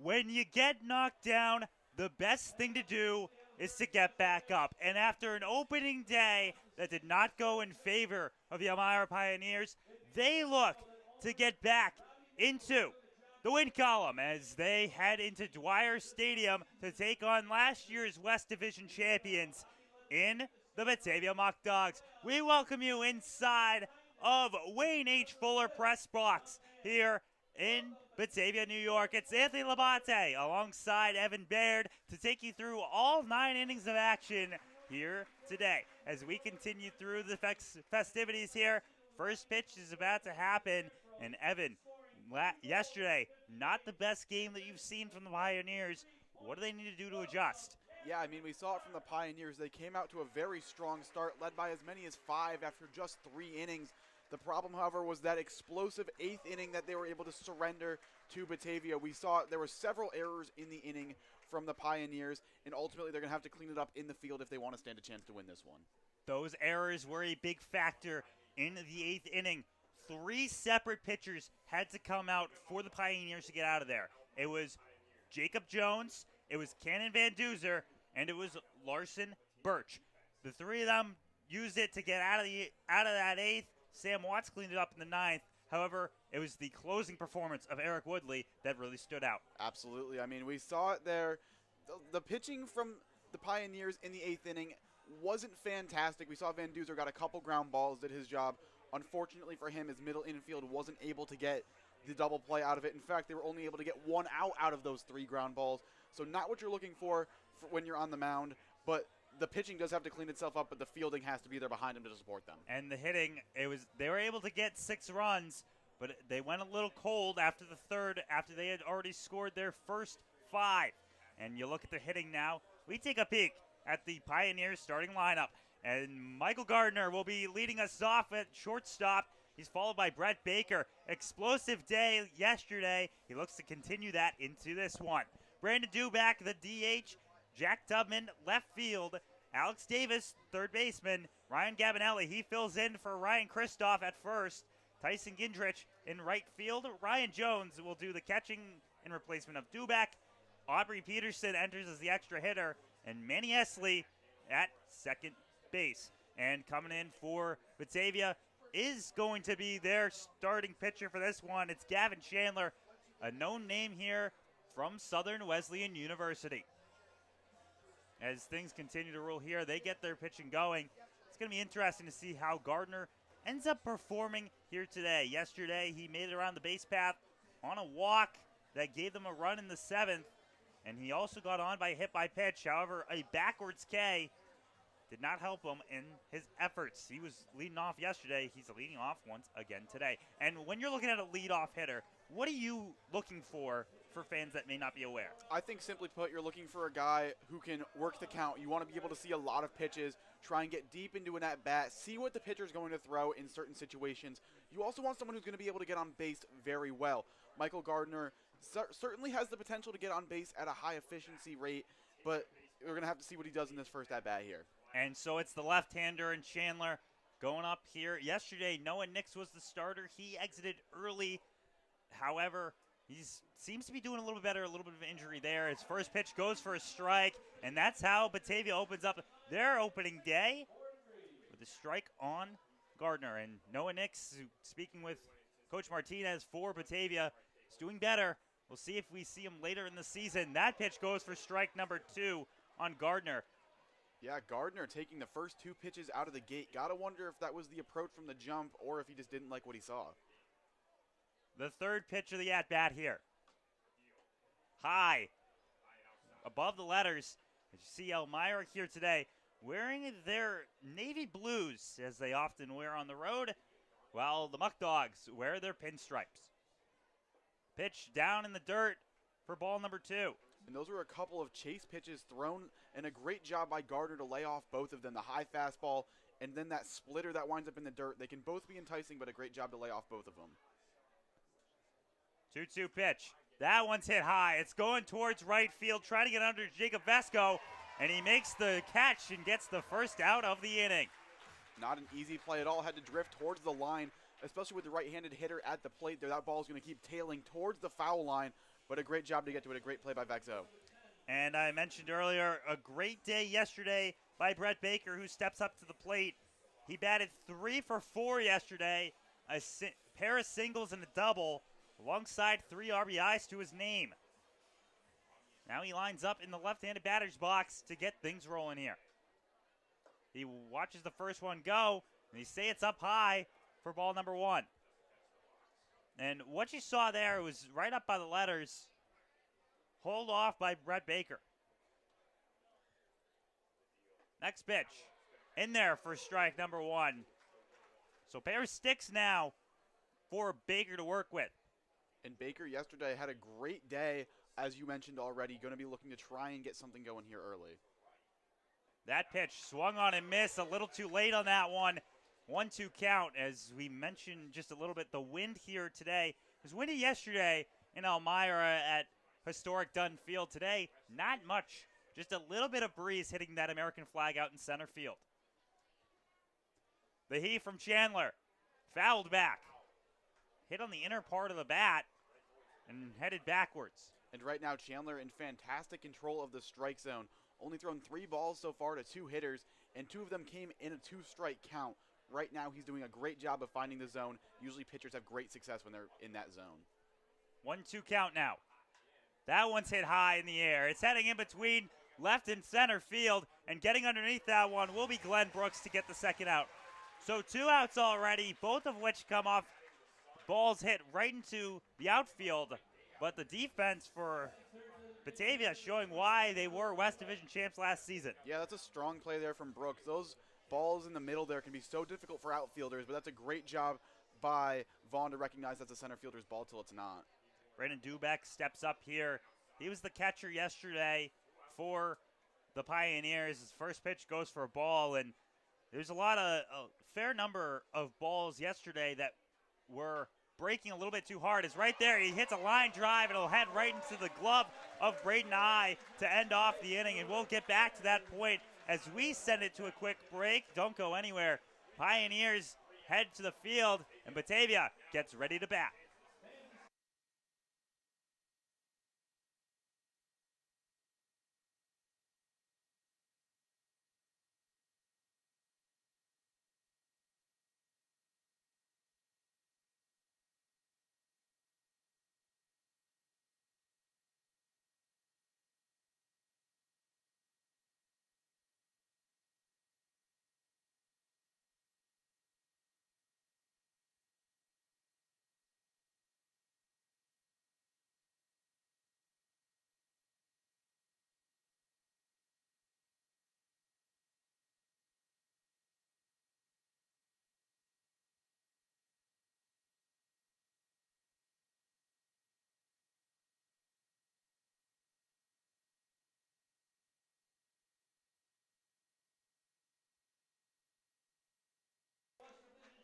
When you get knocked down, the best thing to do is to get back up. And after an opening day that did not go in favor of the Elmira Pioneers, they look to get back into the win column as they head into Dwyer Stadium to take on last year's West Division champions in the Batavia Muckdogs. We welcome you inside of Wayne H. Fuller Press Box here in Batavia, New York. It's Anthony Labate alongside Evan Baird to take you through all 9 innings of action here today. As we continue through the festivities here, first pitch is about to happen, and Evan, yesterday, not the best game that you've seen from the Pioneers. What do they need to do to adjust? Yeah, I mean, we saw it from the Pioneers. They came out to a very strong start, led by as many as 5 after just 3 innings. The problem, however, was that explosive 8th inning that they were able to surrender to Batavia. We saw there were several errors in the inning from the Pioneers, and ultimately they're going to have to clean it up in the field if they want to stand a chance to win this one. Those errors were a big factor in the 8th inning. 3 separate pitchers had to come out for the Pioneers to get out of there. It was Jacob Jones, it was Cannon Van Duzer, and it was Larson Birch. The 3 of them used it to get out of that 8th. Sam Watts cleaned it up in the 9th. However, it was the closing performance of Eric Woodley that really stood out. Absolutely. I mean, we saw it there. The pitching from the Pioneers in the 8th inning wasn't fantastic. We saw Van Duzer got a couple ground balls, did his job. Unfortunately for him, his middle infield wasn't able to get the double play out of it. In fact, they were only able to get 1 out of those 3 ground balls. So not what you're looking for when you're on the mound, but the pitching does have to clean itself up, but the fielding has to be there behind them to support them. And the hitting, they were able to get 6 runs, but they went a little cold after the 3rd, after they had already scored their first 5. And you look at the hitting now. We take a peek at the Pioneers starting lineup, and Michael Gardner will be leading us off at shortstop. He's followed by Brett Baker. Explosive day yesterday. He looks to continue that into this one. Brandon Duback, the DH. Jack Tubman, left field. Alex Davis, third baseman. Ryan Gabinelli, he fills in for Ryan Kristoff at first. Tyson Gindrich in right field. Ryan Jones will do the catching in replacement of Duback. Aubrey Peterson enters as the extra hitter. And Manny Esley at second base. And coming in for Batavia is going to be their starting pitcher for this one. It's Gavin Chandler, a known name here from Southern Wesleyan University. As things continue to roll here, they get their pitching going. It's going to be interesting to see how Gardner ends up performing here today. Yesterday, he made it around the base path on a walk that gave them a run in the 7th, and he also got on by a hit by pitch. However, a backwards K did not help him in his efforts. He was leading off yesterday. He's leading off once again today. And when you're looking at a leadoff hitter, what are you looking for fans that may not be aware? I think simply put, you're looking for a guy who can work the count. You want to be able to see a lot of pitches, try and get deep into an at-bat, see what the pitcher's going to throw in certain situations. You also want someone who's going to be able to get on base very well. Michael Gardner certainly has the potential to get on base at a high efficiency rate, but we're going to have to see what he does in this first at-bat here. And so it's the left-hander and Chandler going up here. Yesterday, Noah Nix was the starter. He exited early. However, he seems to be doing a little bit better, a little bit of injury there. His first pitch goes for a strike, and that's how Batavia opens up their opening day with a strike on Gardner. And Noah Nix, speaking with Coach Martinez for Batavia, is doing better. We'll see if we see him later in the season. That pitch goes for strike number 2 on Gardner. Yeah, Gardner taking the first 2 pitches out of the gate. Gotta wonder if that was the approach from the jump or if he just didn't like what he saw. The third pitch of the at-bat here. High. Above the letters. As you see Elmira here today wearing their navy blues, as they often wear on the road, while the Muckdogs wear their pinstripes. Pitch down in the dirt for ball number 2. And those were a couple of chase pitches thrown, and a great job by Gardner to lay off both of them, the high fastball and then that splitter that winds up in the dirt. They can both be enticing, but a great job to lay off both of them. 2-2 pitch. That one's hit high. It's going towards right field, trying to get under Jacob Vesco, and he makes the catch and gets the first out of the inning. Not an easy play at all. Had to drift towards the line, especially with the right-handed hitter at the plate there. That ball is going to keep tailing towards the foul line. but a great job to get to it. A great play by Vexo. And I mentioned earlier, a great day yesterday by Brett Baker, who steps up to the plate. He batted 3 for 4 yesterday, a pair of singles and a double, alongside 3 RBIs to his name. Now he lines up in the left-handed batter's box to get things rolling here. He watches the first one go, and they say it's up high for ball number 1. And what you saw there was right up by the letters, hold off by Brett Baker. Next pitch, in there for strike number 1. So pair of sticks now for Baker to work with. And Baker yesterday had a great day, as you mentioned already, going to be looking to try and get something going here early. That pitch swung on and missed, a little too late on that one. 1-2 count. As we mentioned just a little bit, the wind here today was windy yesterday in Elmira at historic Dunn Field. Today, not much, just a little bit of breeze hitting that American flag out in center field. The heave from Chandler, fouled back, hit on the inner part of the bat and headed backwards. And right now, Chandler in fantastic control of the strike zone. Only thrown 3 balls so far to 2 hitters, and 2 of them came in a 2-strike count. Right now, he's doing a great job of finding the zone. Usually pitchers have great success when they're in that zone. 1-2 count now. That one's hit high in the air. It's heading in between left and center field, and getting underneath that one will be Glenn Brooks to get the second out. So 2 outs already, both of which come off balls hit right into the outfield. But the defense for Batavia showing why they were West Division champs last season. Yeah, that's a strong play there from Brooks. Those balls in the middle there can be so difficult for outfielders, but that's a great job by Vaughn to recognize that's a center fielder's ball till it's not. Brandon Dubeck steps up here. He was the catcher yesterday for the Pioneers. His first pitch goes for a ball, and there's a fair number of balls yesterday that were breaking a little bit too hard. Is right there. He hits a line drive, and it'll head right into the glove of Braden Nye to end off the inning, and we'll get back to that point as we send it to a quick break. Don't go anywhere. Pioneers head to the field, and Batavia gets ready to bat.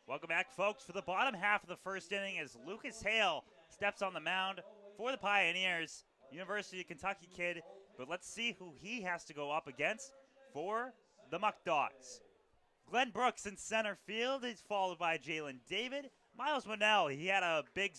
Welcome back, folks, for the bottom half of the first inning as Lucas Hale steps on the mound for the Pioneers. University of Kentucky kid, but let's see who he has to go up against for the Muckdogs. Glenn Brooks in center field is followed by Jalen David. Miles Monell, he had a big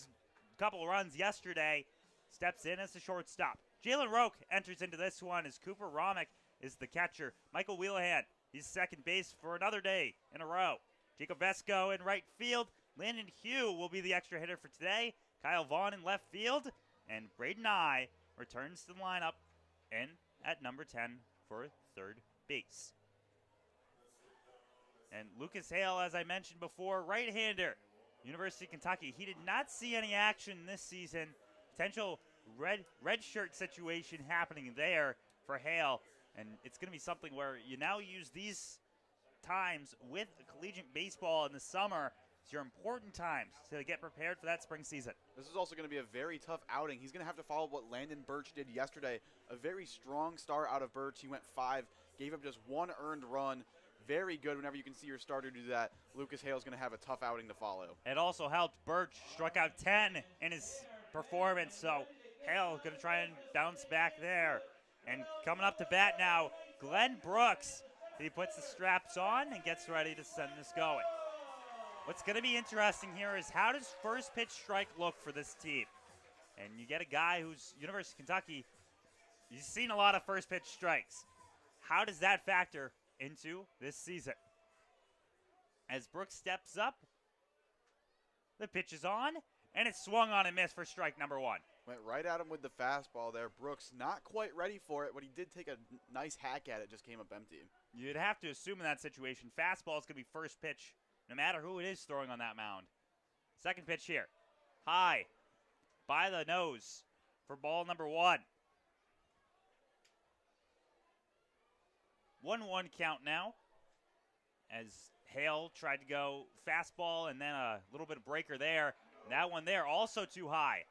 couple runs yesterday, steps in as the shortstop. Jalen Roque enters into this one as Cooper Romick is the catcher. Michael Wheelahan, he's second base for another day in a row. Jacob Vesco in right field. Landon Hugh will be the extra hitter for today. Kyle Vaughn in left field. And Braden Nye returns to the lineup in at number 10 for third base. And Lucas Hale, as I mentioned before, right-hander. University of Kentucky. He did not see any action this season. Potential red shirt situation happening there for Hale. And it's going to be something where you now use these times with collegiate baseball in the summer. It's your important times to get prepared for that spring season. This is also going to be a very tough outing. He's going to have to follow what Landon Birch did yesterday. A very strong start out of Birch. He went 5, gave up just 1 earned run. Very good whenever you can see your starter do that. Lucas Hale's going to have a tough outing to follow. It also helped. Birch struck out 10 in his performance, so Hale going to try and bounce back there. And coming up to bat now, Glenn Brooks. He puts the straps on and gets ready to send this going. What's going to be interesting here is how does first pitch strike look for this team? And you get a guy who's University of Kentucky, he's seen a lot of first pitch strikes. How does that factor into this season? As Brooks steps up, the pitch is on, and it's swung on and missed for strike number 1. Went right at him with the fastball there. Brooks not quite ready for it, but he did take a nice hack at it, just came up empty. You'd have to assume in that situation, fastball is going to be first pitch, no matter who it is throwing on that mound. Second pitch here. High, by the nose for ball number 1. 1-1 count now, as Hale tried to go fastball and then a little bit of breaker there. That one there also too high.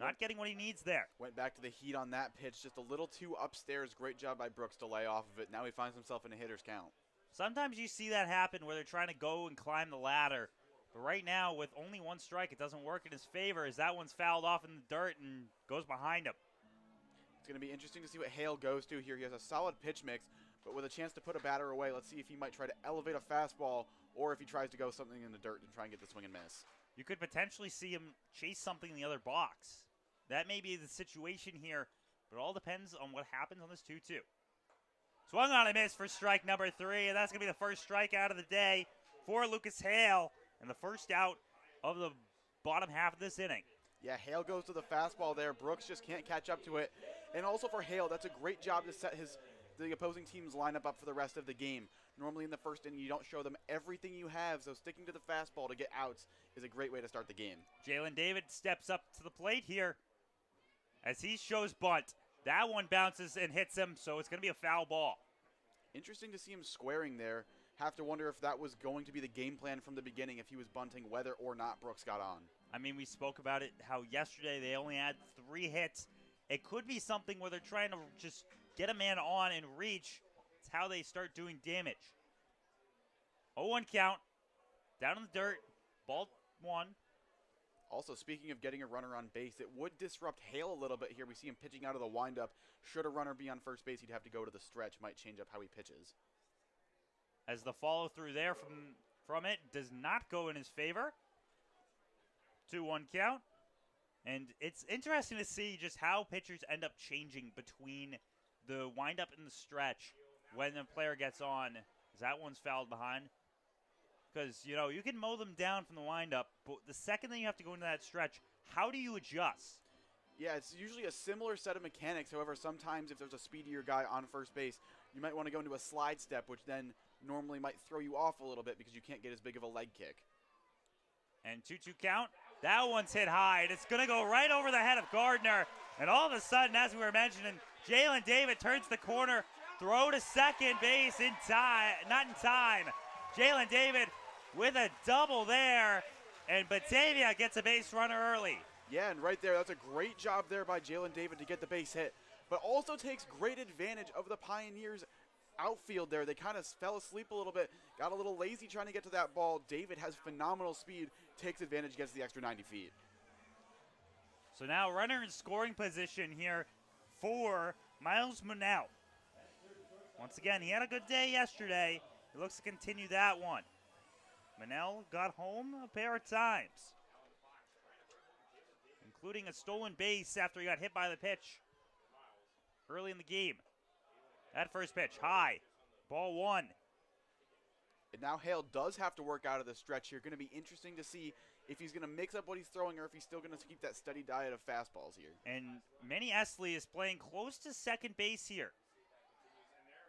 Not getting what he needs there. Went back to the heat on that pitch, just a little too upstairs. Great job by Brooks to lay off of it. Now he finds himself in a hitter's count. Sometimes you see that happen where they're trying to go and climb the ladder. But right now, with only 1 strike, it doesn't work in his favor as that one's fouled off in the dirt and goes behind him. It's going to be interesting to see what Hale goes to here. He has a solid pitch mix, but with a chance to put a batter away, let's see if he might try to elevate a fastball or if he tries to go something in the dirt and try and get the swing and miss. You could potentially see him chase something in the other box. That may be the situation here, but it all depends on what happens on this 2-2. Swung on and missed for strike number 3, and that's going to be the first strikeout of the day for Lucas Hale, and the first out of the bottom half of this inning. Yeah, Hale goes to the fastball there. Brooks just can't catch up to it. And also for Hale, that's a great job to set the opposing team's lineup up for the rest of the game. Normally in the first inning, you don't show them everything you have, so sticking to the fastball to get outs is a great way to start the game. Jalen David steps up to the plate here as he shows bunt. That one bounces and hits him, so it's going to be a foul ball. Interesting to see him squaring there. Have to wonder if that was going to be the game plan from the beginning, if he was bunting whether or not Brooks got on. I mean, we spoke about it, how yesterday they only had 3 hits. It could be something where they're trying to just get a man on and reach. It's how they start doing damage. 0-1 count. Down in the dirt. Ball 1. Also, speaking of getting a runner on base, it would disrupt Hale a little bit here. We see him pitching out of the windup. Should a runner be on first base, he'd have to go to the stretch. Might change up how he pitches. As the follow-through there from it does not go in his favor. 2-1 count. And it's interesting to see just how pitchers end up changing between the windup and the stretch when the player gets on. As that one's fouled behind. Because, you know, you can mow them down from the windup, but the second that you have to go into that stretch, how do you adjust? Yeah, it's usually a similar set of mechanics. However, sometimes if there's a speedier guy on first base, you might want to go into a slide step, which then normally might throw you off a little bit because you can't get as big of a leg kick. And 2-2 count. That one's hit high, and it's going to go right over the head of Gardner. And all of a sudden, as we were mentioning, Jalen David turns the corner, throw to second base in time, not in time. Jalen David with a double there, and Batavia gets a base runner early. Yeah, and right there, that's a great job there by Jalen David to get the base hit, but also takes great advantage of the Pioneers' outfield there. They kind of fell asleep a little bit, got a little lazy trying to get to that ball. David has phenomenal speed, takes advantage, gets the extra 90 feet. So now runner in scoring position here for Miles Monell. Once again, he had a good day yesterday. He looks to continue that one. Monell got home a pair of times, including a stolen base after he got hit by the pitch early in the game. That first pitch, high, ball 1. And now Hale does have to work out of the stretch here. Going to be interesting to see if he's going to mix up what he's throwing or if he's still going to keep that steady diet of fastballs here. And Manny Esley is playing close to second base here.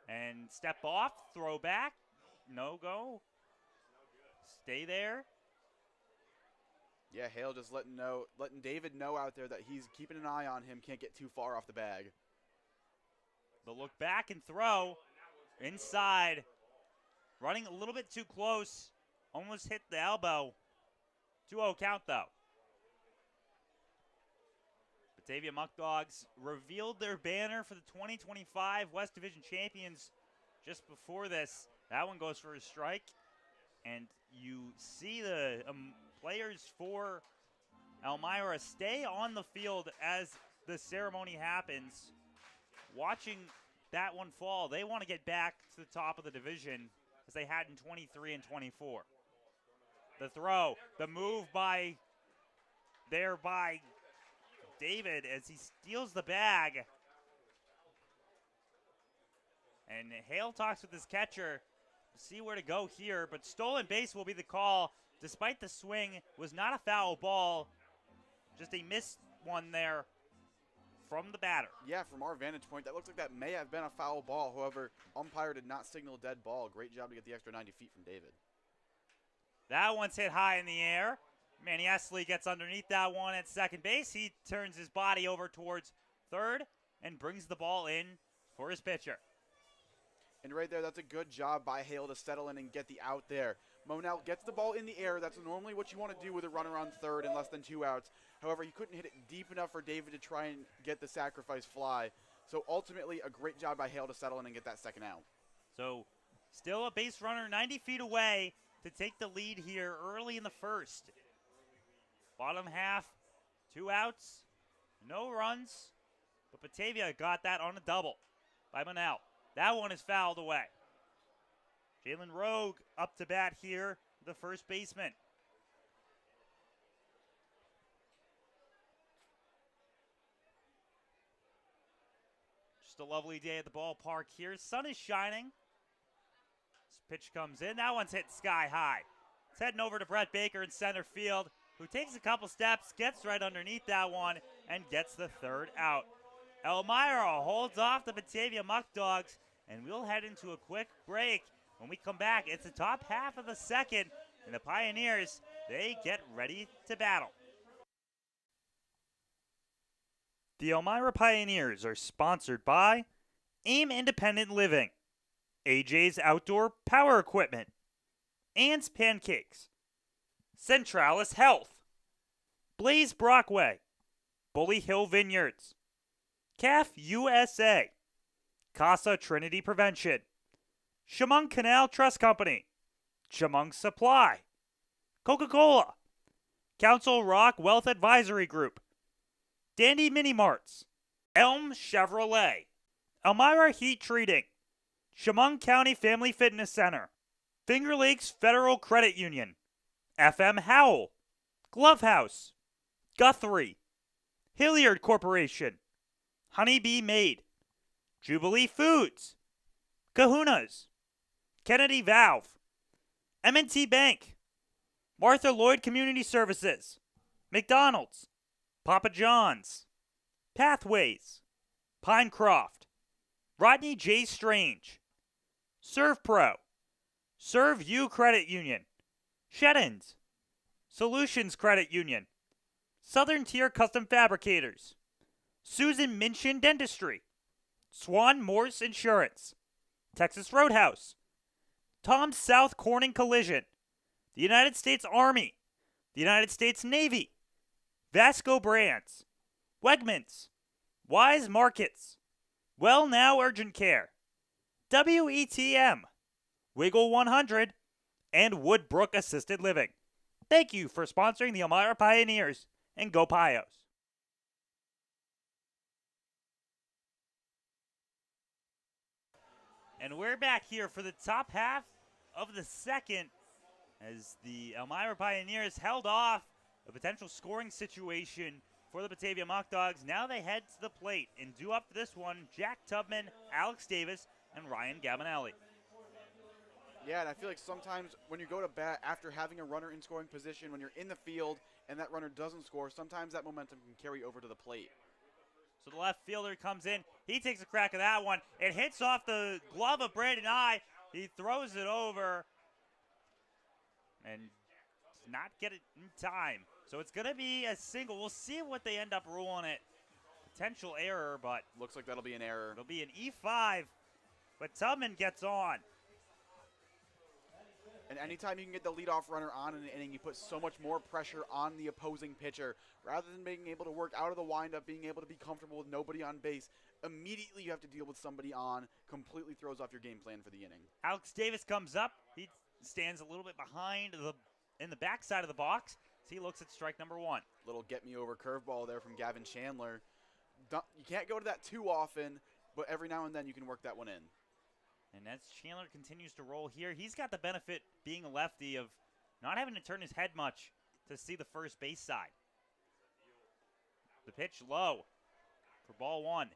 And step off, throw back, no go. Stay there. Yeah, Hale just letting David know out there that he's keeping an eye on him, can't get too far off the bag. The look back and throw inside. Running a little bit too close. Almost hit the elbow. 2-0 count though. Batavia Muckdogs revealed their banner for the 2025 West Division champions just before this. That one goes for a strike. And you see the players for Elmira stay on the field as the ceremony happens. Watching that one fall, they want to get back to the top of the division as they had in 23 and 24. The throw, the move by David as he steals the bag. And Hale talks with his catcher to see where to go here, but stolen base will be the call. Despite the swing, was not a foul ball, just a missed one there from the batter. Yeah, from our vantage point, that looks like that may have been a foul ball. However, umpire did not signal dead ball. Great job to get the extra 90 feet from David. That one's hit high in the air. Manny Esley gets underneath that one at second base. He turns his body over towards third and brings the ball in for his pitcher. And right there, that's a good job by Hale to settle in and get the out there. Monell gets the ball in the air. That's normally what you want to do with a runner on third in less than 2 outs. However, he couldn't hit it deep enough for David to try and get the sacrifice fly. So ultimately, a great job by Hale to settle in and get that second out. So still a base runner 90 feet away to take the lead here early in the first. Bottom half, 2 outs, no runs, but Batavia got that on a double by Monell. That one is fouled away. Jalen Rogue up to bat here, the first baseman. Just a lovely day at the ballpark here. Sun is shining. This pitch comes in. That one's hit sky high. It's heading over to Brett Baker in center field, who takes a couple steps, gets right underneath that one, and gets the third out. Elmira holds off the Batavia Muckdogs, and we'll head into a quick break. When we come back, it's the top half of the second, and the Pioneers, they get ready to battle. The Elmira Pioneers are sponsored by AIM Independent Living, AJ's Outdoor Power Equipment, Ann's Pancakes, Centralis Health, Blaze Brockway, Bully Hill Vineyards, CAF USA, Casa Trinity Prevention, Chemung Canal Trust Company, Chemung Supply, Coca-Cola, Council Rock Wealth Advisory Group, Dandy Mini Marts, Elm Chevrolet, Elmira Heat Treating, Chemung County Family Fitness Center, Finger Lakes Federal Credit Union, FM Howell, Glove House, Guthrie, Hilliard Corporation, Honeybee Made, Jubilee Foods, Kahuna's, Kennedy Valve, M&T Bank, Martha Lloyd Community Services, McDonald's, Papa John's, Pathways, Pinecroft, Rodney J. Strange, ServPro, ServU Credit Union, Sheddens, Solutions Credit Union, Southern Tier Custom Fabricators, Susan Minchin Dentistry, Swan Morse Insurance, Texas Roadhouse, Tom South Corning Collision, the United States Army, the United States Navy, Vasco Brands, Wegmans, Wise Markets, Well Now Urgent Care, WETM, Wiggle 100, and Woodbrook Assisted Living. Thank you for sponsoring the Elmira Pioneers, and go Pios. And we're back here for the top half of the second as the Elmira Pioneers held off a potential scoring situation for the Batavia Muckdogs. Now they head to the plate and do up this one Jack Tubman, Alex Davis, and Ryan Gabinelli. Yeah, and I feel like sometimes when you go to bat after having a runner in scoring position, when you're in the field and that runner doesn't score, sometimes that momentum can carry over to the plate. So the left fielder comes in. He takes a crack at that one. It hits off the glove of Brandon I. He throws it over and does not get it in time. So it's going to be a single. We'll see what they end up ruling it. Potential error, but looks like that'll be an error. It'll be an E5, but Tubman gets on. And anytime you can get the leadoff runner on in an inning, you put so much more pressure on the opposing pitcher. Rather than being able to work out of the windup, being able to be comfortable with nobody on base, immediately you have to deal with somebody on, completely throws off your game plan for the inning. Alex Davis comes up. He stands a little bit behind in the backside of the box. So he looks at strike number one. Little get-me-over curveball there from Gavin Chandler. You can't go to that too often, but every now and then you can work that one in. And as Chandler continues to roll here, he's got the benefit, being a lefty, of not having to turn his head much to see the first base side. The pitch low for ball one.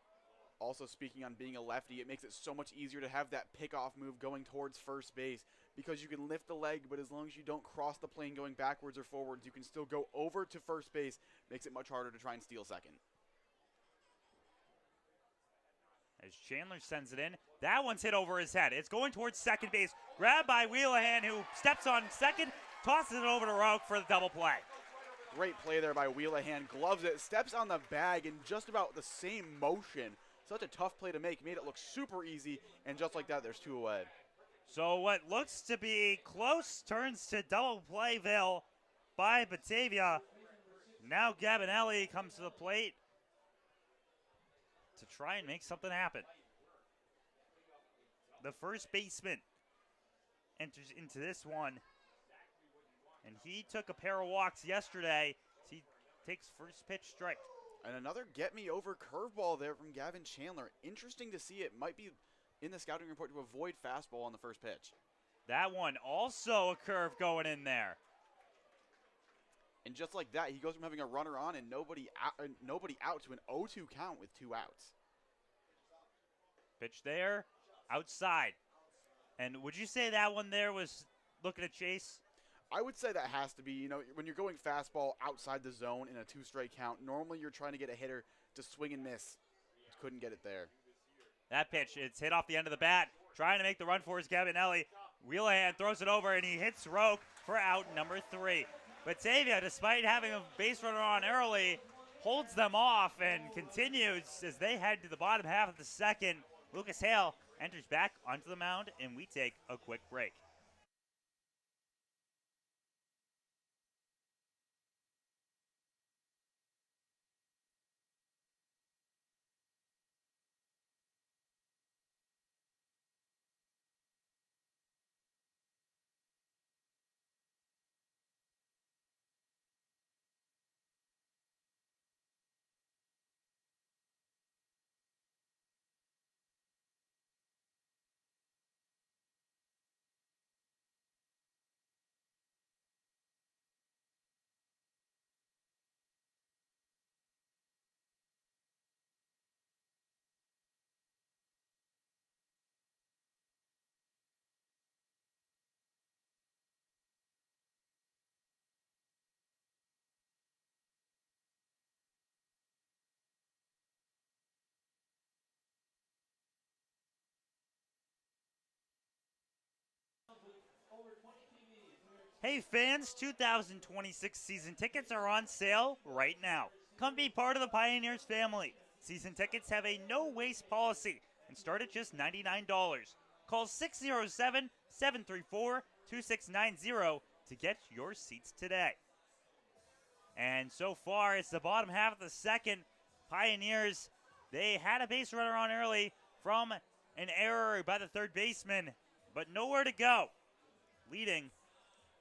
Also, speaking on being a lefty, it makes it so much easier to have that pickoff move going towards first base because you can lift the leg, but as long as you don't cross the plane going backwards or forwards, you can still go over to first base. Makes it much harder to try and steal second. As Chandler sends it in, that one's hit over his head. It's going towards second base. Grabbed by Wheelahan, who steps on second, tosses it over to Roque for the double play. Great play there by Wheelahan. Gloves it, steps on the bag in just about the same motion. Such a tough play to make. Made it look super easy, and just like that, there's two away. So what looks to be close turns to double playville by Batavia. Now Gabinelli comes to the plate to try and make something happen. The first baseman enters into this one, and he took a pair of walks yesterday. So he takes first pitch strike. And another get-me-over curveball there from Gavin Chandler. Interesting to see. It might be in the scouting report to avoid fastball on the first pitch. That one also a curve going in there. And just like that, he goes from having a runner on and nobody out to an 0-2 count with 2 outs. Pitch there, outside. And would you say that one there was looking to chase? I would say that has to be. You know, when you're going fastball outside the zone in a 2-strike count, normally you're trying to get a hitter to swing and miss. Couldn't get it there. That pitch, it's hit off the end of the bat. Trying to make the run for his Gabinelli. Wheelahan throws it over, and he hits Roque for out number 3. Batavia, despite having a base runner on early, holds them off and continues as they head to the bottom half of the second. Lucas Hale enters back onto the mound, and we take a quick break. Hey fans, 2026 season tickets are on sale right now. Come be part of the Pioneers family. Season tickets have a no-waste policy and start at just $99. Call 607-734-2690 to get your seats today. And so far, it's the bottom half of the second. Pioneers, they had a base runner on early from an error by the third baseman, but nowhere to go, leading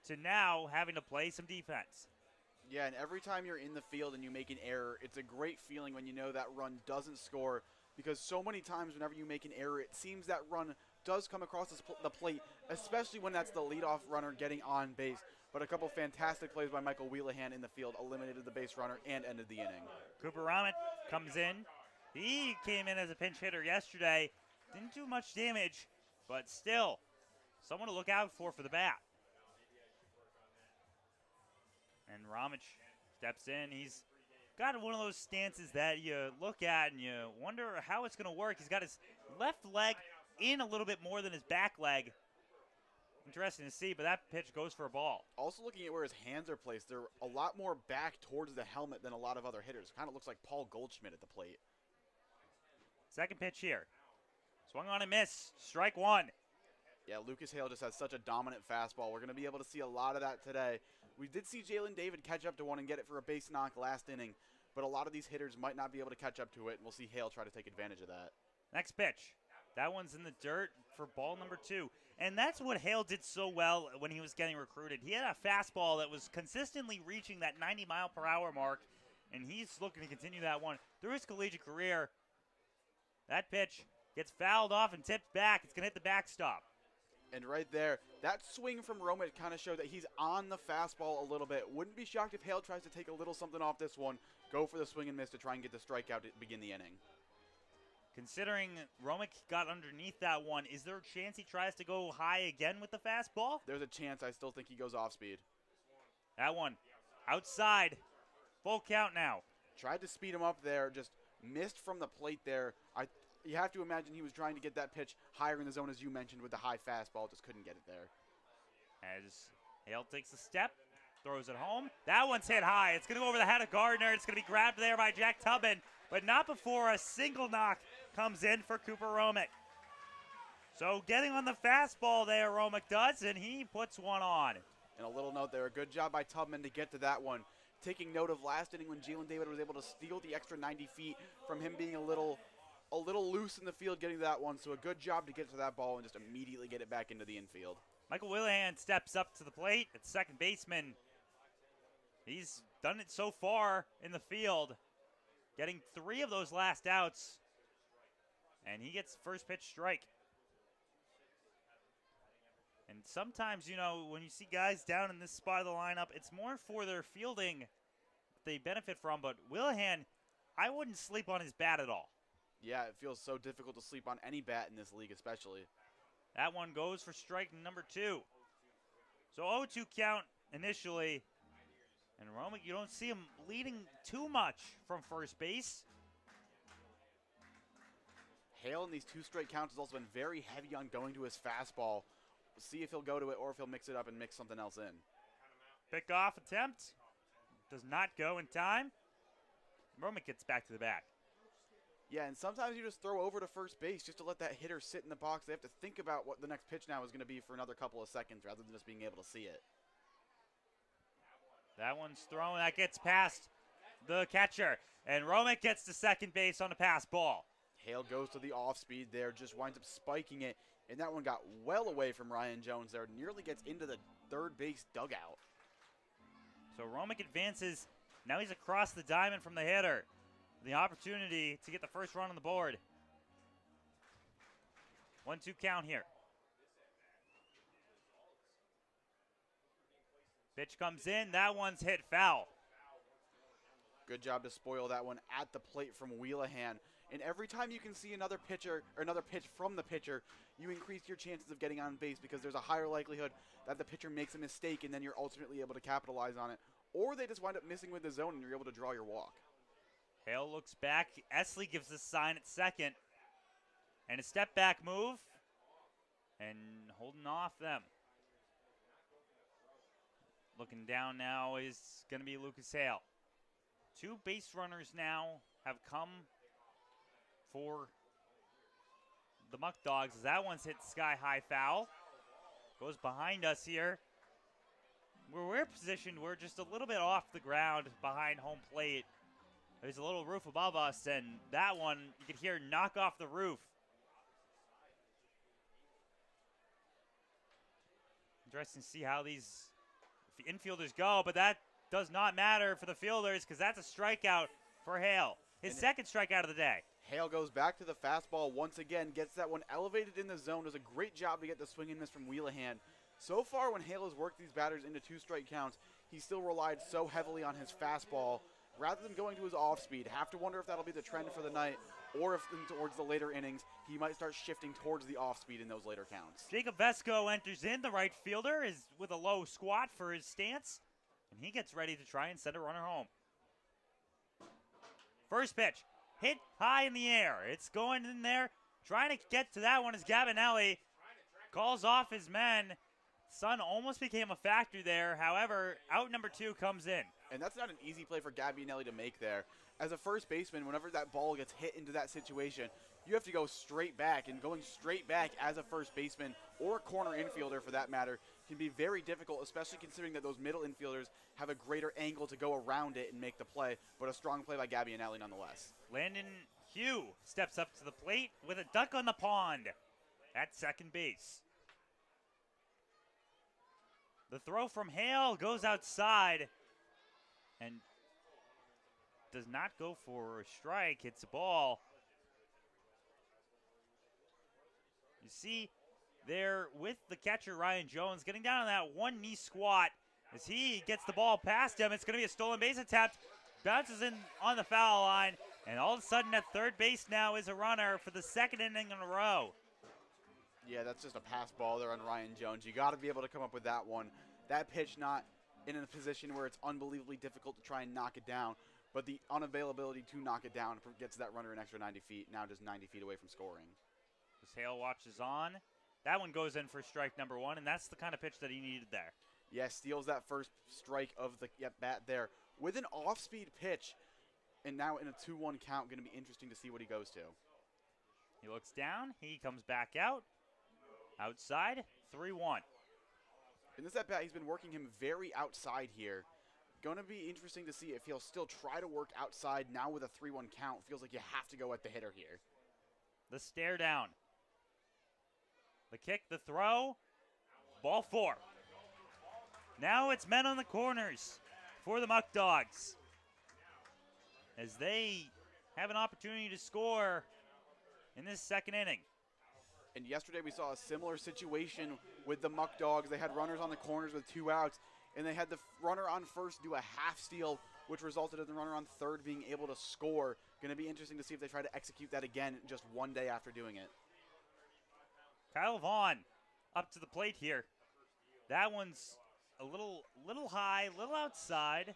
to now having to play some defense. Yeah, and every time you're in the field and you make an error, it's a great feeling when you know that run doesn't score, because so many times whenever you make an error, it seems that run does come across the plate, especially when that's the leadoff runner getting on base. But a couple fantastic plays by Michael Wheelahan in the field eliminated the base runner and ended the inning. Cooper Rahmet comes in. He came in as a pinch hitter yesterday. Didn't do much damage, but still someone to look out for the bat. And Ramich steps in. He's got one of those stances that you look at and you wonder how it's going to work. He's got his left leg in a little bit more than his back leg. Interesting to see, but that pitch goes for a ball. Also looking at where his hands are placed, they're a lot more back towards the helmet than a lot of other hitters. Kind of looks like Paul Goldschmidt at the plate. Second pitch here. Swung on and miss. Strike one. Yeah, Lucas Hale just has such a dominant fastball. We're going to be able to see a lot of that today. We did see Jalen David catch up to one and get it for a base knock last inning, but a lot of these hitters might not be able to catch up to it, and we'll see Hale try to take advantage of that. Next pitch. That one's in the dirt for ball number 2. And that's what Hale did so well when he was getting recruited. He had a fastball that was consistently reaching that 90-mile-per-hour mark, and he's looking to continue that one through his collegiate career. That pitch gets fouled off and tipped back. It's going to hit the backstop. And right there, that swing from Romick kind of showed that he's on the fastball a little bit. Wouldn't be shocked if Hale tries to take a little something off this one, go for the swing and miss to try and get the strikeout to begin the inning. Considering Romick got underneath that one, is there a chance he tries to go high again with the fastball? There's a chance. I still think he goes off speed. That one outside. Full count now. Tried to speed him up there, just missed from the plate there. You have to imagine he was trying to get that pitch higher in the zone, as you mentioned, with the high fastball. Just couldn't get it there. As Hale takes a step, throws it home. That one's hit high. It's going to go over the head of Gardner. It's going to be grabbed there by Jack Tubman, but not before a single knock comes in for Cooper Romick. So getting on the fastball there, Romick does, and he puts one on. And a little note there, a good job by Tubman to get to that one. Taking note of last inning when Jalen David was able to steal the extra 90 feet from him being a little loose in the field getting to that one. So a good job to get to that ball and just immediately get it back into the infield. Michael Willihan steps up to the plate at second baseman. He's done it so far in the field, getting 3 of those last outs. And he gets first pitch strike. And sometimes, you know, when you see guys down in this spot of the lineup, it's more for their fielding they benefit from. But Willihan, I wouldn't sleep on his bat at all. Yeah, it feels so difficult to sleep on any bat in this league especially. That one goes for strike number 2. So 0-2 count initially. And Romick, you don't see him leading too much from first base. Hale in these 2 straight counts has also been very heavy on going to his fastball. We'll see if he'll go to it or if he'll mix it up and mix something else in. Pickoff attempt. Does not go in time. Romick gets back to the bat. Yeah, and sometimes you just throw over to first base just to let that hitter sit in the box. They have to think about what the next pitch now is going to be for another couple of seconds rather than just being able to see it. That one's thrown. That gets past the catcher. And Romick gets to second base on a pass ball. Hale goes to the off speed there, just winds up spiking it. And that one got well away from Ryan Jones there. Nearly gets into the third base dugout. So Romick advances. Now he's across the diamond from the hitter. The opportunity to get the first run on the board. 1-2 count here. Pitch comes in. That one's hit foul. Good job to spoil that one at the plate from Wheelahan. And every time you can see another pitcher or another pitch from the pitcher, you increase your chances of getting on base because there's a higher likelihood that the pitcher makes a mistake and then you're ultimately able to capitalize on it. Or they just wind up missing with the zone and you're able to draw your walk. Hale looks back. Esley gives the sign at second. And a step back move. And holding off them. Looking down now is going to be Lucas Hale. 2 base runners now have come for the Muckdogs. That one's hit sky high foul. Goes behind us here. Where we're positioned, we're just a little bit off the ground behind home plate. There's a little roof above us, and that one, you could hear knock off the roof. Interesting to see how these infielders go, but that does not matter for the fielders because that's a strikeout for Hale. His second strikeout of the day. Hale goes back to the fastball once again, gets that one elevated in the zone, does a great job to get the swing and miss from Wheelahan. So far when Hale has worked these batters into 2 straight counts, he still relied so heavily on his fastball rather than going to his off speed. Have to wonder if that'll be the trend for the night or if towards the later innings he might start shifting towards the off speed in those later counts. Jacob Vesco enters in. The right fielder is with a low squat for his stance, and he gets ready to try and send a runner home. First pitch, hit high in the air. It's going in there. Trying to get to that one is Gabinelli. Calls off his men. Sun almost became a factor there. However, out number 2 comes in. And that's not an easy play for Gabinelli to make there. As a first baseman, whenever that ball gets hit into that situation, you have to go straight back. And going straight back as a first baseman or a corner infielder for that matter can be very difficult, especially considering that those middle infielders have a greater angle to go around it and make the play. But a strong play by Gabinelli nonetheless. Landon Hugh steps up to the plate with a duck on the pond at second base. The throw from Hale goes outside and does not go for a strike. It's a ball. You see there with the catcher, Ryan Jones, getting down on that one knee squat. As he gets the ball past him, it's going to be a stolen base attempt. Bounces in on the foul line, and all of a sudden at third base now is a runner for the second inning in a row. Yeah, that's just a pass ball there on Ryan Jones. You got to be able to come up with that one. That pitch not in a position where it's unbelievably difficult to try and knock it down, but the unavailability to knock it down gets that runner an extra 90 feet, now just 90 feet away from scoring. As Hale watches on, that one goes in for strike number one, and that's the kind of pitch that he needed there. Yeah, steals that first strike of the bat there with an off-speed pitch, and now in a 2-1 count, going to be interesting to see what he goes to. He looks down, he comes back out, outside, 3-1. In this at-bat, he's been working him very outside here. Going to be interesting to see if he'll still try to work outside now with a 3-1 count. Feels like you have to go at the hitter here. The stare down. The kick, the throw, ball 4. Now it's men on the corners for the Muckdogs as they have an opportunity to score in this second inning. And yesterday we saw a similar situation with the Muckdogs. They had runners on the corners with 2 outs, and they had the runner on first do a half steal, which resulted in the runner on third being able to score. Going to be interesting to see if they try to execute that again just one day after doing it. Kyle Vaughn up to the plate here. That one's a little high, a little outside.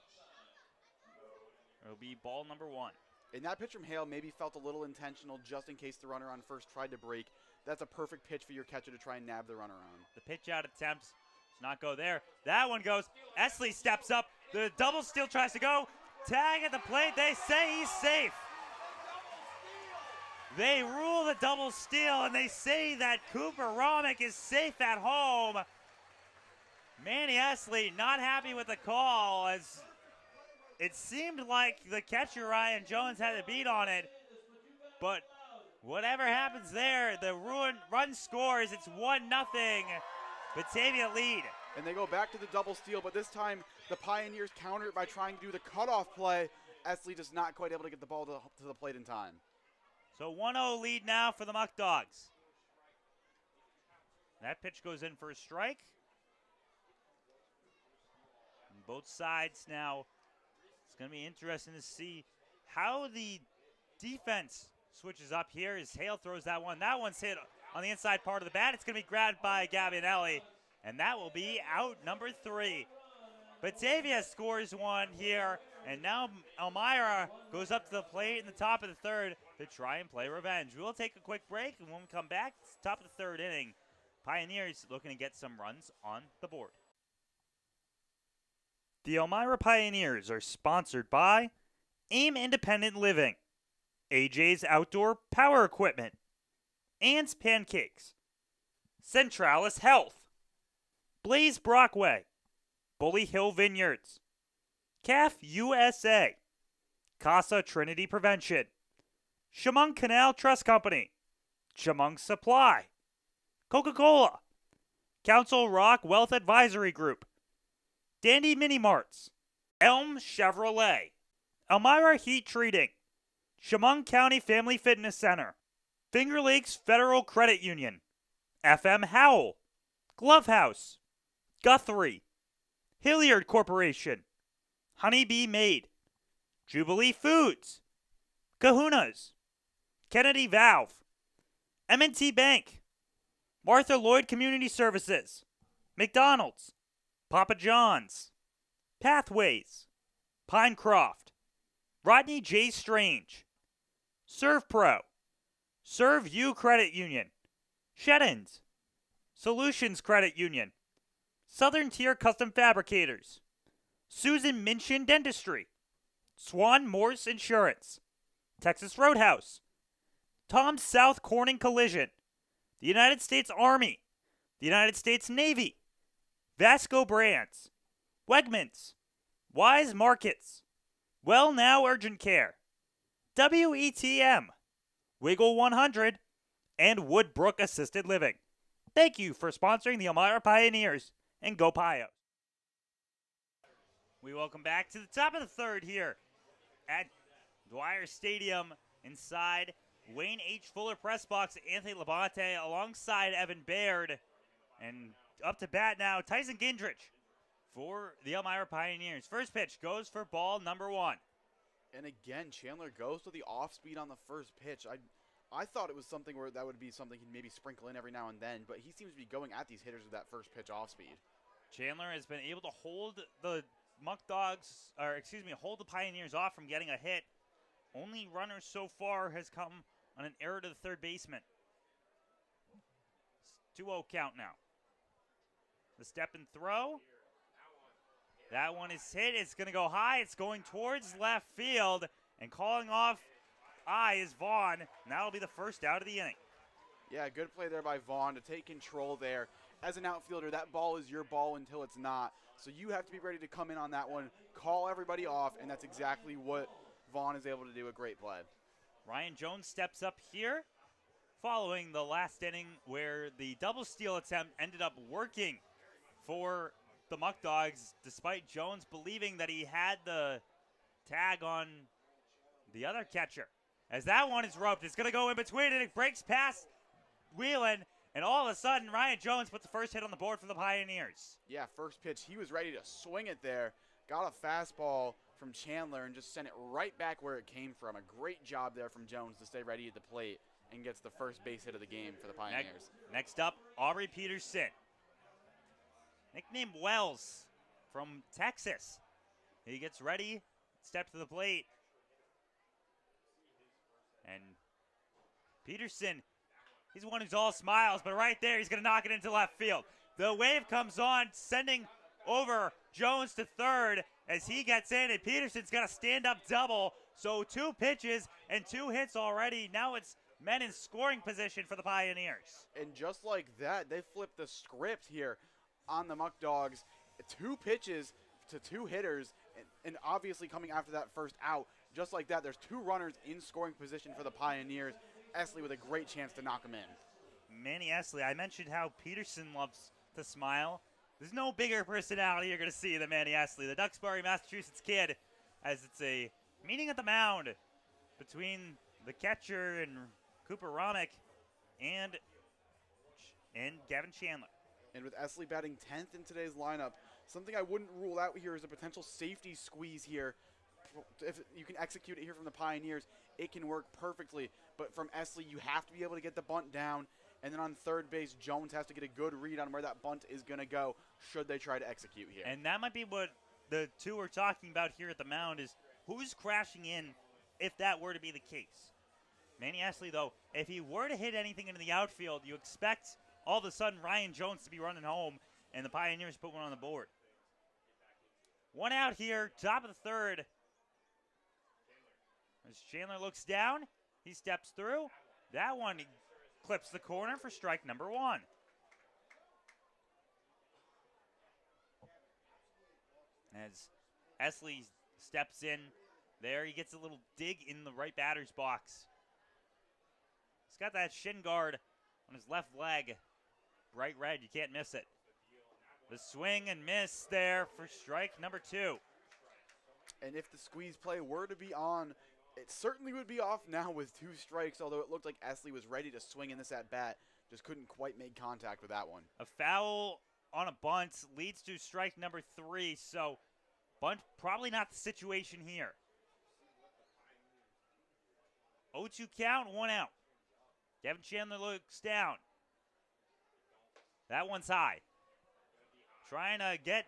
It'll be ball number 1. And that pitch from Hale maybe felt a little intentional just in case the runner on first tried to break. That's a perfect pitch for your catcher to try and nab the runner on. The pitch out attempts does not go there. That one goes. Esley steps up. The double steal tries to go. Tag at the plate. They say he's safe. They rule the double steal, and they say that Cooper Romick is safe at home. Manny Esley not happy with the call, as it seemed like the catcher Ryan Jones had a beat on it. But whatever happens there, the run scores. It's 1-0. Batavia lead. And they go back to the double steal, but this time the Pioneers counter it by trying to do the cutoff play. Esley just not quite able to get the ball to the plate in time. So 1-0 lead now for the Muckdogs. That pitch goes in for a strike. And both sides now, it's going to be interesting to see how the defense switches up here as Hale throws that one. That one's hit on the inside part of the bat. It's going to be grabbed by Gabinelli, and that will be out number 3. Batavia scores one here, and now Elmira goes up to the plate in the top of the third to try and play revenge. We'll take a quick break, and when we come back, it's the top of the third inning. Pioneers looking to get some runs on the board. The Elmira Pioneers are sponsored by AIM Independent Living, AJ's Outdoor Power Equipment, Ann's Pancakes, Centralis Health, Blaze Brockway, Bully Hill Vineyards, CAF USA, Casa Trinity Prevention, Chemung Canal Trust Company, Chemung Supply, Coca-Cola, Council Rock Wealth Advisory Group, Dandy Mini Marts, Elm Chevrolet, Elmira Heat Treating, Chemung County Family Fitness Center, Finger Lakes Federal Credit Union, FM Howell, Glove House, Guthrie, Hilliard Corporation, Honeybee Made, Jubilee Foods, Kahuna's, Kennedy Valve, M&T Bank, Martha Lloyd Community Services, McDonald's, Papa John's, Pathways, Pinecroft, Rodney J. Strange, ServPro, ServU Credit Union, Sheddens, Solutions Credit Union, Southern Tier Custom Fabricators, Susan Minchin Dentistry, Swan Morse Insurance, Texas Roadhouse, Tom South Corning Collision, the United States Army, the United States Navy, Vasco Brands, Wegmans, Wise Markets, Well Now Urgent Care, WETM, Wiggle 100, and Woodbrook Assisted Living. Thank you for sponsoring the Elmira Pioneers, and go Pios. We welcome back to the top of the third here at Dwyer Stadium inside Wayne H. Fuller press box, Anthony Labate alongside Evan Baird. And up to bat now, Tyson Gindrich for the Elmira Pioneers. First pitch goes for ball number 1. And again, Chandler goes to the off speed on the first pitch. I thought it was something where that would be something he'd maybe sprinkle in every now and then, but he seems to be going at these hitters with that first pitch off speed. Chandler has been able to hold the Muckdogs, or excuse me, hold the Pioneers off from getting a hit. Only runner so far has come on an error to the third baseman. It's 2-0 count now. The step and throw. That one is hit. It's going to go high. It's going towards left field. And calling off is Vaughn. And that'll be the first out of the inning. Yeah, good play there by Vaughn to take control there. As an outfielder, that ball is your ball until it's not. So you have to be ready to come in on that one, call everybody off, and that's exactly what Vaughn is able to do. A great play. Ryan Jones steps up here following the last inning where the double steal attempt ended up working for the Muckdogs, despite Jones believing that he had the tag on the other catcher. As that one is roped, it's going to go in between, and it breaks past Whelan, and all of a sudden, Ryan Jones puts the first hit on the board for the Pioneers. Yeah, first pitch, he was ready to swing it there. Got a fastball from Chandler and just sent it right back where it came from. A great job there from Jones to stay ready at the plate and gets the first base hit of the game for the Pioneers. Next up, Aubrey Peterson. Nicknamed Wells from Texas. He gets ready, steps to the plate. And Peterson, he's one who's all smiles, but right there, he's going to knock it into left field. The wave comes on, sending over Jones to third as he gets in, and Peterson's got a stand-up double. So 2 pitches and 2 hits already. Now it's men in scoring position for the Pioneers. And just like that, they flipped the script here on the Muckdogs. 2 pitches to 2 hitters, and obviously coming after that first out. Just like that, there's 2 runners in scoring position for the Pioneers. Esley with a great chance to knock him in. Manny Esley, I mentioned how Peterson loves to smile. There's no bigger personality you're going to see than Manny Esley, the Duxbury, Massachusetts kid, as it's a meeting at the mound between the catcher and Cooper Romick and Gavin Chandler. And with Esley batting 10th in today's lineup, something I wouldn't rule out here is a potential safety squeeze here. If you can execute it here from the Pioneers, it can work perfectly. But from Esley, you have to be able to get the bunt down. And then on third base, Jones has to get a good read on where that bunt is going to go should they try to execute here. And that might be what the two are talking about here at the mound is who's crashing in if that were to be the case. Manny Esley, though, if he were to hit anything into the outfield, you expect all of a sudden Ryan Jones to be running home and the Pioneers put one on the board. One out here, top of the third. As Chandler looks down, he steps through. That one clips the corner for strike number 1. As Esley steps in there, he gets a little dig in the right batter's box. He's got that shin guard on his left leg. Bright red, you can't miss it. The swing and miss there for strike number 2. And if the squeeze play were to be on, it certainly would be off now with 2 strikes, although it looked like Esley was ready to swing in this at-bat. Just couldn't quite make contact with that one. A foul on a bunt leads to strike number 3, so bunt probably not the situation here. 0-2 count, 1 out. Gavin Chandler looks down. That one's high. Trying to get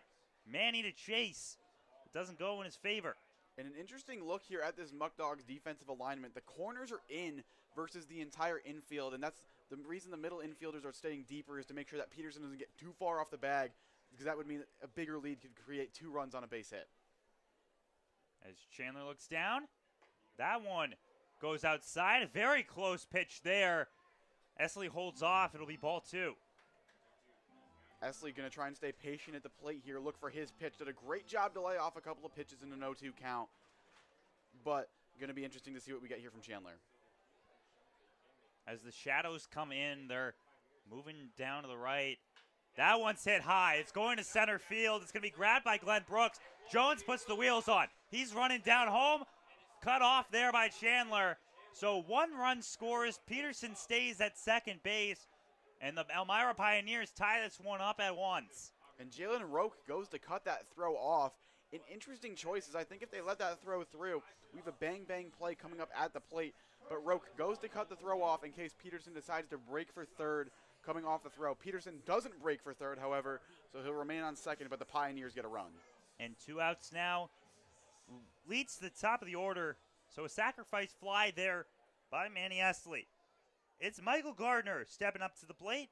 Manny to chase. It doesn't go in his favor. And an interesting look here at this Muckdogs defensive alignment. The corners are in versus the entire infield, and that's the reason the middle infielders are staying deeper is to make sure that Peterson doesn't get too far off the bag, because that would mean a bigger lead could create 2 runs on a base hit. As Chandler looks down, that one goes outside. A very close pitch there. Esley holds off. It'll be ball 2. Esley going to try and stay patient at the plate here, look for his pitch. Did a great job to lay off a couple of pitches in an 0-2 count, but going to be interesting to see what we get here from Chandler. As the shadows come in, they're moving down to the right. That one's hit high. It's going to center field. It's going to be grabbed by Glenn Brooks. Jones puts the wheels on. He's running down home. Cut off there by Chandler. So 1 run scores. Peterson stays at second base. And the Elmira Pioneers tie this one up at once. And Jalen Roque goes to cut that throw off. An interesting choice is I think if they let that throw through, we have a bang-bang play coming up at the plate. But Roque goes to cut the throw off in case Peterson decides to break for third coming off the throw. Peterson doesn't break for third, however, so he'll remain on second, but the Pioneers get a run. And 2 outs now. Leads to the top of the order. So a sacrifice fly there by Manny Estley. It's Michael Gardner stepping up to the plate.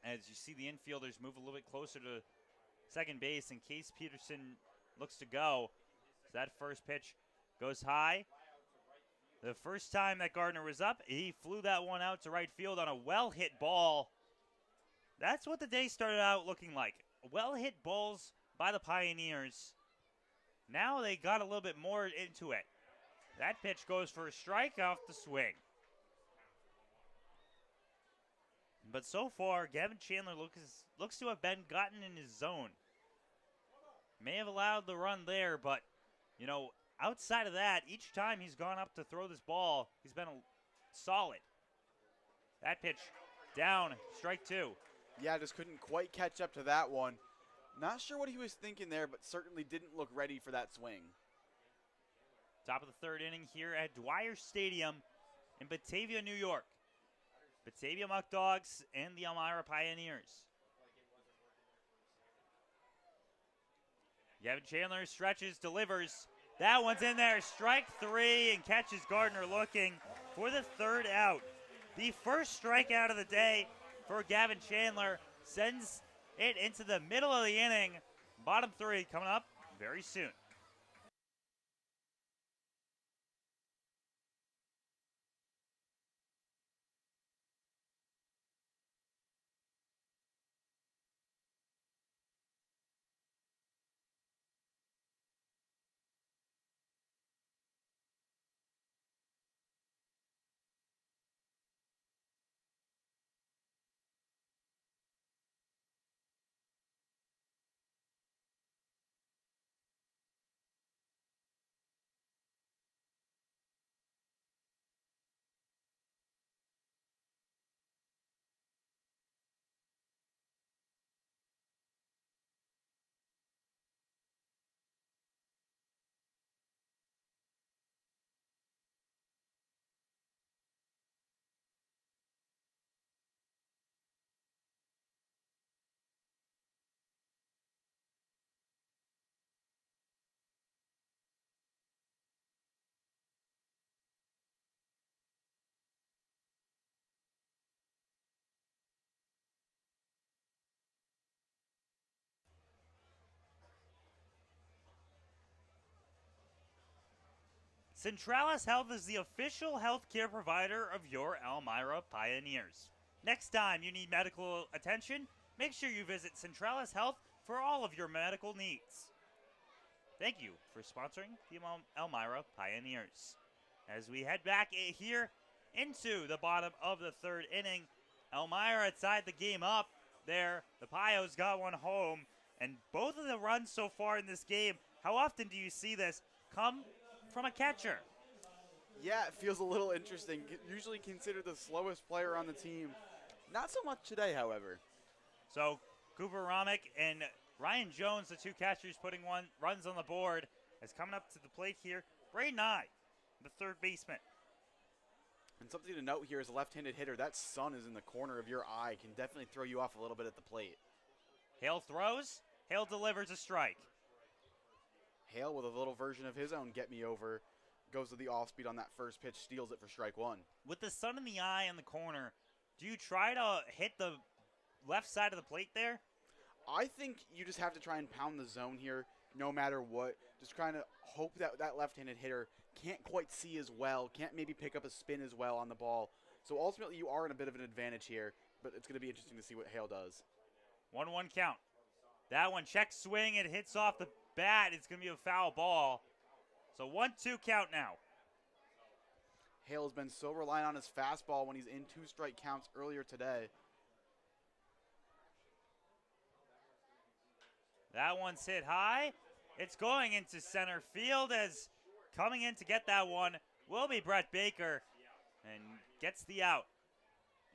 As you see the infielders move a little bit closer to second base in case Peterson looks to go. So that first pitch goes high. The first time that Gardner was up, he flew that one out to right field on a well-hit ball. That's what the day started out looking like. Well-hit balls by the Pioneers. Now they got a little bit more into it. That pitch goes for a strike off the swing. But so far, Gavin Chandler looks to have been gotten in his zone. May have allowed the run there, but, you know, outside of that, each time he's gone up to throw this ball, he's been solid. That pitch down, strike 2. Yeah, just couldn't quite catch up to that one. Not sure what he was thinking there, but certainly didn't look ready for that swing. Top of the third inning here at Dwyer Stadium in Batavia, New York. Batavia Muckdogs and the Elmira Pioneers. Gavin Chandler stretches, delivers. That one's in there. Strike 3 and catches Gardner looking for the third out. The first strikeout of the day for Gavin Chandler sends it into the middle of the inning. Bottom 3 coming up very soon. Centralis Health is the official healthcare provider of your Elmira Pioneers. Next time you need medical attention, make sure you visit Centralis Health for all of your medical needs. Thank you for sponsoring the Elmira Pioneers. As we head back here into the bottom of the third inning, Elmira tied the game up there. The Pios got one home, and both of the runs so far in this game, how often do you see this come from a catcher? Yeah, it feels a little interesting. Usually considered the slowest player on the team. Not so much today, however. So Cooper Romick and Ryan Jones, the 2 catchers putting runs on the board, is coming up to the plate here. Braden Nye, the third baseman. And something to note here is a left-handed hitter. That sun is in the corner of your eye. Can definitely throw you off a little bit at the plate. Hale throws. Hale delivers a strike. Hale with a little version of his own get me over. Goes to the off-speed on that first pitch, steals it for strike 1. With the sun in the eye in the corner, do you try to hit the left side of the plate there? I think you just have to try and pound the zone here no matter what. Just trying to hope that that left-handed hitter can't quite see as well, can't maybe pick up a spin as well on the ball. So ultimately you are in a bit of an advantage here, but it's going to be interesting to see what Hale does. 1-1 count. That one check swing, it hits off the bat. It's going to be a foul ball. So 1-2 count now. Hale has been so reliant on his fastball when he's in 2 strike counts earlier today. That one's hit high. It's going into center field as coming in to get that one will be Brett Baker, and gets the out.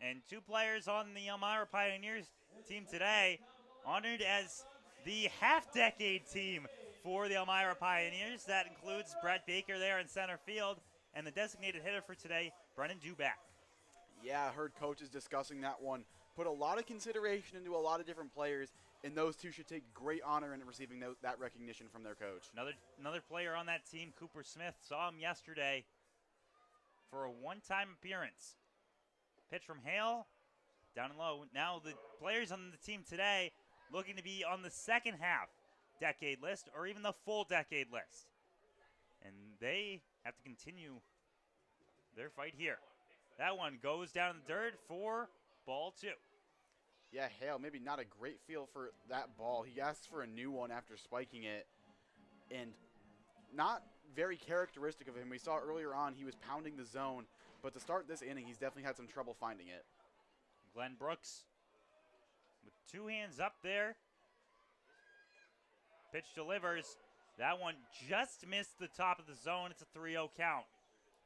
And 2 players on the Elmira Pioneers team today honored as the half-decade team for the Elmira Pioneers. That includes Brett Baker there in center field, and the designated hitter for today, Brennan Duback. Yeah, I heard coaches discussing that one. Put a lot of consideration into a lot of different players, and those two should take great honor in receiving that recognition from their coach. Another player on that team, Cooper Smith, saw him yesterday for a one-time appearance. Pitch from Hale, down and low. Now the players on the team today looking to be on the second half decade list or even the full decade list. And they have to continue their fight here. That one goes down in the dirt for ball 2. Yeah, Hale, maybe not a great feel for that ball. He asks for a new one after spiking it, and not very characteristic of him. We saw earlier on he was pounding the zone, but to start this inning, he's definitely had some trouble finding it. Glenn Brooks with 2 hands up there. Pitch delivers. That one just missed the top of the zone. It's a 3-0 count.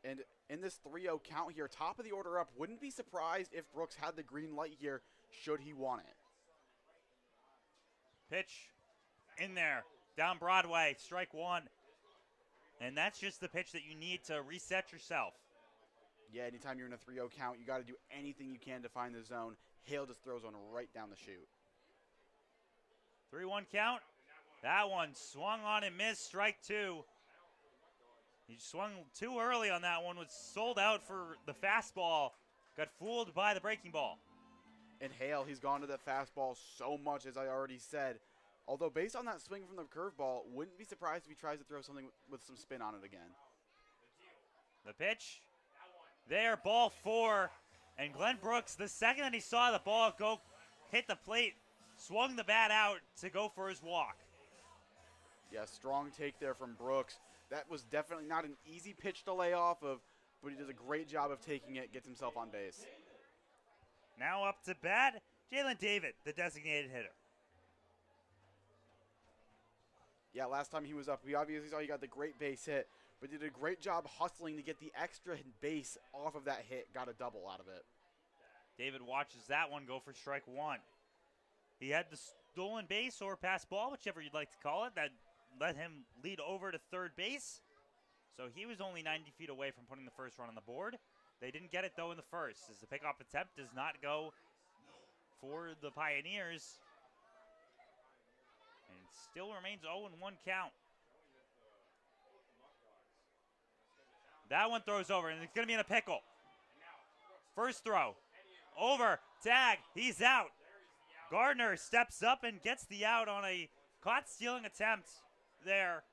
And in this 3-0 count here, top of the order up, wouldn't be surprised if Brooks had the green light here should he want it. Pitch in there, down Broadway, strike 1. And that's just the pitch that you need to reset yourself. Yeah, anytime you're in a 3-0 count, you got to do anything you can to find the zone. Hale just throws one right down the chute. 3-1 count. That one swung on and missed, strike 2. He swung too early on that one, was sold out for the fastball. Got fooled by the breaking ball. And Hale, he's gone to the fastball so much, as I already said. Although based on that swing from the curveball, wouldn't be surprised if he tries to throw something with some spin on it again. The pitch. There, ball 4. And Glenn Brooks, the second that he saw the ball go hit the plate, swung the bat out to go for his walk. Yeah, strong take there from Brooks. That was definitely not an easy pitch to lay off of, but he does a great job of taking it, gets himself on base. Now up to bat, Jalen David, the designated hitter. Yeah, last time he was up, we obviously saw he got the great base hit, but did a great job hustling to get the extra base off of that hit, got a double out of it. David watches that one go for strike 1. He had the stolen base or pass ball, whichever you'd like to call it, that let him lead over to third base. So he was only 90 feet away from putting the first run on the board. They didn't get it, though, in the first, as the pickoff attempt does not go for the Pioneers. And it still remains 0-1 count. That one throws over, and it's going to be in a pickle. First throw. Over. Tag. He's out. Gardner steps up and gets the out on a caught-stealing attempt there.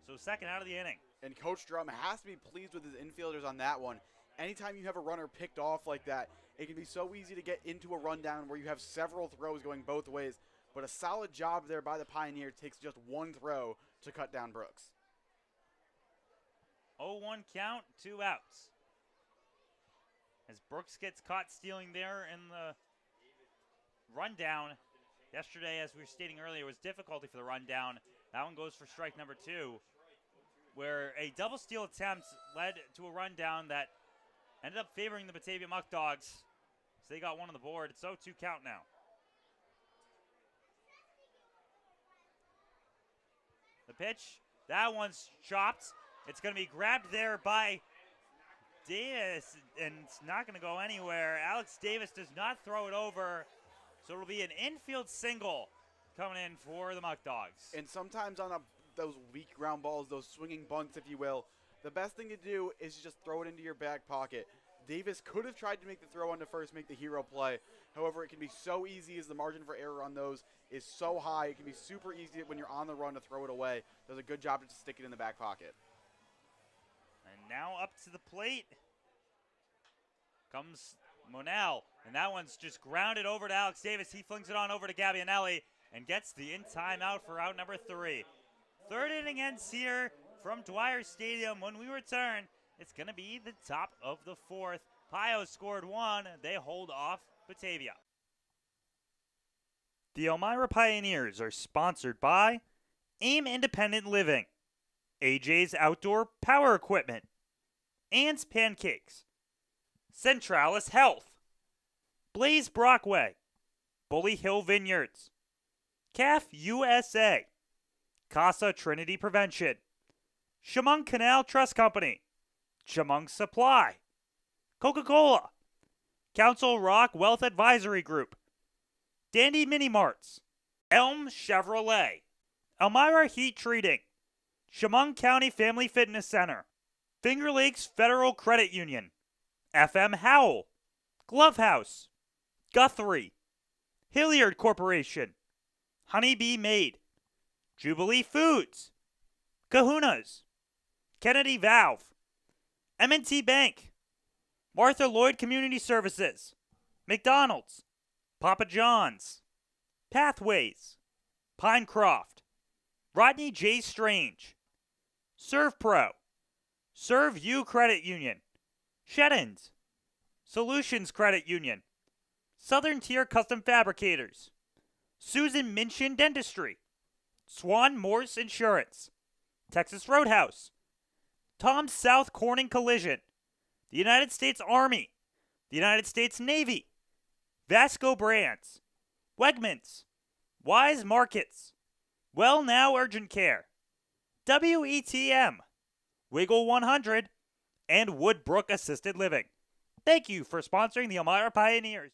So second out of the inning. And Coach Drum has to be pleased with his infielders on that one. Anytime you have a runner picked off like that, it can be so easy to get into a rundown where you have several throws going both ways. But a solid job there by the Pioneers takes just one throw to cut down Brooks. 0-1 count, 2 outs. As Brooks gets caught stealing there in the rundown. Yesterday, as we were stating earlier, was difficulty for the rundown. That one goes for strike number 2, where a double steal attempt led to a rundown that ended up favoring the Batavia Muckdogs. So they got one on the board. It's 0-2 count now. The pitch, that one's chopped. It's going to be grabbed there by Davis, and it's not going to go anywhere. Alex Davis does not throw it over, so it'll be an infield single coming in for the Muckdogs. And sometimes on those weak ground balls, those swinging bunts, if you will, the best thing to do is just throw it into your back pocket. Davis could have tried to make the throw onto first, make the hero play. However, it can be so easy as the margin for error on those is so high. It can be super easy when you're on the run to throw it away. Does a good job to just stick it in the back pocket. And now up to the plate comes Monell. And that one's just grounded over to Alex Davis. He flings it on over to Gabbianelli and gets the in-time out for out number 3. Third inning ends here from Dwyer Stadium. When we return, it's going to be the top of the 4th. Pio scored 1. They hold off Batavia. The Elmira Pioneers are sponsored by AIM Independent Living, AJ's Outdoor Power Equipment, Ann's Pancakes, Centralis Health, Blaze Brockway, Bully Hill Vineyards, CAF USA, Casa Trinity Prevention, Chemung Canal Trust Company, Chemung Supply, Coca-Cola, Council Rock Wealth Advisory Group, Dandy Mini Marts, Elm Chevrolet, Elmira Heat Treating, Chemung County Family Fitness Center, Finger Lakes Federal Credit Union, FM Howell, Glove House, Guthrie, Hilliard Corporation, Honeybee Made, Jubilee Foods, Kahuna's, Kennedy Valve, M&T Bank, Martha Lloyd Community Services, McDonald's, Papa John's, Pathways, Pinecroft, Rodney J. Strange, ServPro, Serve You Credit Union, Sheddens, Solutions Credit Union, Southern Tier Custom Fabricators, Susan Minchin Dentistry, Swan Morse Insurance, Texas Roadhouse, Tom South Corning Collision, the United States Army, the United States Navy, Vasco Brands, Wegmans, Wise Markets, Well Now Urgent Care, WETM, Wiggle 100, and Woodbrook Assisted Living. Thank you for sponsoring the Elmira Pioneers.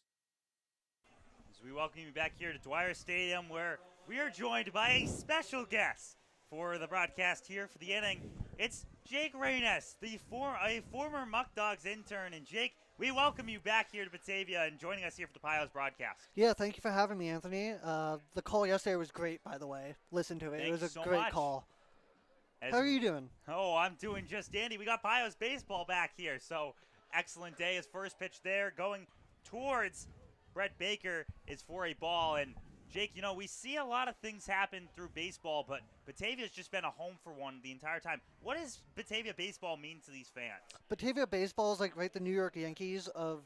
As we welcome you back here to Dwyer Stadium, where we are joined by a special guest for the broadcast here for the inning. It's Jake Reynes, a former Muckdogs intern. And Jake, we welcome you back here to Batavia and joining us here for the Pios broadcast. Yeah, thank you for having me, Anthony. The call yesterday was great, by the way. Listen to it. Thanks it was a so great much. call. As How are you doing? Oh, I'm doing just dandy. We got Pios baseball back here, so excellent day. His first pitch there going towards Brett Baker is for a ball. And Jake, you know, we see a lot of things happen through baseball, but Batavia's just been a home for one the entire time. What does Batavia baseball mean to these fans? Batavia baseball is like the New York Yankees of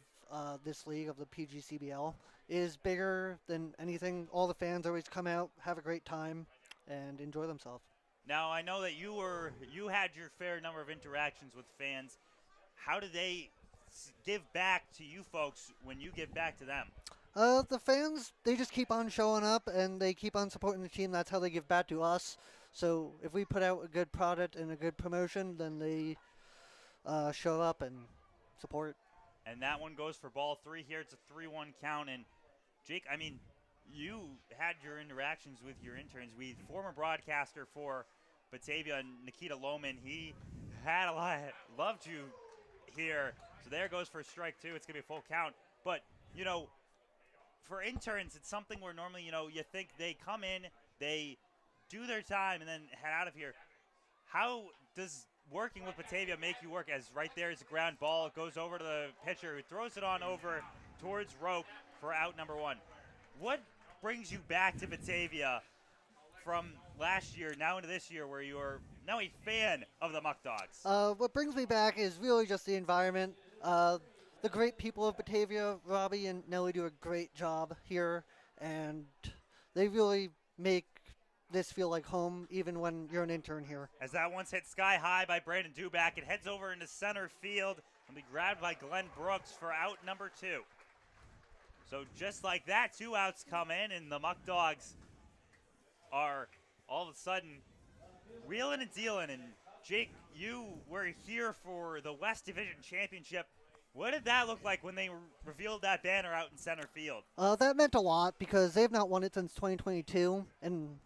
this league, of the PGCBL. It is bigger than anything. All the fans always come out, have a great time, and enjoy themselves. Now, I know that you had your fair number of interactions with fans. How do they give back to you folks when you give back to them? The fans, they just keep on showing up, and they keep on supporting the team. That's how they give back to us. So if we put out a good product and a good promotion, then they show up and support. And that one goes for ball three here. It's a 3-1 count. And, Jake, I mean, you had your interactions with your interns. Former broadcaster for Batavia, Nikita Lohman, he had a lot, loved you here. So there goes for strike two. It's going to be a full count. But, you know, for interns, it's something where normally, you know, you think they come in, they do their time, and then head out of here. How does working with Batavia make you work? As right there is a ground ball. It goes over to the pitcher who throws it on over towards Rope for out number one. What brings you back to Batavia from last year now into this year, where you're now a fan of the Muckdogs? What brings me back is really just the environment. The great people of Batavia, Robbie and Nelly, do a great job here, and they really make this feel like home, even when you're an intern here. As that one's hit sky high by Brandon Duback, it heads over into center field and be grabbed by Glenn Brooks for out number two. So just like that, 2 outs come in, and the Muckdogs are all of a sudden wheeling and dealing. And Jake, you were here for the West Division Championship. What did that look like when they revealed that banner out in center field? That meant a lot because they have not won it since 2022, and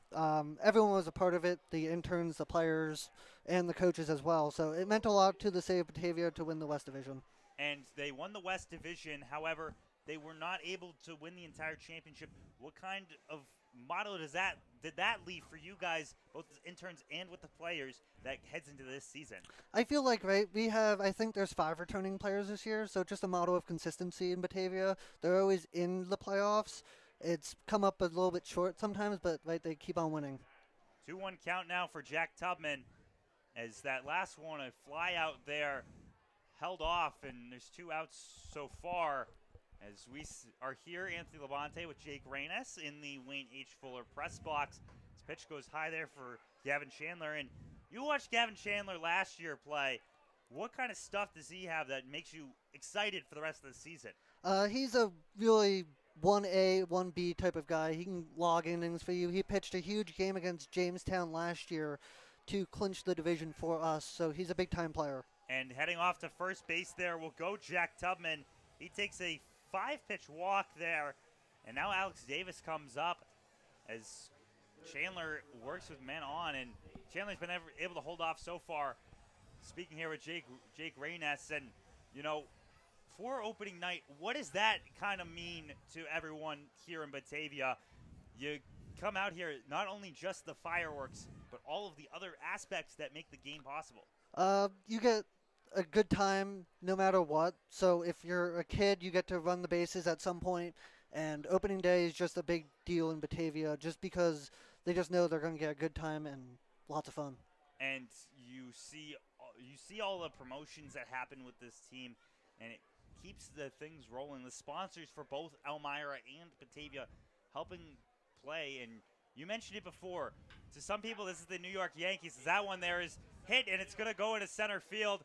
everyone was a part of it, the interns, the players, and the coaches as well. So it meant a lot to the city of Batavia to win the West Division. And they won the West Division. However, they were not able to win the entire championship. What kind of motto did that leave for you guys, both as interns and with the players, that heads into this season? I feel like, right, I think there's 5 returning players this year, so just a motto of consistency in Batavia. They're always in the playoffs. It's come up a little bit short sometimes, but right, they keep on winning. 2-1 count now for Jack Tubman, as that last one, a fly out there, held off, and there's 2 outs so far. As we are here, Anthony Labonte with Jake Reynes in the Wayne H. Fuller press box. This pitch goes high there for Gavin Chandler. And You watched Gavin Chandler last year play. What kind of stuff does he have that makes you excited for the rest of the season? He's a really 1A, 1B type of guy. He can log innings for you. He pitched a huge game against Jamestown last year to clinch the division for us, so he's a big-time player. And heading off to first base there will go Jack Tubman. He takes a 5-pitch walk there, and now Alex Davis comes up as Chandler works with men on, and Chandler's been able to hold off so far. Speaking here with Jake Rayness, and for opening night, what does that kind of mean to everyone here in Batavia? You come out here, not only just the fireworks, but all of the other aspects that make the game possible. You get a good time no matter what. So if you're a kid, you get to run the bases at some point, and opening day is just a big deal in Batavia just because they just know they're going to get a good time and lots of fun. And you see all the promotions that happen with this team, and it keeps the things rolling. The sponsors for both Elmira and Batavia helping play, and you mentioned it before. To some people, this is the New York Yankees. That one there is hit, and it's going to go into center field.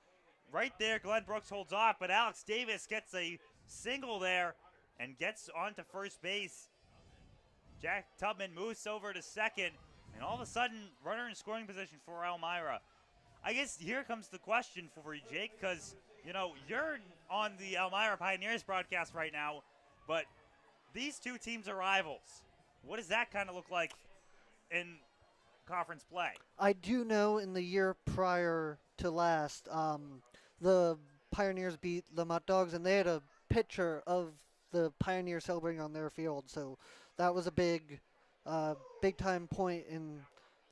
Right there, Glenn Brooks holds off, but Alex Davis gets a single there and gets onto first base. Jack Tubman moves over to second, and all of a sudden, runner in scoring position for Elmira. I guess here comes the question for you, Jake, because, you're on the Elmira Pioneers broadcast right now, but these two teams are rivals. What does that kind of look like in conference play? I do know in the year prior to last, the Pioneers beat the Muckdogs, and they had a picture of the Pioneers celebrating on their field. So that was a big-time point in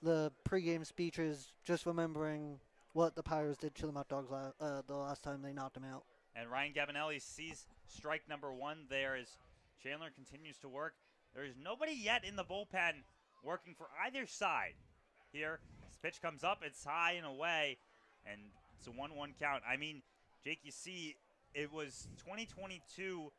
the pregame speeches, just remembering what the Pirates did to the Muckdogs the last time they knocked them out. And Ryan Gabinelli sees strike number one there as Chandler continues to work. There's nobody yet in the bullpen working for either side here. This pitch comes up, it's high and away, and it's a 1-1 count. I mean, Jake, you see, it was 2022,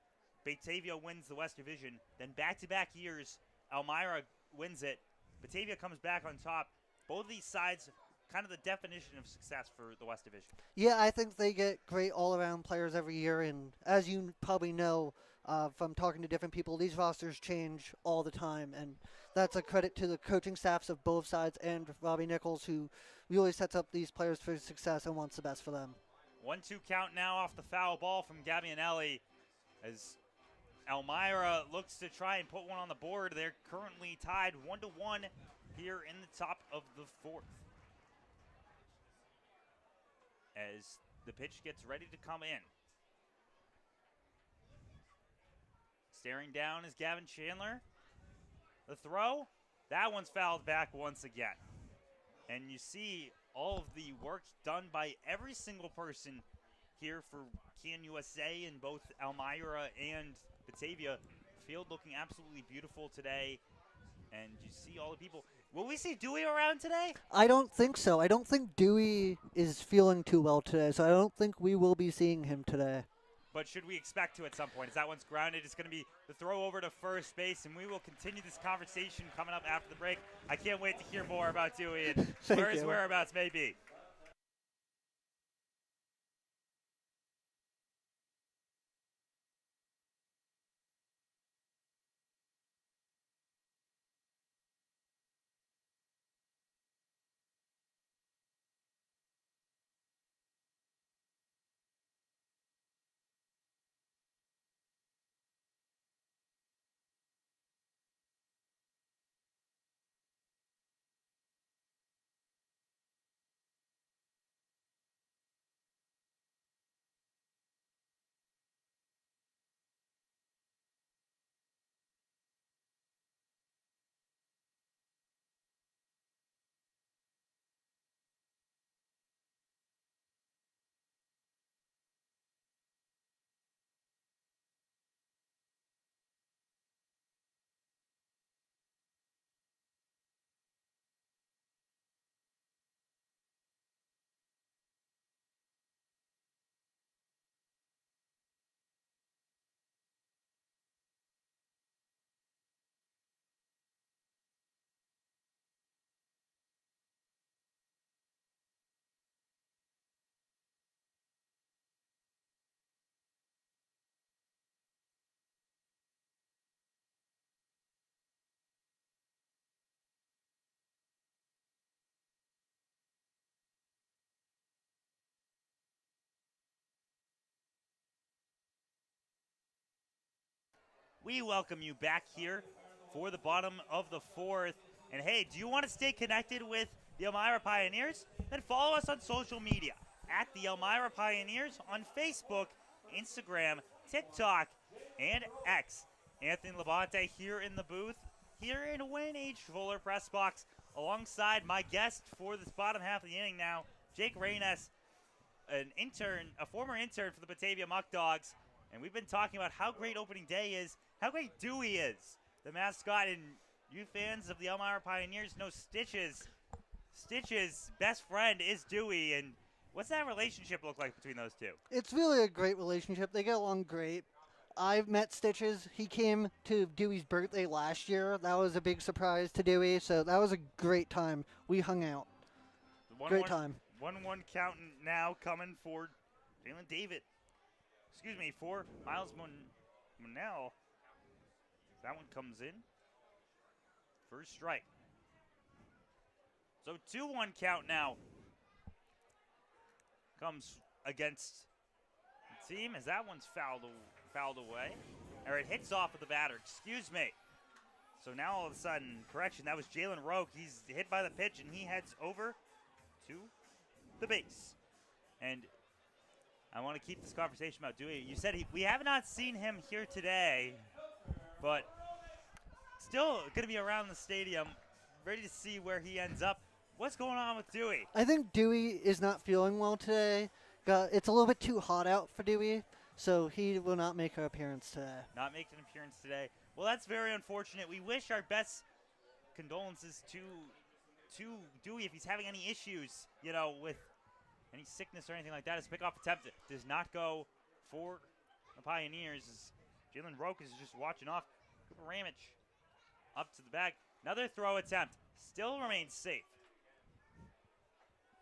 Batavia wins the West Division. Then back-to-back years, Elmira wins it. Batavia comes back on top. Both of these sides, kind of the definition of success for the West Division. Yeah, I think they get great all-around players every year, and as you probably know from talking to different people, these rosters change all the time, and that's a credit to the coaching staffs of both sides and Robbie Nichols, who really sets up these players for success and wants the best for them. 1-2 count now off the foul ball from Gabinelli as Elmira looks to try and put one on the board. They're currently tied 1-1 here in the top of the fourth. As the pitch gets ready to come in. Staring down is Gavin Chandler. The throw, that one's fouled back once again. And you see all of the work done by every single person here for Can USA in both Elmira and Batavia. Field looking absolutely beautiful today. And you see all the people. Will we see Dewey around today? I don't think so. I don't think Dewey is feeling too well today, so I don't think we will be seeing him today. But should we expect to at some point? As that one's grounded, it's going to be the throw over to first base, and we will continue this conversation coming up after the break. I can't wait to hear more about Dewey and where his whereabouts may be. we welcome you back here for the bottom of the fourth. And hey, do you want to stay connected with the Elmira Pioneers? Then follow us on social media at the Elmira Pioneers on Facebook, Instagram, TikTok, and X. Anthony Labonte here in the booth, here in Wayne H. Fuller press box, alongside my guest for this bottom half of the inning now, Jake Reynes, a former intern for the Batavia Muckdogs. And we've been talking about how great opening day is, how great Dewey is, the mascot. And you fans of the Elmira Pioneers know Stitch's best friend is Dewey. And what's that relationship look like between those two? It's really a great relationship. They get along great. I've met Stitches. He came to Dewey's birthday last year. That was a big surprise to Dewey, so that was a great time. We hung out. Great time. 1-1 count now coming for Jalen David. For Miles Monell. That one comes in. First strike. So 2-1 count now comes against the team as that one's fouled away. Or it hits off of the batter. So now all of a sudden, correction, that was Jalen Roque. He's hit by the pitch and he heads over to the base. And I want to keep this conversation about Dewey. You said we have not seen him here today, but still going to be around the stadium, ready to see where he ends up. What's going on with Dewey? I think Dewey is not feeling well today. It's a little bit too hot out for Dewey, so he will not make an appearance today. Not making an appearance today. Well, that's very unfortunate. We wish our best condolences to Dewey if he's having any issues, with any sickness or anything like that. His pickoff attempt does not go for the Pioneers. Jalen Roque is just watching off. Cooper Ramage up to the bag. Another throw attempt. Still remains safe.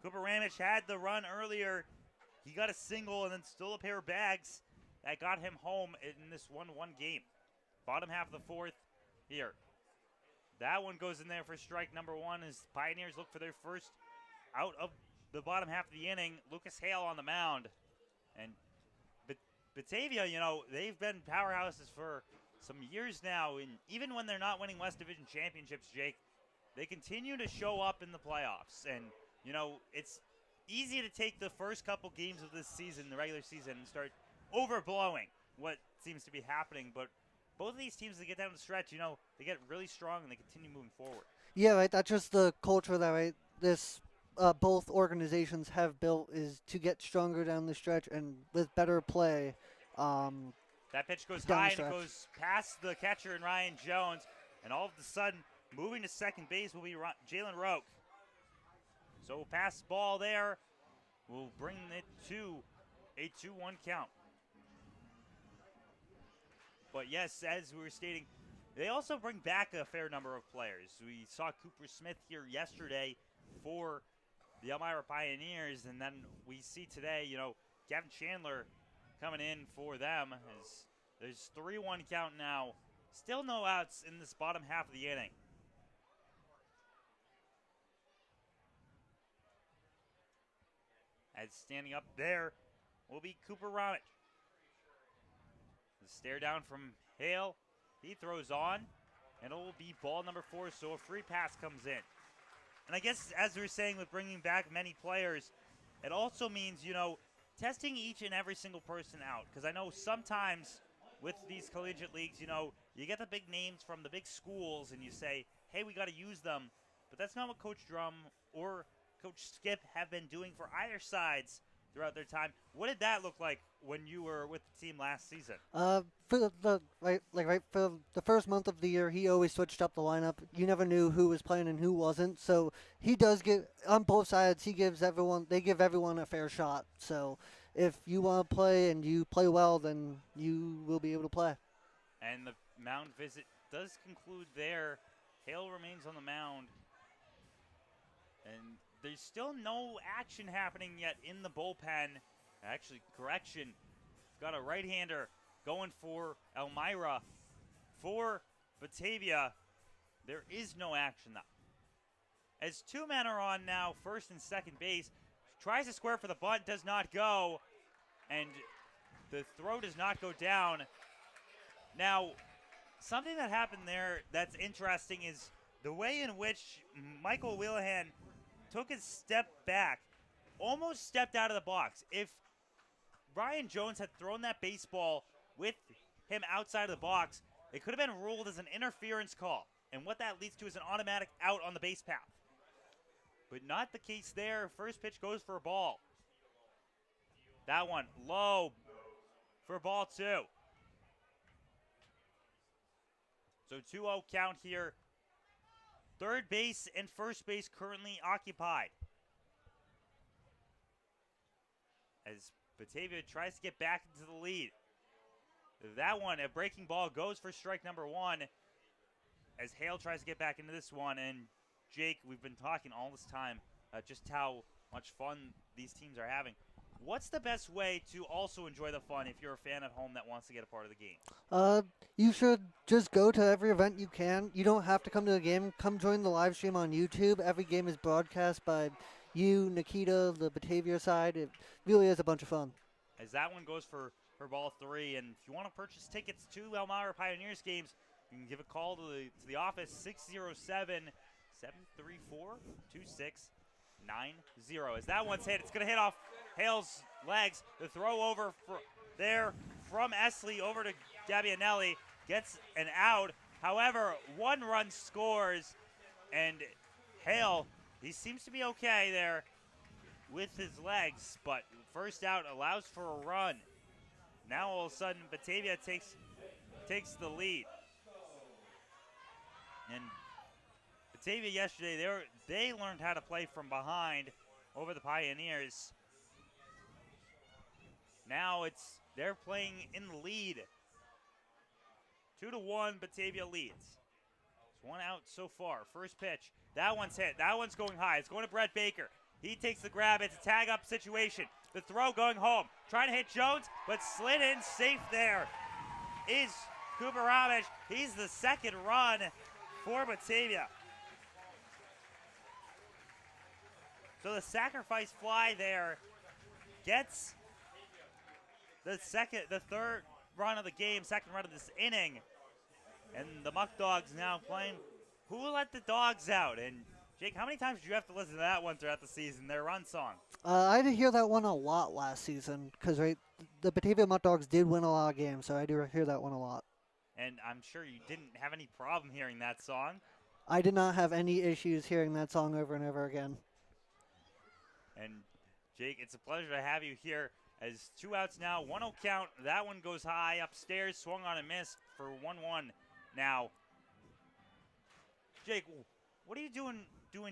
Cooper Ramage had the run earlier. He got a single and then stole a pair of bags that got him home in this 1-1 game. Bottom half of the fourth here. That one goes in there for strike number one as Pioneers look for their first out of the bottom half of the inning. Lucas Hale on the mound. And Batavia, they've been powerhouses for some years now. And even when they're not winning West Division championships, Jake, they continue to show up in the playoffs. And, it's easy to take the first couple games of this season, the regular season, and start overblowing what seems to be happening. But both of these teams, they get down the stretch, they get really strong and they continue moving forward. Yeah, right. That's just the culture that both organizations have built, is to get stronger down the stretch and with better play. That pitch goes high and it goes past the catcher and Ryan Jones. And all of a sudden, moving to second base will be Jalen Roque. So pass ball there will bring it to a 2-1 count. But yes, as we were stating, they also bring back a fair number of players. We saw Cooper Smith here yesterday for the Elmira Pioneers, and then we see today, Gavin Chandler coming in for them. As there's 3-1 count now. Still no outs in this bottom half of the inning. As standing up there will be Cooper Ramage. The stare down from Hale. He throws on, and it will be ball number 4, so a free pass comes in. And I guess, as we were saying, with bringing back many players, it also means, testing each and every single person out. Because I know sometimes with these collegiate leagues, you get the big names from the big schools, and you say, hey, we got to use them. But that's not what Coach Drum or Coach Skip have been doing for either sides throughout their time. What did that look like when you were with the team last season? For the first month of the year, he always switched up the lineup. You never knew who was playing and who wasn't. So he does give, on both sides, they give everyone a fair shot. So if you want to play and you play well, then you will be able to play. And the mound visit does conclude there. Hale remains on the mound. And there's still no action happening yet in the bullpen. Actually, correction. We've got a right-hander going for Elmira. For Batavia, there is no action though. As two men are on now, first and second base. Tries to square for the bunt, does not go. And the throw does not go down. Now, something that happened there that's interesting is the way in which Michael Wheelahan took a step back, almost stepped out of the box. If Ryan Jones had thrown that baseball with him outside of the box, it could have been ruled as an interference call. And what that leads to is an automatic out on the base path. But not the case there. First pitch goes for a ball. That one low for ball 2. So 2-0 count here. Third base and first base currently occupied. As Batavia tries to get back into the lead. That one, a breaking ball, goes for strike number 1. As Hale tries to get back into this one. And Jake, we've been talking all this time just how much fun these teams are having. What's the best way to also enjoy the fun if you're a fan at home that wants to get a part of the game? You should just go to every event you can. You don't have to come to the game. Come join the live stream on YouTube. Every game is broadcast by you, Nikita, the Batavia side. It really is a bunch of fun. As that one goes for ball 3, and if you want to purchase tickets to Elmira Pioneers games, you can give a call to the office, 607-734-2690. As that one's hit, it's going to hit off Hale's legs. The throw over there from Esley over to Gabbianelli gets an out. However, 1 run scores, and Hale, he seems to be okay there with his legs, but first out allows for a run. Now all of a sudden, Batavia takes the lead. And Batavia yesterday, they learned how to play from behind over the Pioneers. Now they're playing in the lead. 2-1, Batavia leads. It's 1 out so far. First pitch. That one's hit. That one's going high. It's going to Brett Baker. He takes the grab. It's a tag-up situation. The throw going home. Trying to hit Jones, but slid in safe there is Cooper Ramage. He's the second run for Batavia. So the sacrifice fly there gets the third run of the game, second run of this inning. And the Muckdogs now playing Who Will Let the Dogs Out? And Jake, how many times did you have to listen to that one throughout the season, their run song? I did hear that one a lot last season because the Batavia Muckdogs did win a lot of games, so I do hear that one a lot. And I'm sure you didn't have any problem hearing that song. I did not have any issues hearing that song over and over again. And Jake, it's a pleasure to have you here. As 2 outs now, 1-0 count. That one goes high upstairs, swung on and missed for 1-1 now. Jake, what are you doing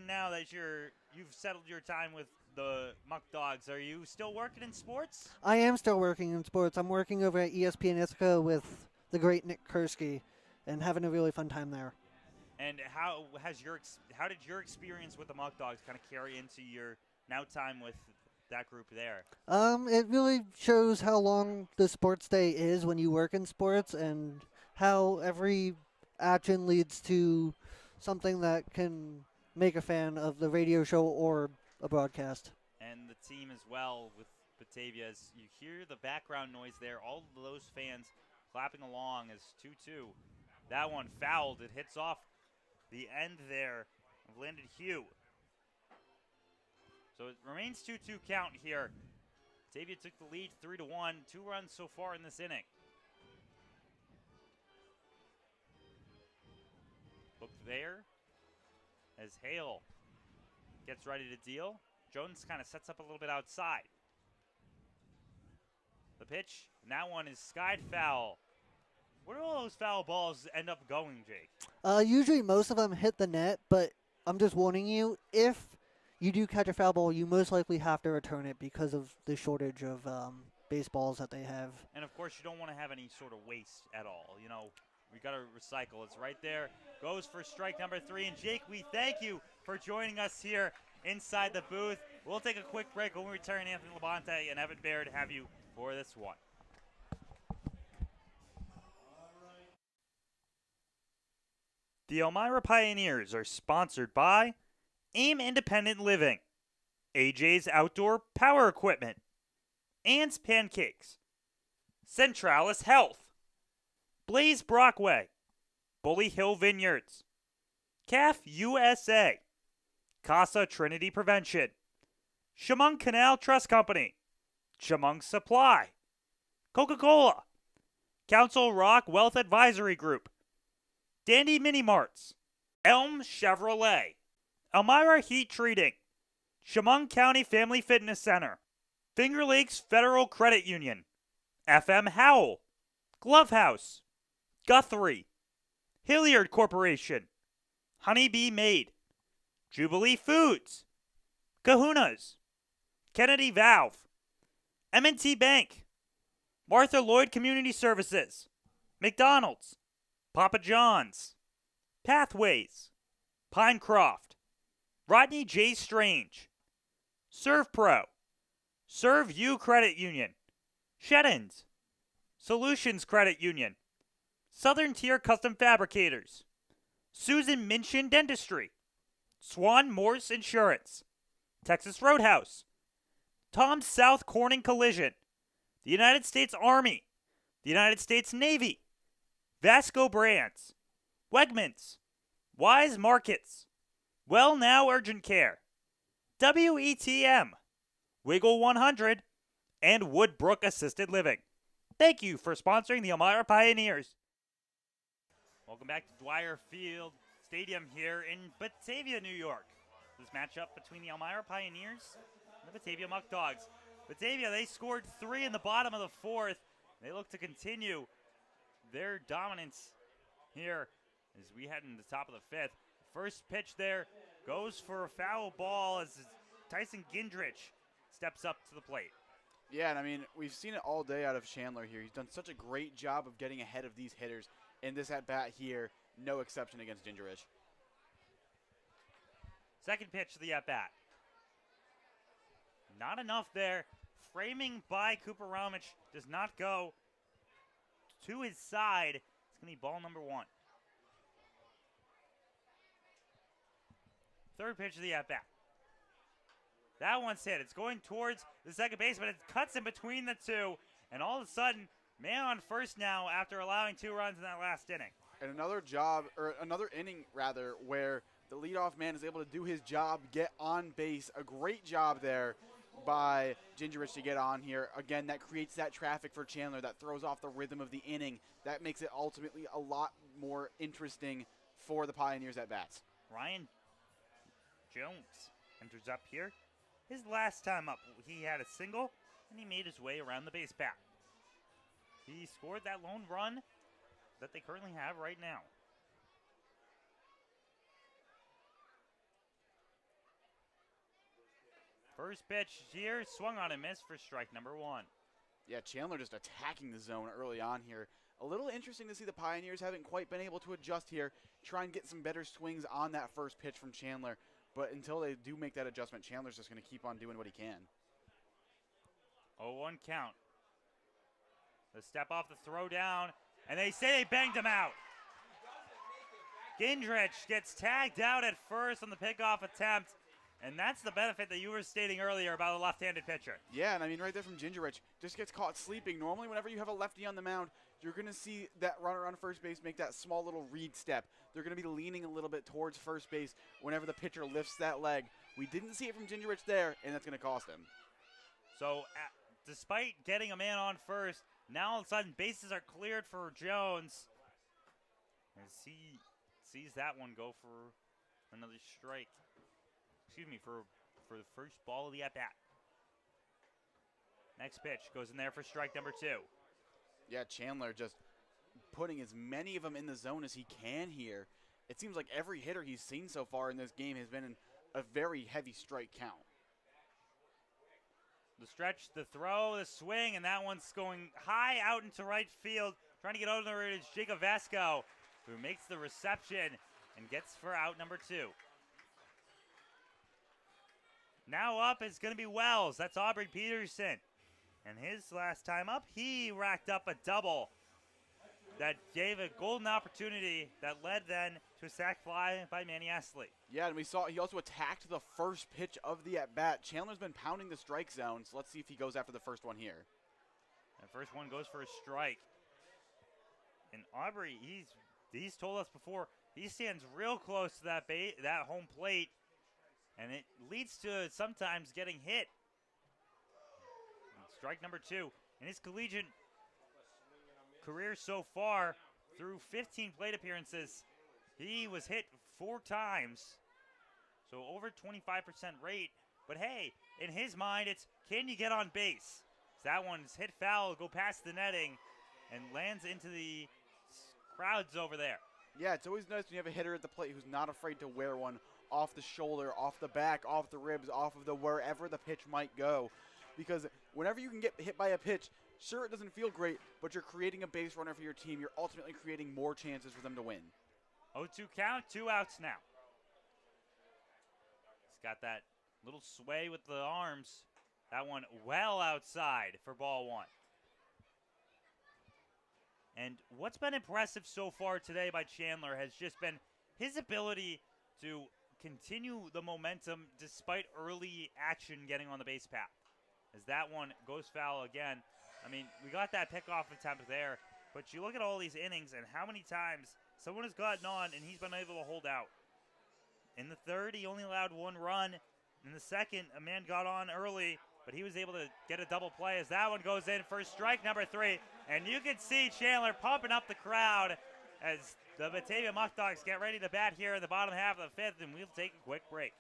now that you've settled your time with the Muckdogs? Are you still working in sports? I am still working in sports. I'm working over at ESPN Ithaca with the great Nick Kursky and having a really fun time there. And how did your experience with the Muckdogs kind of carry into your now time with that group there? It really shows how long the sports day is when you work in sports and how every action leads to something that can make a fan of the radio show or a broadcast. And the team as well with Batavia. As you hear the background noise there, all of those fans clapping along as 2-2. That one fouled. It hits off the end there of Landon Hugh. So it remains 2-2 count here. Batavia took the lead 3-1. 2 runs so far in this inning. Look there as Hale gets ready to deal. Jones kind of sets up a little bit outside. The pitch, and that one is skied foul. Where do all those foul balls end up going, Jake? Usually most of them hit the net, but I'm just warning you, if you do catch a foul ball, you most likely have to return it because of the shortage of baseballs that they have. And, of course, you don't want to have any sort of waste at all. You know, we got to recycle. It's right there. Goes for strike number 3. And, Jake, we thank you for joining us here inside the booth. We'll take a quick break. When we return, Anthony Labonte and Evan Baird have you for this one. The Elmira Pioneers are sponsored by AIM Independent Living, AJ's Outdoor Power Equipment, Ann's Pancakes, Centralis Health, Blaze Brockway, Bully Hill Vineyards, CAF USA, Casa Trinity Prevention, Chemung Canal Trust Company, Chemung Supply, Coca-Cola, Council Rock Wealth Advisory Group, Dandy Mini Marts, Elm Chevrolet, Elmira Heat Treating, Chemung County Family Fitness Center, Finger Lakes Federal Credit Union, FM Howell, Glove House, Guthrie, Hilliard Corporation, Honeybee Maid, Jubilee Foods, Kahuna's, Kennedy Valve, M&T Bank, Martha Lloyd Community Services, McDonald's, Papa John's, Pathways, Pinecroft, Rodney J. Strange, ServPro, ServU Credit Union, Sheddens, Solutions Credit Union, Southern Tier Custom Fabricators, Susan Minchin Dentistry, Swan Morse Insurance, Texas Roadhouse, Tom South Corning Collision, the United States Army, the United States Navy, Vasco Brands, Wegmans, Wise Markets, Well Now Urgent Care, WETM, Wiggle 100, and Woodbrook Assisted Living. Thank you for sponsoring the Elmira Pioneers. Welcome back to Dwyer Field Stadium here in Batavia, New York. This matchup between the Elmira Pioneers and the Batavia Muckdogs. Batavia, they scored 3 in the bottom of the 4th. They look to continue their dominance here as we head into the top of the 5th. First pitch there goes for a foul ball as Tyson Gindrich steps up to the plate. Yeah, and I mean, we've seen it all day out of Chandler here. He's done such a great job of getting ahead of these hitters. In this at-bat here, no exception against Gingerich. Second pitch to the at-bat. Not enough there. Framing by Cooper Ramich does not go to his side. It's going to be ball number 1. Third pitch of the at-bat. That one's hit. It's going towards the second base, but it cuts in between the two. And all of a sudden, man on first now after allowing 2 runs in that last inning. And another inning rather, where the leadoff man is able to do his job, get on base. A great job there by Gingerich to get on here. Again, that creates that traffic for Chandler. That throws off the rhythm of the inning. That makes it ultimately a lot more interesting for the Pioneers at bats. Ryan Jones enters up here. His last time up, he had a single, and he made his way around the base path. He scored that lone run that they currently have right now. First pitch here, swung on and missed for strike number 1. Yeah, Chandler just attacking the zone early on here. A little interesting to see the Pioneers haven't quite been able to adjust here, try and get some better swings on that first pitch from Chandler. But until they do make that adjustment, Chandler's just going to keep on doing what he can. 0-1 count. The step off the throw down, and they say they banged him out. Gindrich gets tagged out at first on the pickoff attempt, and that's the benefit that you were stating earlier about a left-handed pitcher. Yeah, and I mean right there from Gingerich, just gets caught sleeping. Normally whenever you have a lefty on the mound, you're going to see that runner on first base make that small little read step. They're going to be leaning a little bit towards first base whenever the pitcher lifts that leg. We didn't see it from Gingerich there, and that's going to cost him. So despite getting a man on first, now all of a sudden bases are cleared for Jones. As he sees that one go for another strike. Excuse me, for the first ball of the at-bat. Next pitch goes in there for strike number 2. Yeah, Chandler just putting as many of them in the zone as he can here. It seems like every hitter he's seen so far in this game has been in a very heavy strike count. The stretch, the throw, the swing, and that one's going high out into right field. Trying to get over it is Jacob Vasco, who makes the reception and gets for out number 2. Now up is going to be Wells. That's Aubrey Peterson. And his last time up, he racked up a double that gave a golden opportunity that led then to a sac fly by Manny Astley. Yeah, and we saw he also attacked the first pitch of the at-bat. Chandler's been pounding the strike zone, so let's see if he goes after the first one here. The first one goes for a strike. And Aubrey, he's he's told us before, he stands real close to that home plate, and it leads to sometimes getting hit. Strike number 2. In his collegiate career so far, through 15 plate appearances, he was hit 4 times. So over 25% rate. But hey, in his mind, it's can you get on base? So that one's hit foul, go past the netting, and lands into the crowds over there. Yeah, it's always nice when you have a hitter at the plate who's not afraid to wear one off the shoulder, off the back, off the ribs, off of the wherever the pitch might go. Because whenever you can get hit by a pitch, sure, it doesn't feel great, but you're creating a base runner for your team. You're ultimately creating more chances for them to win. 0-2 count, 2 outs now. He's got that little sway with the arms. That one well outside for ball 1. And what's been impressive so far today by Chandler has just been his ability to continue the momentum despite early action getting on the base path. As that one goes foul again. I mean, we got that pickoff attempt there, but you look at all these innings and how many times someone has gotten on and he's been able to hold out. In the third, he only allowed 1 run. In the second, a man got on early, but he was able to get a double play as that one goes in for strike number 3. And you can see Chandler pumping up the crowd as the Batavia Muckdogs get ready to bat here in the bottom half of the 5th, and we'll take a quick break.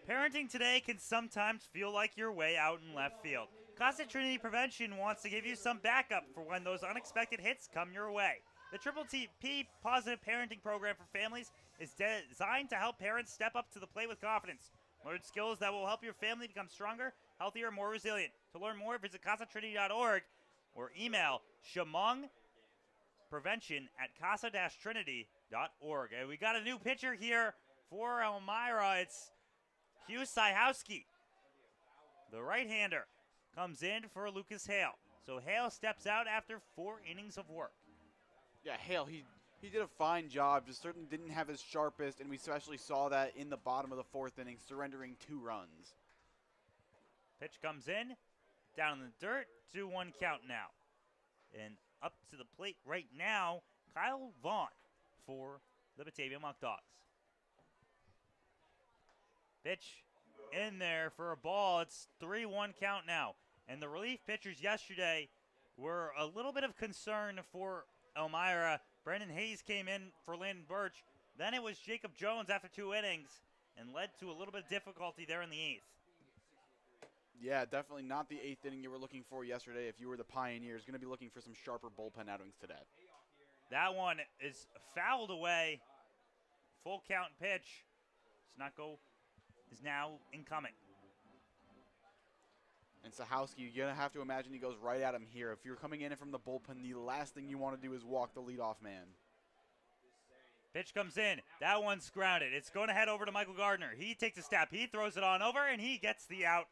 Parenting today can sometimes feel like you're way out in left field. Casa Trinity Prevention wants to give you some backup for when those unexpected hits come your way. The Triple P Positive Parenting Program for families is designed to help parents step up to the plate with confidence. Learn skills that will help your family become stronger, healthier, and more resilient. To learn more, visit CasaTrinity.org or email shamongprevention@casa-trinity.org. And we got a new pitcher here for Elmira. It's Hugh Syhowski. The right-hander comes in for Lucas Hale. So Hale steps out after 4 innings of work. Yeah, Hale, he did a fine job. Just certainly didn't have his sharpest, and we especially saw that in the bottom of the 4th inning, surrendering 2 runs. Pitch comes in, down in the dirt, 2-1 count now. And up to the plate right now, Kyle Vaughn for the Batavia Muckdogs. Pitch in there for a ball. It's 3-1 count now. And the relief pitchers yesterday were a little bit of concern for Elmira. Brendan Hayes came in for Landon Birch. Then it was Jacob Jones after 2 innings and led to a little bit of difficulty there in the 8th. Yeah, definitely not the 8th inning you were looking for yesterday if you were the Pioneers. Going to be looking for some sharper bullpen outings today. That one is fouled away. Full count pitch. Is now incoming. And Sahowski, you're going to have to imagine he goes right at him here. If you're coming in from the bullpen, the last thing you want to do is walk the leadoff man. Pitch comes in. That one's grounded. It's going to head over to Michael Gardner. He takes a step. He throws it on over, and he gets the out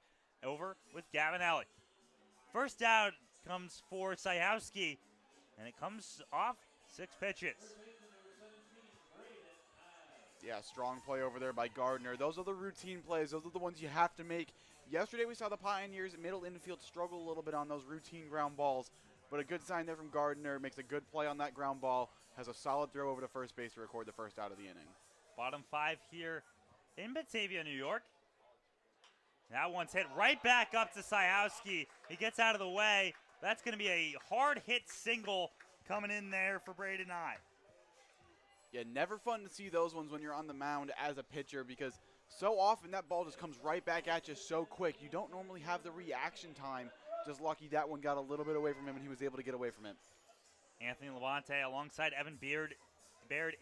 over with Gavin Alley. First out comes for Sahowski, and it comes off 6 pitches. Yeah, strong play over there by Gardner. Those are the routine plays. Those are the ones you have to make. Yesterday we saw the Pioneers middle infield struggle a little bit on those routine ground balls, but a good sign there from Gardner. Makes a good play on that ground ball. Has a solid throw over to first base to record the first out of the inning. Bottom 5 here in Batavia, New York. That one's hit right back up to Sahowski. He gets out of the way. That's going to be a hard hit single coming in there for Braden Nye. Yeah, never fun to see those ones when you're on the mound as a pitcher because so often that ball just comes right back at you so quick. You don't normally have the reaction time. Just lucky that one got a little bit away from him and he was able to get away from it. Anthony Levante alongside Evan Baird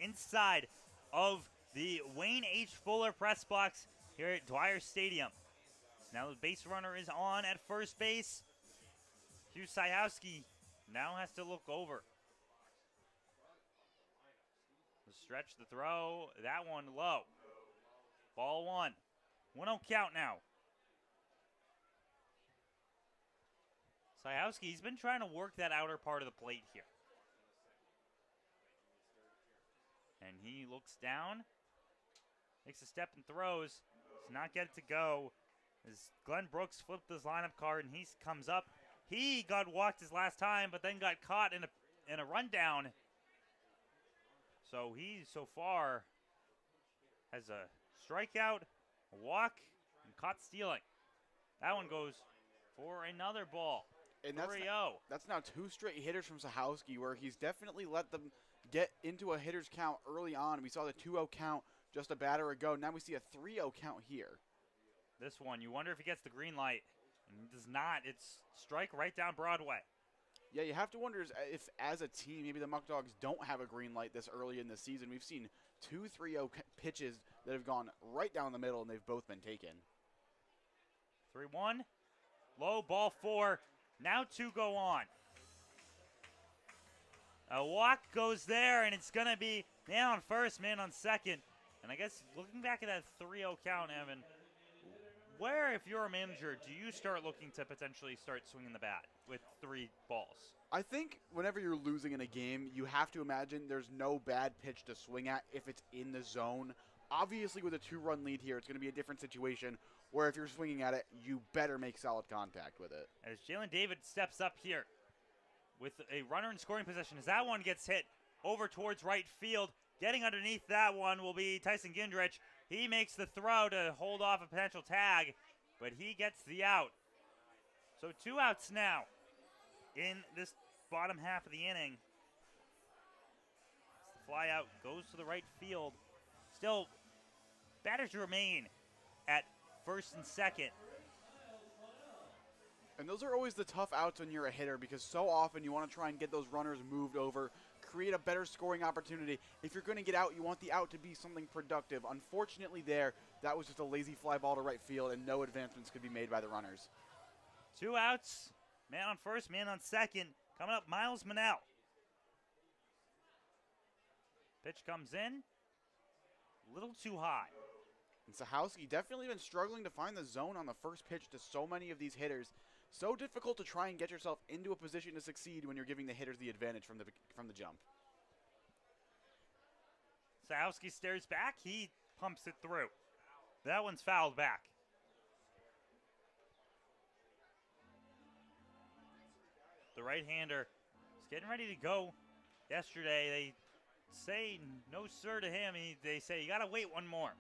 inside of the Wayne H. Fuller press box here at Dwyer Stadium. Now the base runner is on at first base. Hugh Sahowski now has to look over. The stretch, the throw, that one low. Ball 1. 1-0 count now. Sahowski, he's been trying to work that outer part of the plate here. And he looks down, takes a step and throws. Does not get it to go. As Glenn Brooks flipped his lineup card and he comes up. He got walked his last time, but then got caught in a rundown. So he, so far, has a strikeout, a walk, and caught stealing. That one goes for another ball. And 3-0. that's now 2 straight hitters from Sahowski where he's definitely let them get into a hitter's count early on. We saw the 2-0 count just a batter ago. Now we see a 3-0 count here. This one, you wonder if he gets the green light. And he does not. It's strike right down Broadway. Yeah, you have to wonder if as a team, maybe the Muckdogs don't have a green light this early in the season. We've seen 2 3-0 pitches that have gone right down the middle, and they've both been taken. 3-1. Low, ball 4. Now 2 go on. A walk goes there, and it's going to be man on first, man on second. And I guess looking back at that 3-0 count, Evan, where, if you're a manager, do you start looking to potentially start swinging the bat with 3 balls? I think whenever you're losing in a game, you have to imagine there's no bad pitch to swing at if it's in the zone. Obviously, with a 2-run lead here, it's going to be a different situation where if you're swinging at it, you better make solid contact with it. As Jalen David steps up here with a runner in scoring position, as that one gets hit over towards right field. Getting underneath that one will be Tyson Gindrich. He makes the throw to hold off a potential tag, but he gets the out. So 2 outs now in this bottom half of the inning. The fly out goes to the right field. Still, batters remain at first and second. And those are always the tough outs when you're a hitter because so often you want to try and get those runners moved over, create a better scoring opportunity. If you're going to get out, you want the out to be something productive. Unfortunately there, that was just a lazy fly ball to right field and no advancements could be made by the runners. 2 outs, man on first, man on second. Coming up, Miles Manel. Pitch comes in, a little too high. And Sahowski definitely been struggling to find the zone on the first pitch to so many of these hitters. So difficult to try and get yourself into a position to succeed when you're giving the hitters the advantage from the jump. Sahowski stares back. He pumps it through. That one's fouled back. The right-hander is getting ready to go. Yesterday, they say no sir to him. They say you got to wait one more.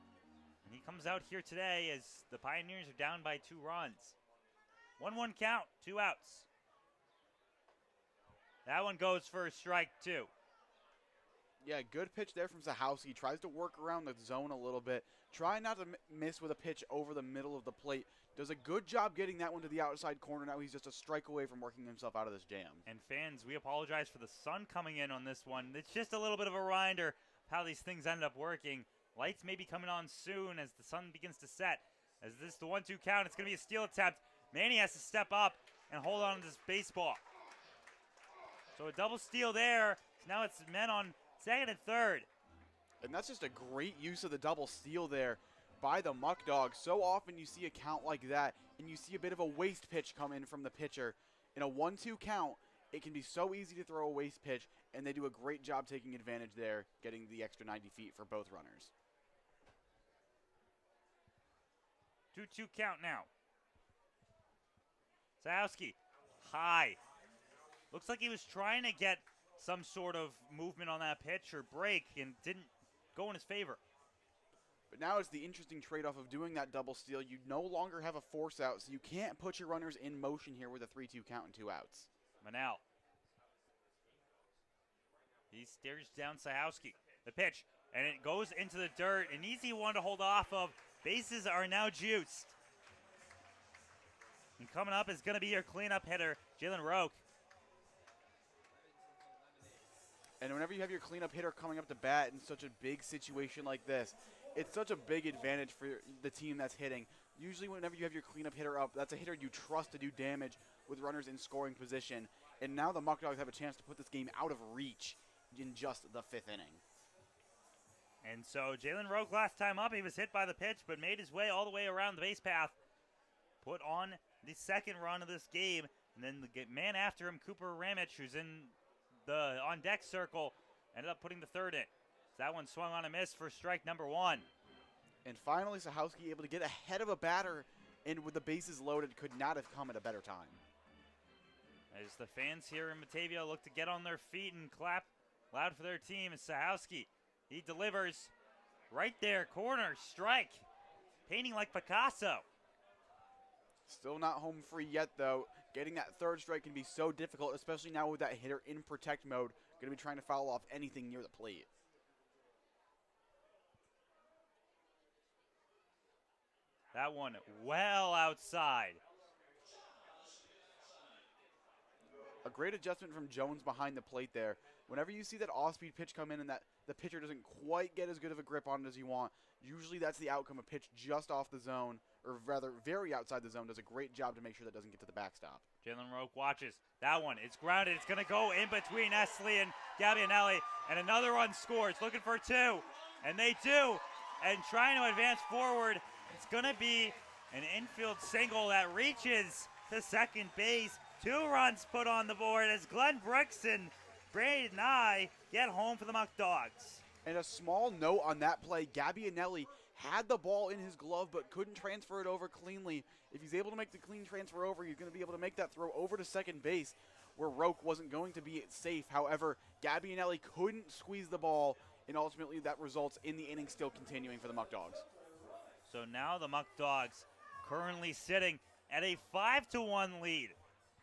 And he comes out here today as the Pioneers are down by 2 runs. 1-1 count, 2 outs. That one goes for strike 2. Yeah, good pitch there from Sahowski. Tries to work around the zone a little bit. Try not to miss with a pitch over the middle of the plate. Does a good job getting that one to the outside corner. Now he's just a strike away from working himself out of this jam. And fans, we apologize for the sun coming in on this one. It's just a little bit of a reminder of how these things end up working. Lights may be coming on soon as the sun begins to set. As this is the 1-2 count, it's going to be a steal attempt. Manny has to step up and hold on to this baseball. So a double steal there. Now it's men on second and third. And that's just a great use of the double steal there by the Muckdogs. So often you see a count like that, and you see a bit of a waste pitch come in from the pitcher. In a 1-2 count, it can be so easy to throw a waste pitch, and they do a great job taking advantage there, getting the extra 90 feet for both runners. 2-2 count now. Sahowski, high. Looks like he was trying to get some sort of movement on that pitch or break and didn't go in his favor. But now it's the interesting trade-off of doing that double steal. You no longer have a force out, so you can't put your runners in motion here with a 3-2 count and 2 outs. Manal. He stares down Sahowski. The pitch, and it goes into the dirt. An easy one to hold off of. Bases are now juiced. And coming up is going to be your cleanup hitter, Jalen Roque. And whenever you have your cleanup hitter coming up to bat in such a big situation like this, it's such a big advantage for the team that's hitting. Usually whenever you have your cleanup hitter up, that's a hitter you trust to do damage with runners in scoring position. And now the Muckdogs have a chance to put this game out of reach in just the 5th inning. And so Jalen Roque last time up, he was hit by the pitch, but made his way all the way around the base path. Put on the second run of this game. And then the man after him, Cooper Ramich, who's in the on-deck circle, ended up putting the third in. So that one swung on a miss for strike number 1. And finally, Sahowski able to get ahead of a batter, and with the bases loaded, could not have come at a better time. As the fans here in Batavia look to get on their feet and clap loud for their team, is Sahowski. He delivers right there, corner, strike, painting like Picasso. Still not home free yet, though. Getting that third strike can be so difficult, especially now with that hitter in protect mode. Going to be trying to foul off anything near the plate. That one well outside. A great adjustment from Jones behind the plate there. Whenever you see that off-speed pitch come in and that the pitcher doesn't quite get as good of a grip on it as you want, usually that's the outcome. A pitch just off the zone, or rather very outside the zone, does a great job to make sure that doesn't get to the backstop. Jalen Roque watches. That one, it's grounded. It's going to go in between Esley and Gabbianelli, and another run scores, looking for 2, and they do, and trying to advance forward. It's going to be an infield single that reaches to second base. 2 runs put on the board as Glenn Brooks and Braden Nye get home for the Muckdogs. And a small note on that play, Gabbianelli had the ball in his glove but couldn't transfer it over cleanly. If he's able to make the clean transfer over, he's going to be able to make that throw over to second base where Roque wasn't going to be safe. However, Gabbianelli couldn't squeeze the ball, and ultimately that results in the inning still continuing for the Muckdogs. So now the Muckdogs currently sitting at a 5-1 lead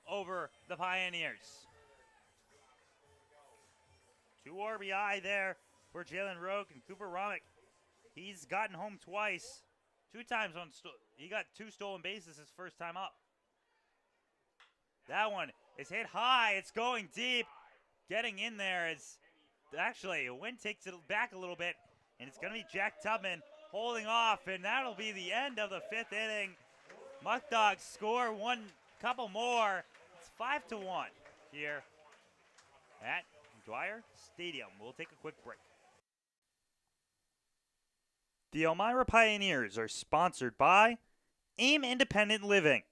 over the Pioneers. 2 RBI there for Jalen Roque and Cooper Romick. He's gotten home twice. 2 times on he got 2 stolen bases his first time up. That one is hit high. It's going deep. Getting in there is actually a wind takes it back a little bit, and it's going to be Jack Tubman holding off, and that'll be the end of the 5th inning. Muckdogs score couple more. It's 5-1 here at Dwyer Stadium. We'll take a quick break. The Elmira Pioneers are sponsored by AIM Independent Living,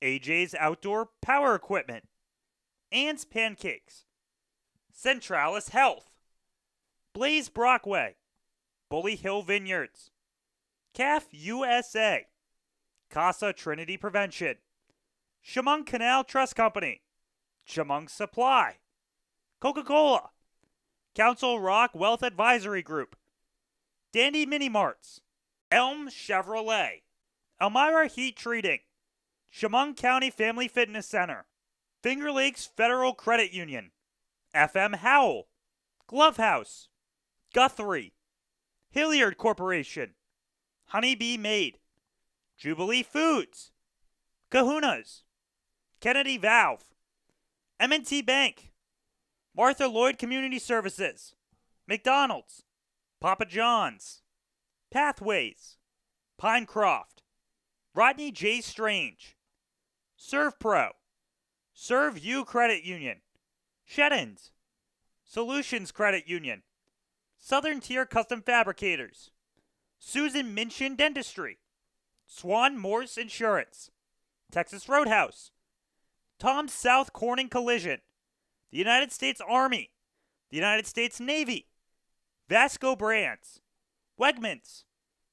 AJ's Outdoor Power Equipment, Ann's Pancakes, Centralis Health, Blaze Brockway, Bully Hill Vineyards, CAF USA, Casa Trinity Prevention, Chemung Canal Trust Company, Chemung Supply, Coca-Cola, Council Rock Wealth Advisory Group, Dandy Mini Marts, Elm Chevrolet, Elmira Heat Treating, Chemung County Family Fitness Center, Finger Lakes Federal Credit Union, FM Howell, Glove House, Guthrie, Hilliard Corporation, Honeybee Made, Jubilee Foods, Kahuna's, Kennedy Valve, M&T Bank, Martha Lloyd Community Services, McDonald's, Papa John's, Pathways, Pinecroft, Rodney J. Strange, ServPro, Serve You Credit Union, Sheddens, Solutions Credit Union, Southern Tier Custom Fabricators, Susan Minchin Dentistry, Swan Morse Insurance, Texas Roadhouse, Tom South Corning Collision, the United States Army, the United States Navy, Vasco Brands, Wegmans,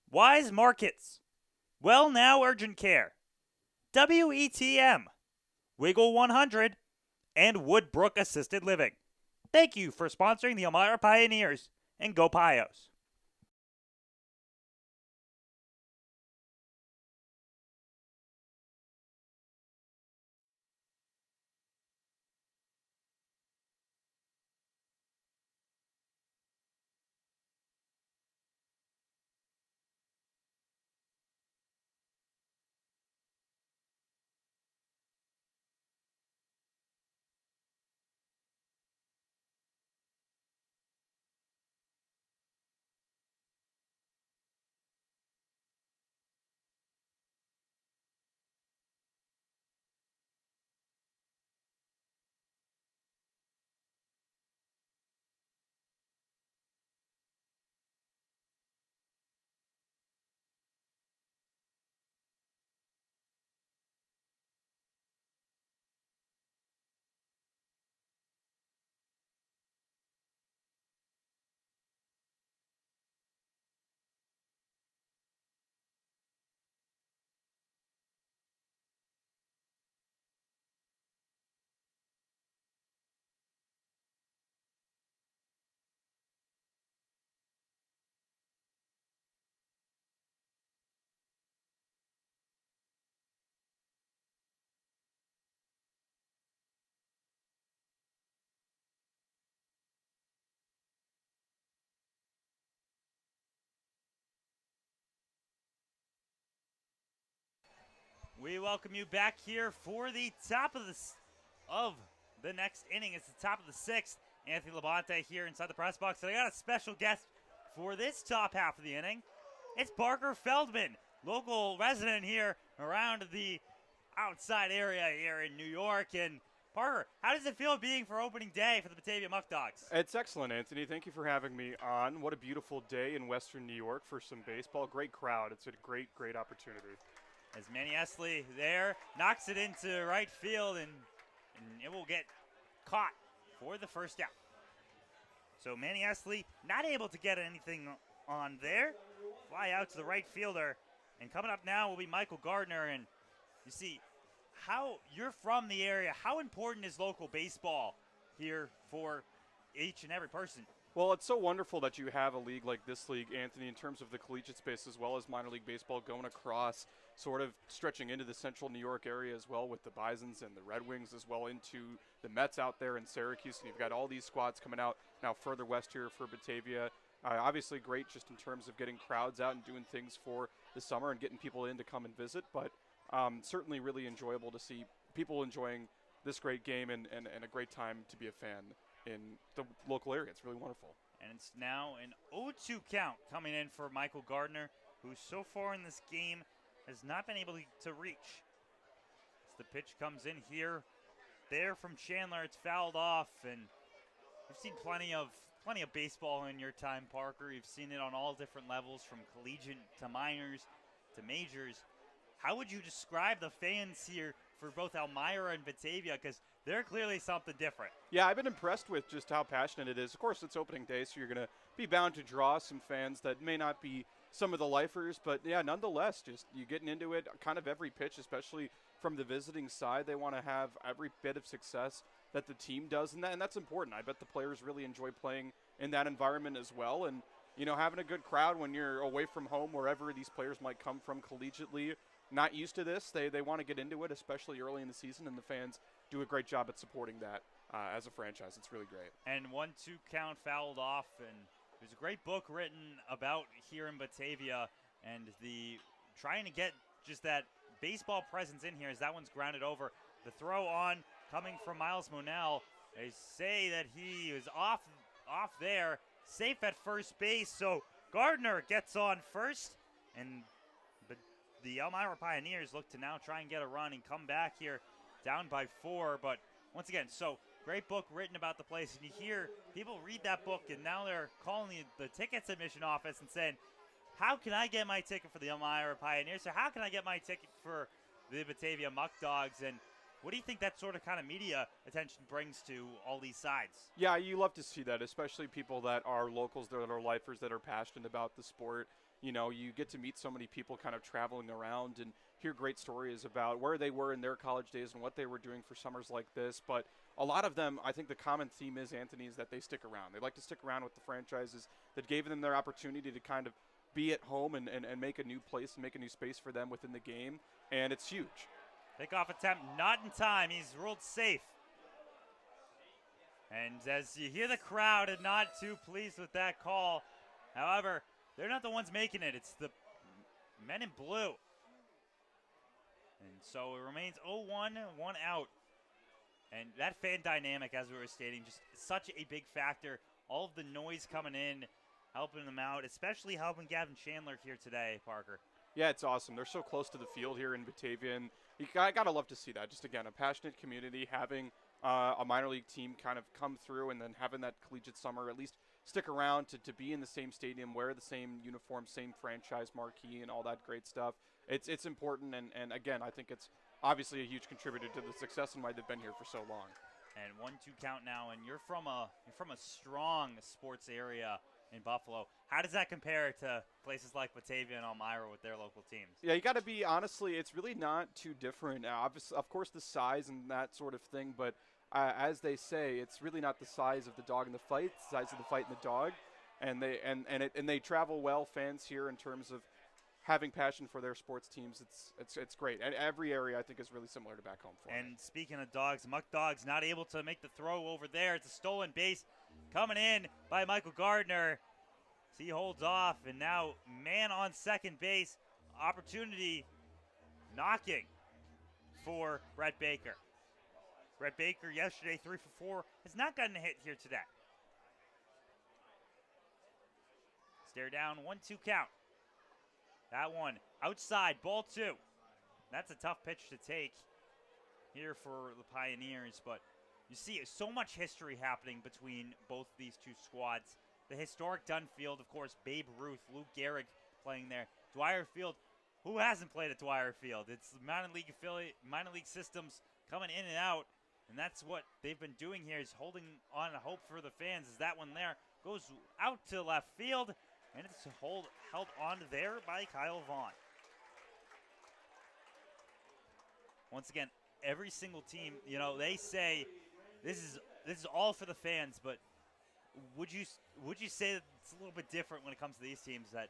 Wise Markets, Well Now Urgent Care, WETM, Wiggle 100, and Woodbrook Assisted Living. Thank you for sponsoring the Elmira Pioneers, and go Pios. We welcome you back here for the top of the next inning. It's the top of the sixth. Anthony Labonte here inside the press box. And I got a special guest for this top half of the inning. It's Parker Feldman, local resident here around the outside area here in New York. And Parker, how does it feel being for opening day for the Batavia Muckdogs? It's excellent, Anthony. Thank you for having me on. What a beautiful day in Western New York for some baseball. Great crowd. It's a great, great opportunity. As Manny Esley there knocks it into right field, and it will get caught for the first out. So Manny Esley not able to get anything on there. Fly out to the right fielder. And coming up now will be Michael Gardner. And you see how you're from the area. How important is local baseball here for each and every person? Well, it's so wonderful that you have a league like this league, Anthony, in terms of the collegiate space as well as minor league baseball going across, sort of stretching into the central New York area as well with the Bisons and the Red Wings as well into the Mets out there in Syracuse. And you've got all these squads coming out now further west here for Batavia. Obviously great just in terms of getting crowds out and doing things for the summer and getting people in to come and visit. But certainly really enjoyable to see people enjoying this great game and a great time to be a fan in the local area. It's really wonderful. And it's now an 0-2 count coming in for Michael Gardner, who so far in this game has not been able to reach. As the pitch comes in here, there from Chandler, it's fouled off, and you've seen plenty of baseball in your time, Parker. You've seen it on all different levels, from collegiate to minors to majors. How would you describe the fans here for both Elmira and Batavia? Because they're clearly something different. Yeah, I've been impressed with just how passionate it is. Of course, it's opening day, so you're going to be bound to draw some fans that may not be some of the lifers. But, yeah, nonetheless, just you getting into it kind of every pitch, especially from the visiting side. They want to have every bit of success that the team does, and that's important. I bet the players really enjoy playing in that environment as well. And, you know, having a good crowd when you're away from home, wherever these players might come from collegiately, not used to this. They want to get into it, especially early in the season, and the fans do a great job at supporting that as a franchise. It's really great. And 1-2 count fouled off, and There's a great book written about here in Batavia and the trying to get just that baseball presence in here as that one's grounded over. The throw on coming from Miles Monell. They say that he is off there, safe at first base. So Gardner gets on first, and the Elmira Pioneers look to now try and get a run and come back here down by 4. But once again, so great book written about the place, and you hear people read that book, and now they're calling the tickets admission office and saying, how can I get my ticket for the Elmira Pioneers, or how can I get my ticket for the Batavia Muckdogs? And what do you think that sort of kind of media attention brings to all these sides? Yeah, you love to see that, especially people that are locals, that are lifers, that are passionate about the sport. You know, you get to meet so many people kind of traveling around and hear great stories about where they were in their college days and what they were doing for summers like this. But a lot of them, I think the common theme is, Anthony, is that they stick around. They like to stick around with the franchises that gave them their opportunity to kind of be at home and make a new place and make a new space for them within the game. And it's huge. Kickoff attempt not in time. He's ruled safe. And as you hear the crowd and not too pleased with that call, however, they're not the ones making it. It's the men in blue. And so it remains 0-1, 1 out. And that fan dynamic, as we were stating, just such a big factor. All of the noise coming in, helping them out, especially helping Gavin Chandler here today, Parker. Yeah, it's awesome. They're so close to the field here in Batavia, and I gotta love to see that. Just again, a passionate community having a minor league team kind of come through, and then having that collegiate summer at least stick around to be in the same stadium, wear the same uniform, same franchise marquee, and all that great stuff. It's important, and again, I think it's obviously a huge contributor to the success and why they've been here for so long. And 1-2 count now, and you're from a strong sports area in Buffalo. How does that compare to places like Batavia and Elmira with their local teams? Yeah, you got to be, honestly, it's really not too different. Of course, the size and that sort of thing, but as they say, it's really not the size of the dog in the fight, it's the size of the fight in the dog. And they travel well, fans here, in terms of having passion for their sports teams. It's great. And every area, I think, is really similar to back home for And me. speaking of dogs, Muckdogs not able to make the throw over there. It's a stolen base coming in by Michael Gardner. He holds off, and now man on second base. Opportunity knocking for Brett Baker. Brett Baker yesterday 3 for 4 has not gotten a hit here today. Stare down, 1-2 count. That one outside, ball 2. That's a tough pitch to take here for the Pioneers, but you see so much history happening between both these two squads. The historic Dunn Field, of course, Babe Ruth, Lou Gehrig playing there. Dwyer Field, who hasn't played at Dwyer Field? It's minor league systems coming in and out, and that's what they've been doing here, is holding on to hope for the fans. As that one there goes out to left field, and it's held on there by Kyle Vaughn. Once again, every single team, they say this is all for the fans, but would you say that it's a little bit different when it comes to these teams, that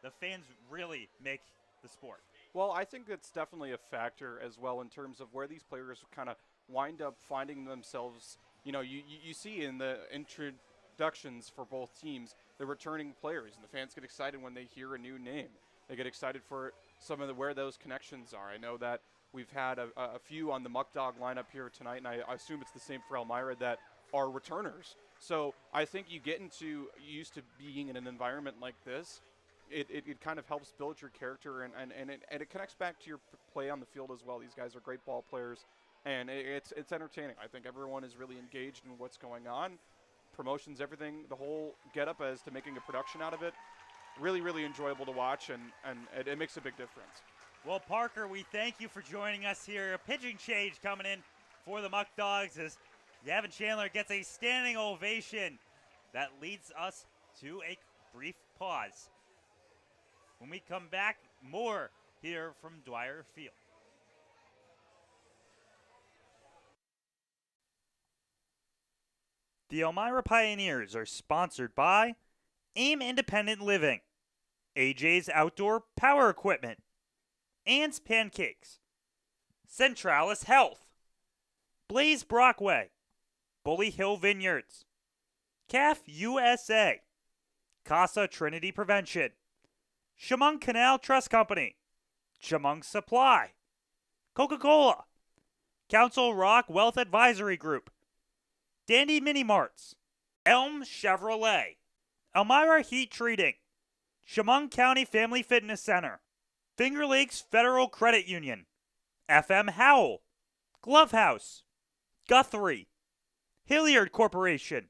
the fans really make the sport? Well, I think that's definitely a factor as well in terms of where these players kind of wind up finding themselves. You see in the introductions for both teams, the returning players, and the fans get excited when they hear a new name. They get excited for some of where those connections are. I know that we've had a few on the Muckdog lineup here tonight, and I assume it's the same for Elmira, that are returners. So I think you get used to being in an environment like this. It kind of helps build your character, and it connects back to your play on the field as well. These guys are great ball players, and it's entertaining. I think everyone is really engaged in what's going on. Promotions, everything, the whole get-up as to making a production out of it. Really, really enjoyable to watch, and it makes a big difference. Well, Parker, we thank you for joining us here. A pitching change coming in for the Muckdogs as Gavin Chandler gets a standing ovation. That leads us to a brief pause. When we come back, more here from Dwyer Field. The Elmira Pioneers are sponsored by AIM Independent Living, AJ's Outdoor Power Equipment, Ann's Pancakes, Centralis Health, Blaze Brockway, Bully Hill Vineyards, CAF USA, Casa Trinity Prevention, Chemung Canal Trust Company, Chemung Supply, Coca-Cola, Council Rock Wealth Advisory Group, Dandy Mini Marts, Elm Chevrolet, Elmira Heat Treating, Chemung County Family Fitness Center, Finger Lakes Federal Credit Union, FM Howell, Glove House, Guthrie, Hilliard Corporation,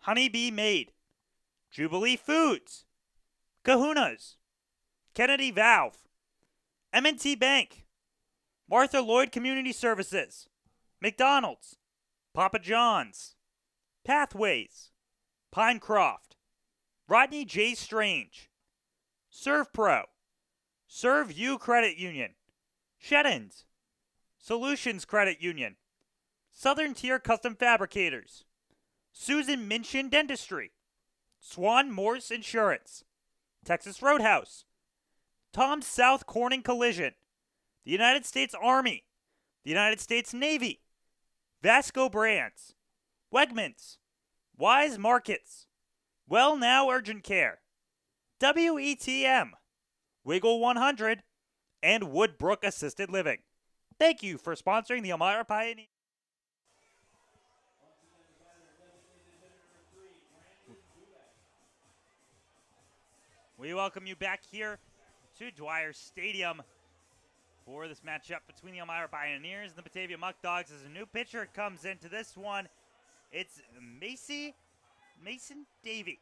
Honeybee Made, Jubilee Foods, Kahuna's, Kennedy Valve, M&T Bank, Martha Lloyd Community Services, McDonald's, Papa John's, Pathways, Pinecroft, Rodney J. Strange, ServPro, Serve You Credit Union, Sheddens, Solutions Credit Union, Southern Tier Custom Fabricators, Susan Minchin Dentistry, Swan Morse Insurance, Texas Roadhouse, Tom South Corning Collision, the United States Army, the United States Navy, Vasco Brands, Wegmans, Wise Markets, Well Now Urgent Care, WETM, Wiggle 100, and Woodbrook Assisted Living. Thank you for sponsoring the Elmira Pioneers. We welcome you back here to Dwyer Stadium for this matchup between the Elmira Pioneers and the Batavia Muckdogs. As a new pitcher comes into this one, it's Mason Davey,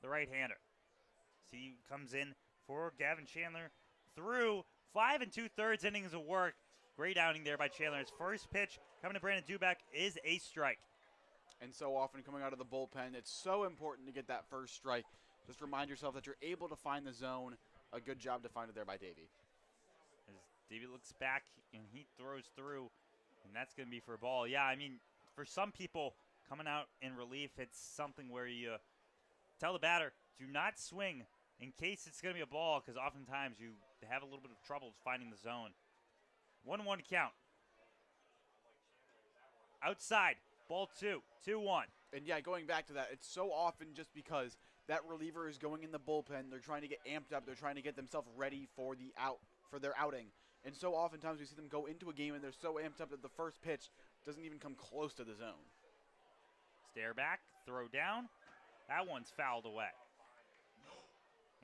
the right-hander. So he comes in for Gavin Chandler through 5 2/3 innings of work. Great outing there by Chandler. His first pitch coming to Brandon Duback is a strike. And so often coming out of the bullpen, it's so important to get that first strike. Just remind yourself that you're able to find the zone. A good job to find it there by Davey. As Davey looks back and he throws through, and that's going to be for a ball. Yeah, I mean, for some people coming out in relief, it's something where you tell the batter, do not swing in case it's going to be a ball, because oftentimes you have a little bit of trouble finding the zone. 1-1 count. Outside, ball 2, 2-1. And yeah, going back to that, it's so often just because that reliever is going in the bullpen, they're trying to get amped up, they're trying to get themselves ready for their outing. And so oftentimes we see them go into a game and they're so amped up that the first pitch doesn't even come close to the zone. Stare back, throw down. That one's fouled away.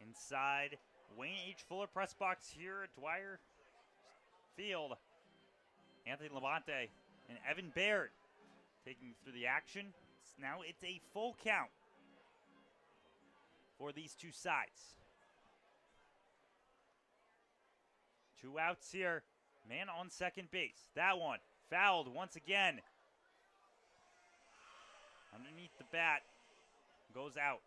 Inside, Wayne H. Fuller press box here at Dwyer Field. Anthony Levante and Evan Baird taking you through the action. Now it's a full count for these two sides. 2 outs here. Man on second base. That one fouled once again. Underneath the bat. Goes out.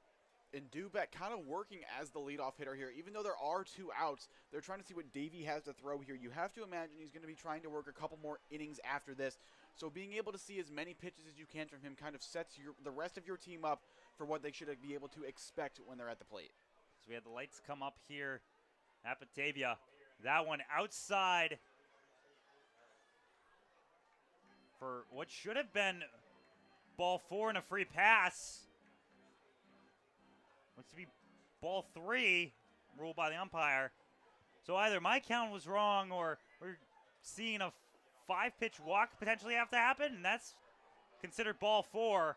And Duback kind of working as the leadoff hitter here. Even though there are 2 outs, they're trying to see what Davey has to throw here. You have to imagine he's going to be trying to work a couple more innings after this. So being able to see as many pitches as you can from him kind of sets the rest of your team up for what they should be able to expect when they're at the plate. So we had the lights come up here at Batavia. That one outside for what should have been ball 4 and a free pass. Looks to be ball 3 ruled by the umpire. So either my count was wrong or we're seeing a 5-pitch walk potentially have to happen, and that's considered ball 4.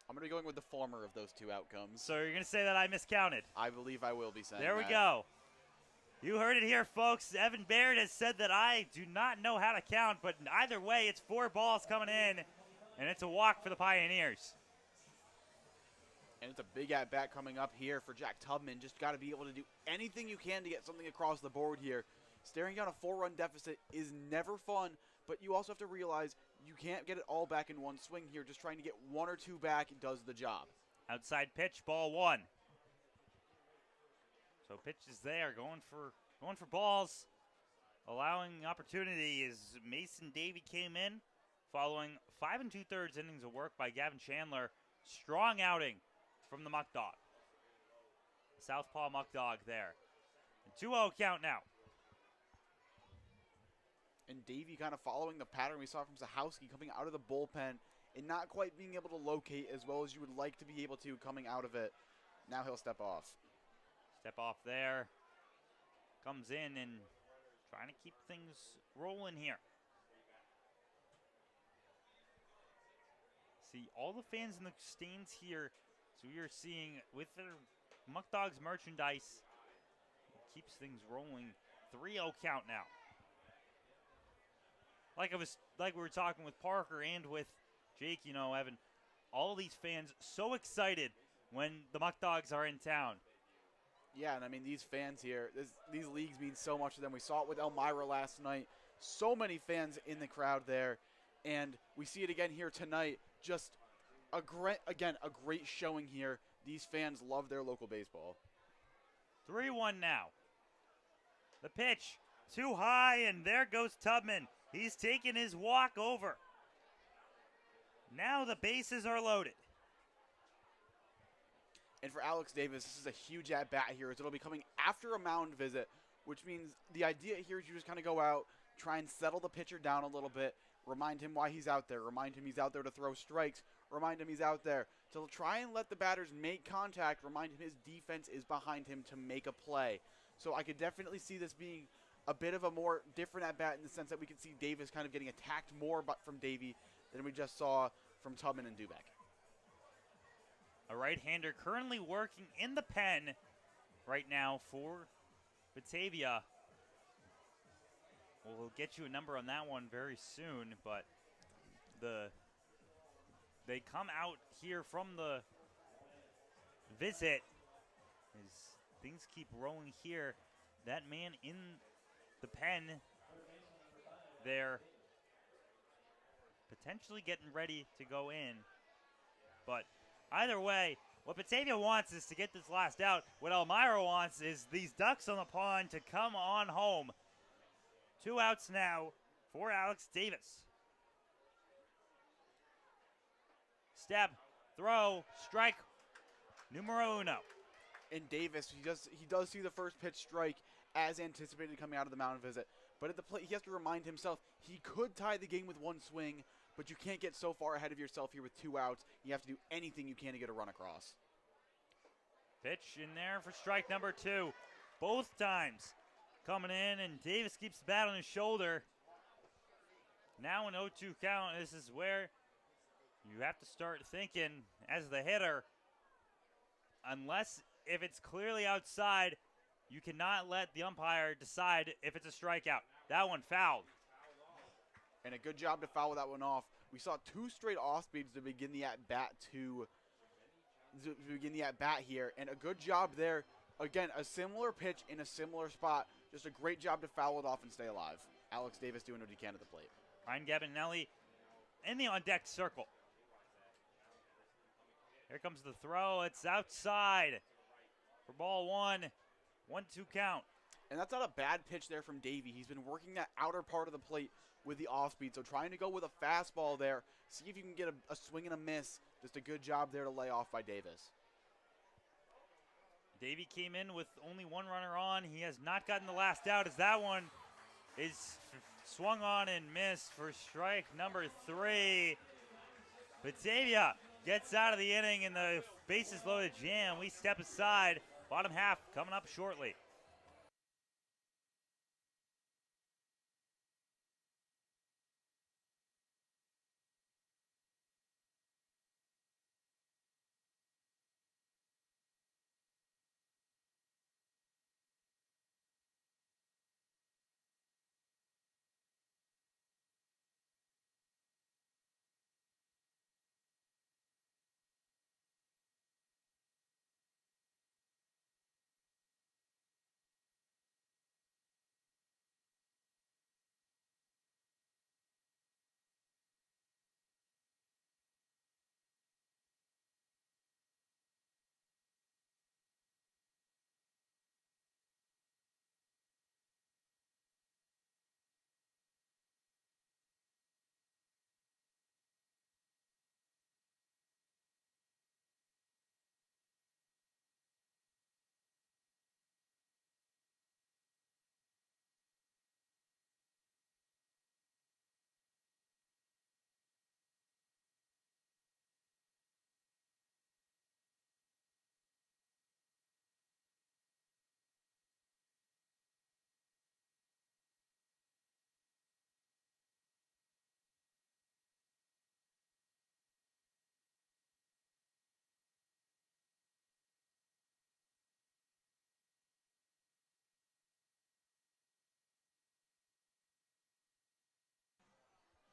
I'm going to be going with the former of those 2 outcomes. So you're going to say that I miscounted. I believe I will be saying There we that. go. You heard it here, folks. Evan Baird has said that I do not know how to count, but either way, it's 4 balls coming in, and it's a walk for the Pioneers. And it's a big at-bat coming up here for Jack Tubman. Just got to be able to do anything you can to get something across the board here. Staring down a 4-run deficit is never fun, but you also have to realize you can't get it all back in one swing here. Just trying to get 1 or 2 back does the job. Outside pitch, ball 1. So pitch is there, going for balls. Allowing opportunity as Mason Davey came in, following 5 2/3 innings of work by Gavin Chandler. Strong outing from the Muckdog. Southpaw Muckdog there. 2-0 count now. And Davey kind of following the pattern we saw from Zahowski coming out of the bullpen and not quite being able to locate as well as you would like to be able to coming out of it. Now he'll step off. Step off there. Comes in and trying to keep things rolling here. See, all the fans in the stands here, so we are seeing with their Muckdogs merchandise, keeps things rolling. 3-0 count now. Like we were talking with Parker and with Jake, you know, Evan, all these fans so excited when the Muckdogs are in town. Yeah, and I mean, these fans here, these leagues mean so much to them. We saw it with Elmira last night. So many fans in the crowd there. And we see it again here tonight. Just, a great showing here. These fans love their local baseball. 3-1 now. The pitch, too high, and there goes Tubman. He's taking his walk over. Now the bases are loaded. And for Alex Davis, this is a huge at-bat here, as it'll be coming after a mound visit, which means the idea here is you just kind of go out, try and settle the pitcher down a little bit, remind him why he's out there, remind him he's out there to throw strikes, remind him he's out there to try and let the batters make contact, remind him his defense is behind him to make a play. So I could definitely see this being a bit of a more different at-bat in the sense that we could see Davis kind of getting attacked more from Davey than we just saw from Tubman and Dubek. A right-hander currently working in the pen right now for Batavia. Well, we'll get you a number on that one very soon, but they come out here from the visit as things keep rolling here. That man in the pen there potentially getting ready to go in, but either way, what Batavia wants is to get this last out. What Elmira wants is these ducks on the pond to come on home. 2 outs now for Alex Davis. Step, throw, strike, numero uno. And Davis, he does see the first pitch strike as anticipated coming out of the mound visit. But at the plate, he has to remind himself he could tie the game with one swing, but you can't get so far ahead of yourself here with 2 outs. You have to do anything you can to get a run across. Pitch in there for strike number 2. Both times coming in, and Davis keeps the bat on his shoulder. Now an 0-2 count. This is where you have to start thinking as the hitter, unless if it's clearly outside, you cannot let the umpire decide if it's a strikeout. That one fouled. And a good job to foul that one off. We saw 2 straight off speeds to begin the at-bat here, and a good job there. Again, a similar pitch in a similar spot. Just a great job to foul it off and stay alive. Alex Davis doing what he can at the plate. Ryan Gabinelli in the on-deck circle. Here comes the throw. It's outside for ball 1. 1-2 count. And that's not a bad pitch there from Davey. He's been working that outer part of the plate with the off-speed. So trying to go with a fastball there. See if you can get a swing and a miss. Just a good job there to lay off by Davis. Davey came in with only 1 runner on. He has not gotten the last out as that one is swung on and missed for strike number 3. Batavia gets out of the inning in the bases loaded jam. We step aside. Bottom half coming up shortly.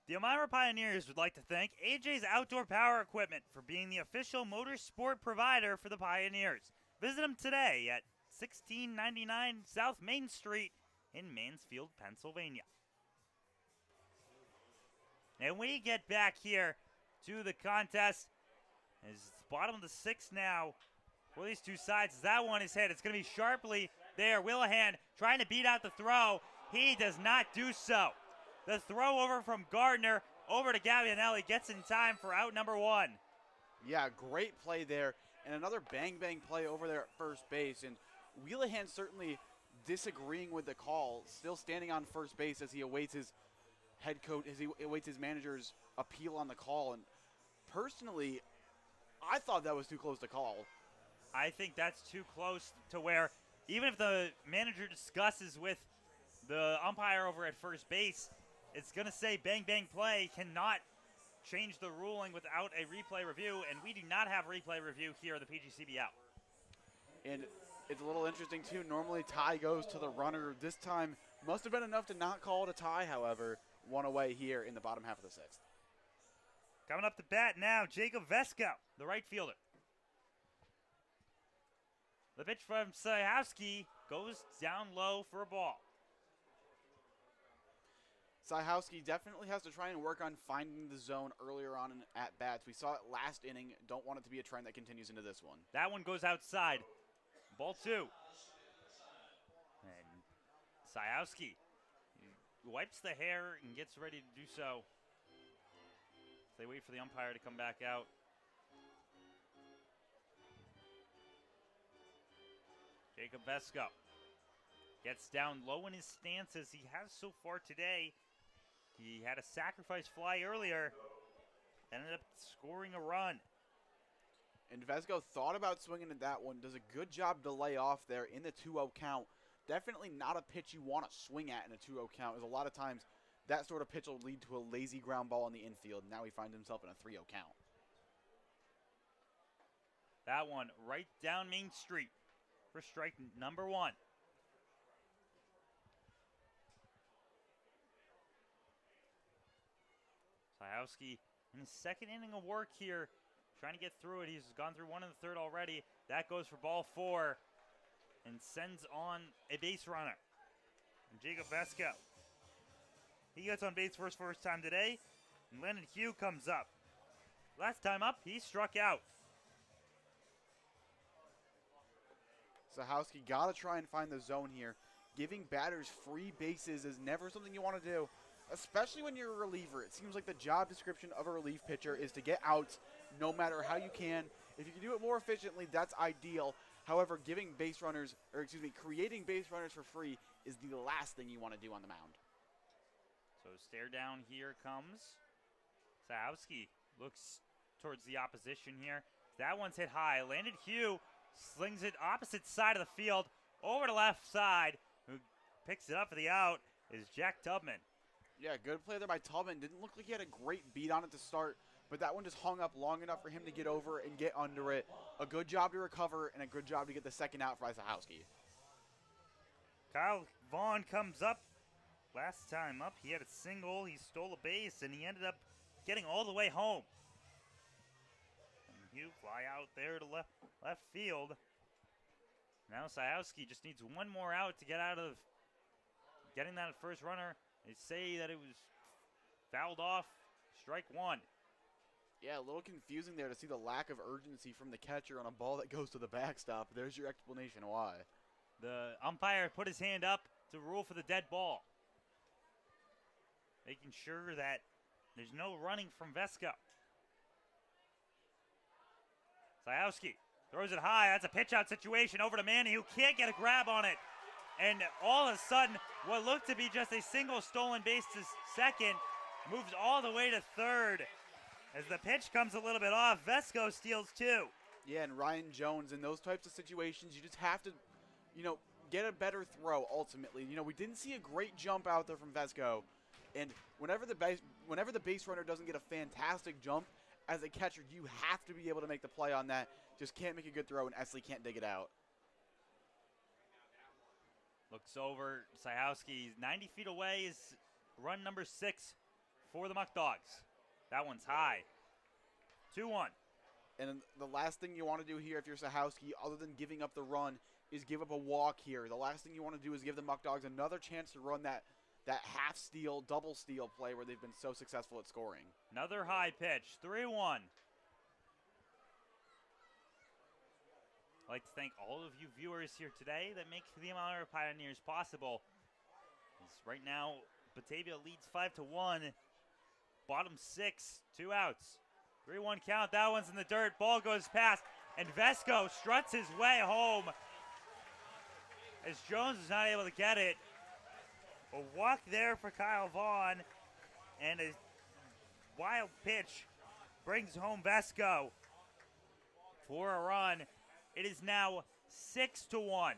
The Elmira Pioneers would like to thank AJ's Outdoor Power Equipment for being the official motorsport provider for the Pioneers. Visit them today at 1699 South Main Street in Mansfield, Pennsylvania. And we get back here to the contest. It's bottom of the sixth now for these two sides. That one is hit. It's going to be sharply there. Willihan trying to beat out the throw. He does not do so. The throw over from Gardner over to Gavianelli gets in time for out number one. Yeah, great play there. And another bang-bang play over there at first base. And Wheelahan certainly disagreeing with the call, still standing on first base as he awaits his head coach, as he awaits his manager's appeal on the call. And personally, I thought that was too close to call. I think that's too close to where even if the manager discusses with the umpire over at first base, it's going to say bang, bang play, cannot change the ruling without a replay review, and we do not have replay review here at the PGCB out. And it's a little interesting, too. Normally, tie goes to the runner. This time, must have been enough to not call it a tie, however. One away here in the bottom half of the sixth. Coming up to bat now, Jacob Vesco, the right fielder. The pitch from Sajowski goes down low for a ball. Sajowski definitely has to try and work on finding the zone earlier on in at-bats. We saw it last inning. Don't want it to be a trend that continues into this one. That one goes outside. Ball two. And Sajowski wipes the hair and gets ready to do so. They wait for the umpire to come back out. Jacob Vesco gets down low in his stance as he has so far today. He had a sacrifice fly earlier, ended up scoring a run. And Vesco thought about swinging at that one. Does a good job to lay off there in the 2-0 count. Definitely not a pitch you want to swing at in a 2-0 count, as a lot of times that sort of pitch will lead to a lazy ground ball in the infield. Now he finds himself in a 3-0 count. That one right down Main Street for strike number one. Sajowski in his second inning of work here, trying to get through it. He's gone through one in the third already. That goes for ball four and sends on a base runner. And Jacob Vesco, he gets on base for his first time today. And Lennon Hugh comes up. Last time up, he struck out. Sajowski got to try and find the zone here. Giving batters free bases is never something you want to do, especially when you're a reliever. It seems like the job description of a relief pitcher is to get outs no matter how you can. If you can do it more efficiently, that's ideal. However, creating base runners for free is the last thing you want to do on the mound. So stare down here comes. Sajowski looks towards the opposition here. That one's hit high. Landon Hugh slings it opposite side of the field over to left side. Who picks it up for the out is Jack Tubman. Yeah, good play there by Tubman. Didn't look like he had a great beat on it to start, but that one just hung up long enough for him to get over and get under it. A good job to recover and a good job to get the second out for Sajowski. Kyle Vaughn comes up. Last time up, he had a single. He stole a base, and he ended up getting all the way home. And Hugh fly out there to left field. Now Sajowski just needs one more out to get out of getting that first runner. They say that it was fouled off. Strike one. Yeah, a little confusing there to see the lack of urgency from the catcher on a ball that goes to the backstop. There's your explanation why. The umpire put his hand up to rule for the dead ball, making sure that there's no running from Vesco. Sajowski throws it high. That's a pitch-out situation over to Manny, who can't get a grab on it. And all of a sudden, what looked to be just a single stolen base to second moves all the way to third. As the pitch comes a little bit off, Vesco steals two. Yeah, and Ryan Jones, in those types of situations, you just have to, get a better throw ultimately. We didn't see a great jump out there from Vesco. And whenever the base runner doesn't get a fantastic jump, as a catcher, you have to be able to make the play on that. Just can't make a good throw, and Esley can't dig it out. Looks over. Sajowski 90 feet away is run number 6 for the Muckdogs. That one's high. 2-1. And the last thing you want to do here if you're Sahowski, other than giving up the run, is give up a walk here. The last thing you want to do is give the Muckdogs another chance to run that half steal, double steal play where they've been so successful at scoring. Another high pitch. 3-1. I'd like to thank all of you viewers here today that make the Elmira Pioneers possible. As right now, Batavia leads 5-1. Bottom 6, 2 outs. 3-1 count. That one's in the dirt. Ball goes past, and Vesco struts his way home as Jones is not able to get it. A walk there for Kyle Vaughn, and a wild pitch brings home Vesco for a run. It is now 6-1.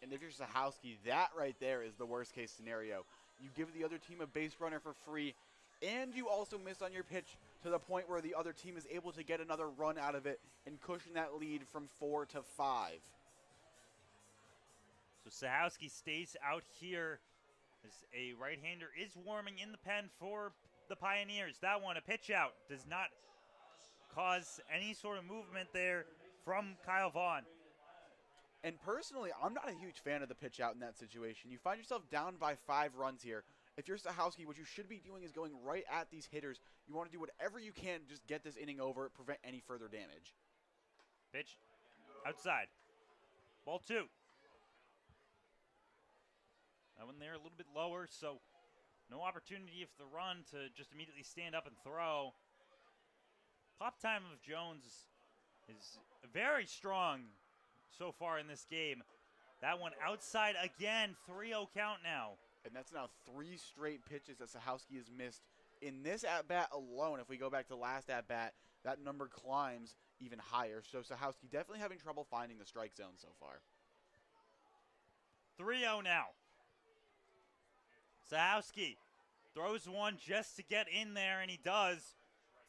And if you're Sahowski, that right there is the worst case scenario. You give the other team a base runner for free, and you also miss on your pitch to the point where the other team is able to get another run out of it and cushion that lead from 4 to 5. So Sahowski stays out here as a right-hander is warming in the pen for the Pioneers. That one, a pitch out, does not cause any sort of movement there from Kyle Vaughn. And personally, I'm not a huge fan of the pitch out in that situation. You find yourself down by 5 runs here. If you're Sahowski, what you should be doing is going right at these hitters. You want to do whatever you can to just get this inning over, prevent any further damage. Pitch outside. Ball 2. That one there a little bit lower, so no opportunity for the run to just immediately stand up and throw. Pop time of Jones is very strong so far in this game. That one outside again, 3-0 count now. And that's now 3 straight pitches that Sahowski has missed. In this at-bat alone, if we go back to last at-bat, that number climbs even higher. So Sahowski definitely having trouble finding the strike zone so far. 3-0 now. Sahowski throws one just to get in there, and he does.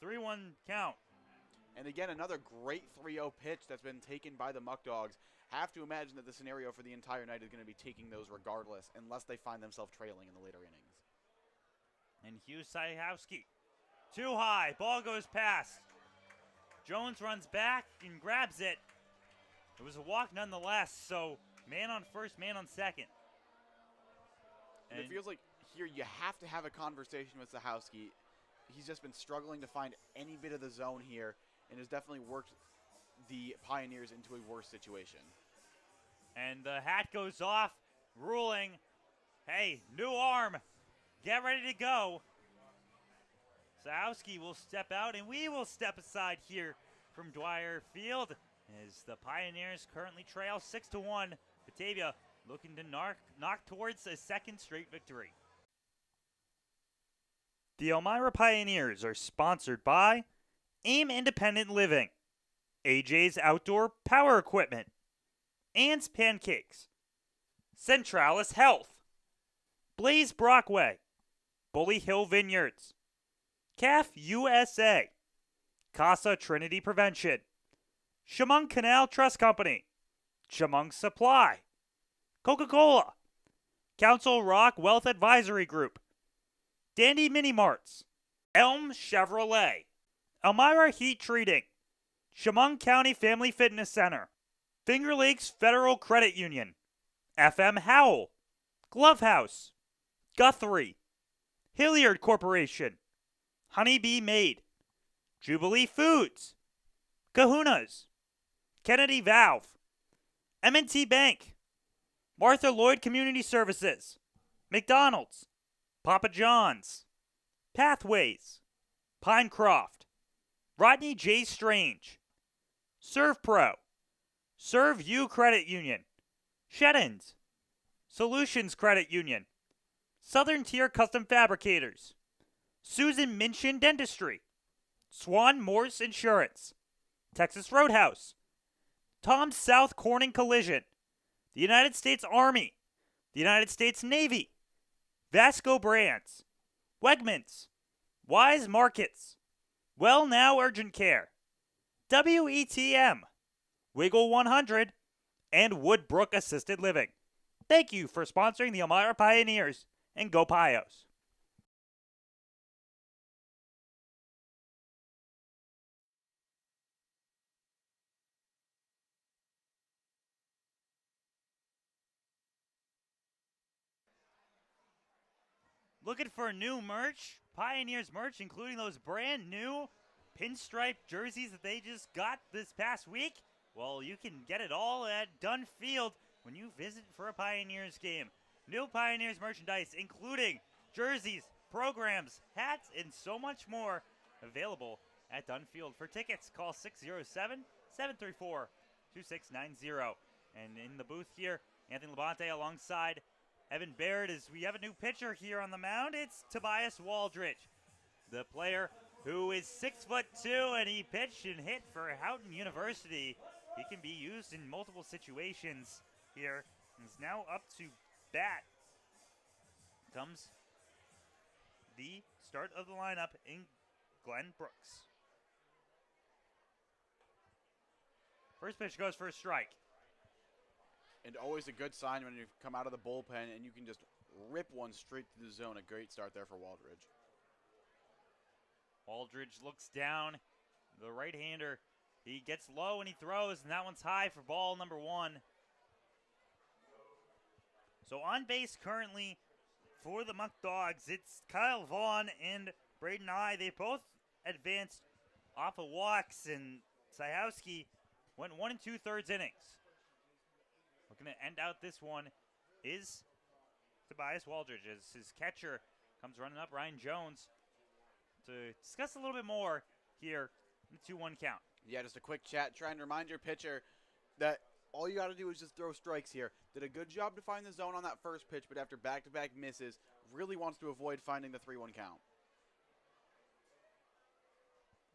3-1 count. And again, another great 3-0 pitch that's been taken by the Muckdogs. Have to imagine that the scenario for the entire night is going to be taking those regardless, unless they find themselves trailing in the later innings. And Hugh Sahowski, too high. Ball goes past. Jones runs back and grabs it. It was a walk nonetheless, so man on first, man on second. And it feels like here you have to have a conversation with Sahowski. He's just been struggling to find any bit of the zone here and has definitely worked the Pioneers into a worse situation. And the hat goes off, ruling, hey, new arm, get ready to go. Sahowski will step out, and we will step aside here from Dwyer Field as the Pioneers currently trail 6-1. Batavia looking to knock towards a second straight victory. The Elmira Pioneers are sponsored by AIM Independent Living, AJ's Outdoor Power Equipment, Ann's Pancakes, Centralis Health, Blaze Brockway, Bully Hill Vineyards, CAF USA, Casa Trinity Prevention, Chemung Canal Trust Company, Chemung Supply, Coca-Cola, Council Rock Wealth Advisory Group, Dandy Mini Marts, Elm Chevrolet, Elmira Heat Treating, Chemung County Family Fitness Center, Finger Lakes Federal Credit Union, FM Howell, Glove House, Guthrie, Hilliard Corporation, Honeybee Made, Jubilee Foods, Kahuna's, Kennedy Valve, M&T Bank, Martha Lloyd Community Services, McDonald's, Papa John's, Pathways, Pinecroft, Rodney J. Strange, ServPro, Serve You Credit Union, Sheddens, Solutions Credit Union, Southern Tier Custom Fabricators, Susan Minchin Dentistry, Swan Morse Insurance, Texas Roadhouse, Tom South Corning Collision, the United States Army, the United States Navy, Vasco Brands, Wegmans, Wise Markets, Well Now Urgent Care, WETM, Wiggle 100, and Woodbrook Assisted Living. Thank you for sponsoring the Elmira Pioneers, and go Pios. Looking for new merch? Pioneers merch, including those brand new pinstripe jerseys that they just got this past week? Well, you can get it all at Dunn Field when you visit for a Pioneers game. New Pioneers merchandise, including jerseys, programs, hats, and so much more, available at Dunn Field. For tickets, call 607-734-2690. And in the booth here, Anthony Labonte alongside Evan Baird. As we have a new pitcher here on the mound, it's Tobias Waldridge, the player who is 6'2", and he pitched and hit for Houghton University. He can be used in multiple situations here. He's now up to bat. Comes the start of the lineup in Glenn Brooks. First pitch goes for a strike. And always a good sign when you come out of the bullpen and you can just rip one straight to the zone. A great start there for Waldridge. Waldridge looks down. The right-hander, he gets low and he throws, and that one's high for ball number 1. So on base currently for the Muckdogs, it's Kyle Vaughn and Braden I. They both advanced off of walks, and Sajowski went 1 2/3 innings. Looking to end out this one is Tobias Waldridge as his catcher comes running up, Ryan Jones, to discuss a little bit more here in the 2-1 count. Yeah, just a quick chat trying to remind your pitcher that all you got to do is just throw strikes here. Did a good job to find the zone on that first pitch, but after back-to-back misses, really wants to avoid finding the 3-1 count.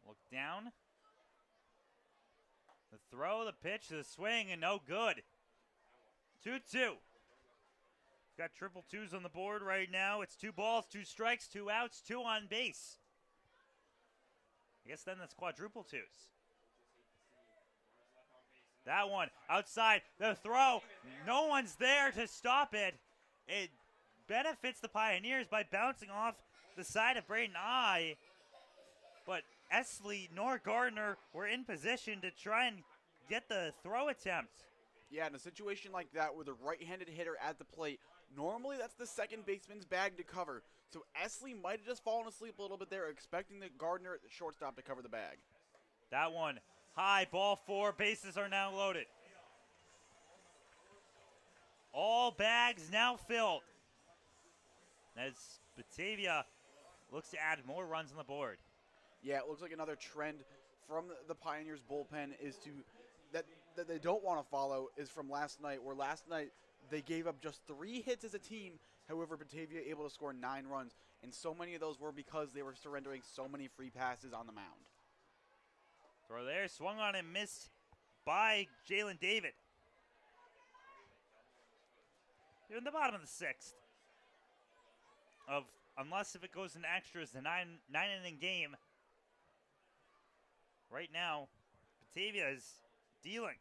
Look down. The throw, the pitch, the swing, and no good. 2-2. Got triple twos on the board right now. It's 2 balls, 2 strikes, 2 outs, 2 on base. I guess then that's quadruple twos. That one outside. The throw. No one's there to stop it. It benefits the Pioneers by bouncing off the side of Braden I. But Esley nor Gardner were in position to try and get the throw attempt. Yeah, in a situation like that with a right-handed hitter at the plate, normally that's the second baseman's bag to cover. So Esley might have just fallen asleep a little bit there, expecting the Gardner at the shortstop to cover the bag. That one high, ball 4, bases are now loaded. All bags now filled as Batavia looks to add more runs on the board. Yeah, it looks like another trend from the Pioneers bullpen is to that they don't want to follow is from last night, where last night they gave up just 3 hits as a team. However, Batavia able to score 9 runs, and so many of those were because they were surrendering so many free passes on the mound. Throw there, swung on and missed by Jalen David. You're in the bottom of the 6th. Unless if it goes in extras, the 9-inning game. Right now, Batavia is dealing.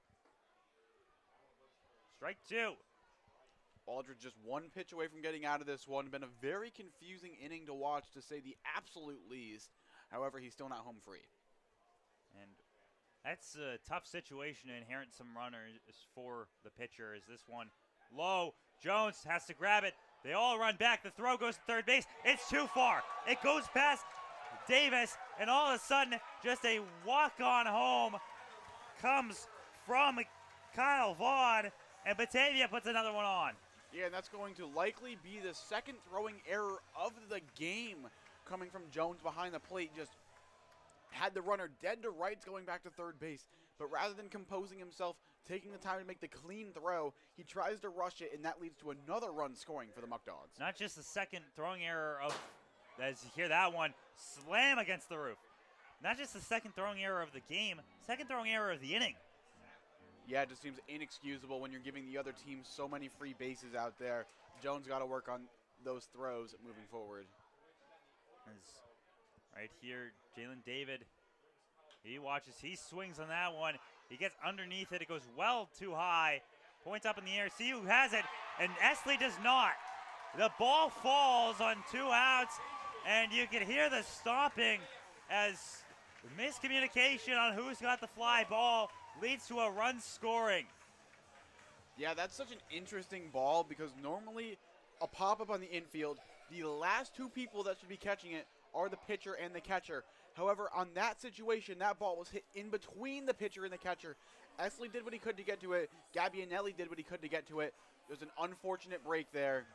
Strike 2. Aldridge just 1 pitch away from getting out of this one. Been a very confusing inning to watch, to say the absolute least. However, he's still not home free. And that's a tough situation to inherit some runners for the pitcher. Is this one low? Jones has to grab it. They all run back. The throw goes to third base. It's too far. It goes past Davis, and all of a sudden, just a walk-on home comes from Kyle Vaughn, and Batavia puts another one on. Yeah, and that's going to likely be the second throwing error of the game coming from Jones behind the plate. Just had the runner dead to rights going back to third base, but rather than composing himself, taking the time to make the clean throw, he tries to rush it, and that leads to another run scoring for the Muckdogs. Not just the second throwing error of, as you hear that one, slam against the roof. Not just the second throwing error of the game, second throwing error of the inning. Yeah, it just seems inexcusable when you're giving the other team so many free bases out there. Jones got to work on those throws moving forward. Right here, Jalen David, he watches, he swings on that one. He gets underneath it. It goes well too high. Points up in the air. See who has it. And Esley does not. The ball falls on 2 outs, and you can hear the stomping as miscommunication on who's got the fly ball leads to a run scoring. Yeah, that's such an interesting ball because normally a pop-up on the infield, The last two people that should be catching it are the pitcher and the catcher. However, on that situation, that ball was hit in between the pitcher and the catcher. Esley did what he could to get to it. Gabbianelli did what he could to get to it. There's an unfortunate break there.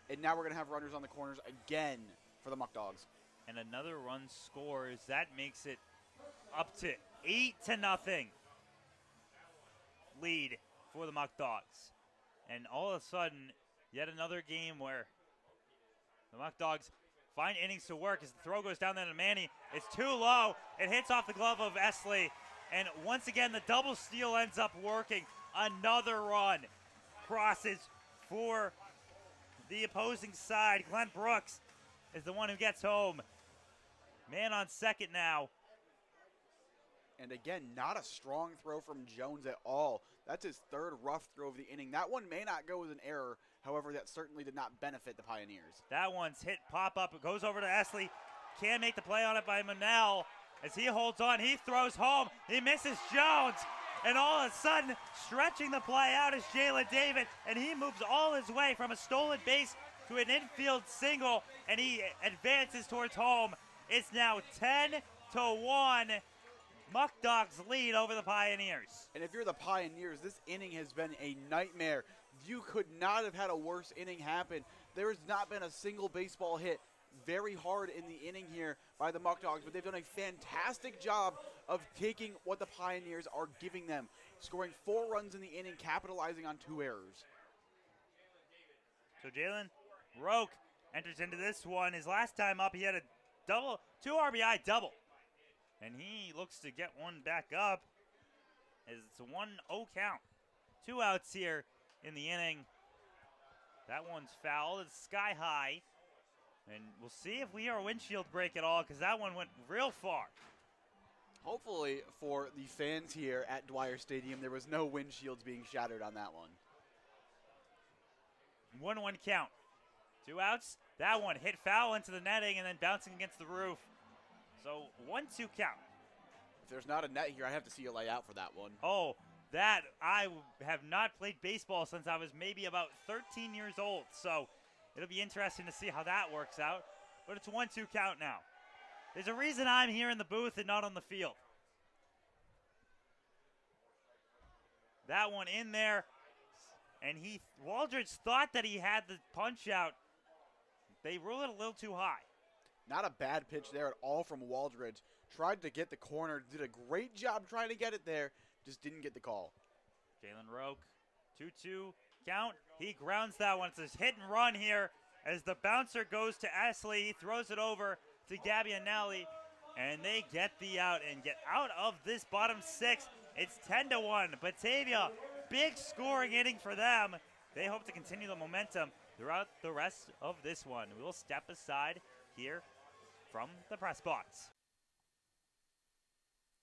And now we're going to have runners on the corners again for the Muckdogs. And another run scores. That makes it up to 8-0 lead for the Muckdogs. And all of a sudden, yet another game where the Muckdogs find innings to work as the throw goes down there to Manny. It's too low. It hits off the glove of Esley. And once again, the double steal ends up working. Another run crosses for the opposing side. Glenn Brooks is the one who gets home. Man on second now. And again, not a strong throw from Jones at all. That's his third rough throw of the inning. That one may not go as an error. However, that certainly did not benefit the Pioneers. That one's hit pop up. It goes over to Esley. Can't make the play on it by Monell. As he holds on, he throws home. He misses Jones. And all of a sudden, stretching the play out is Jalen David. And he moves all his way from a stolen base to an infield single. And he advances towards home. It's now 10-1. Muckdogs lead over the Pioneers. And if you're the Pioneers, this inning has been a nightmare. You could not have had a worse inning happen. There has not been a single baseball hit very hard in the inning here by the Muckdogs, but they've done a fantastic job of taking what the Pioneers are giving them, scoring 4 runs in the inning, capitalizing on 2 errors. So Jalen Roque enters into this one. His last time up, he had a 2 RBI double. And he looks to get one back up as it's a 1-0 count. 2 outs here in the inning. That one's fouled. It's sky high. And we'll see if we hear a windshield break at all because that one went real far. Hopefully for the fans here at Dwyer Stadium, there was no windshields being shattered on that one. 1-1 count. 2 outs. That one hit foul into the netting and then bouncing against the roof. So 1-2 count. If there's not a net here, I have to see you lay out for that one. Oh, that I have not played baseball since I was maybe about 13 years old. So it'll be interesting to see how that works out. But it's a 1-2 count now. There's a reason I'm here in the booth and not on the field. That one in there. And Waldridge thought that he had the punch out. They ruled it a little too high. Not a bad pitch there at all from Waldridge. Tried to get the corner, did a great job trying to get it there, just didn't get the call. Jalen Roque, 2-2 count. He grounds that one. It's a hit and run here as the bouncer goes to Esley. He throws it over to Gabbianelli, and they get the out and get out of this bottom 6. It's 10-1. Batavia, big scoring inning for them. They hope to continue the momentum throughout the rest of this one. We will step aside here from the press box.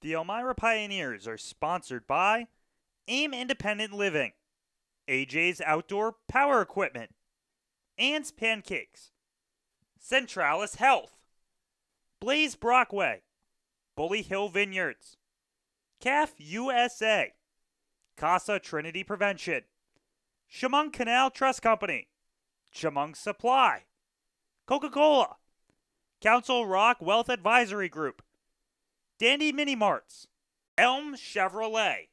The Elmira Pioneers are sponsored by AIM Independent Living, AJ's Outdoor Power Equipment, Ann's Pancakes, Centralis Health, Blaze Brockway, Bully Hill Vineyards, CAF USA, Casa Trinity Prevention, Chemung Canal Trust Company, Chemung Supply, Coca-Cola, Council Rock Wealth Advisory Group, Dandy Mini Marts, Elm Chevrolet,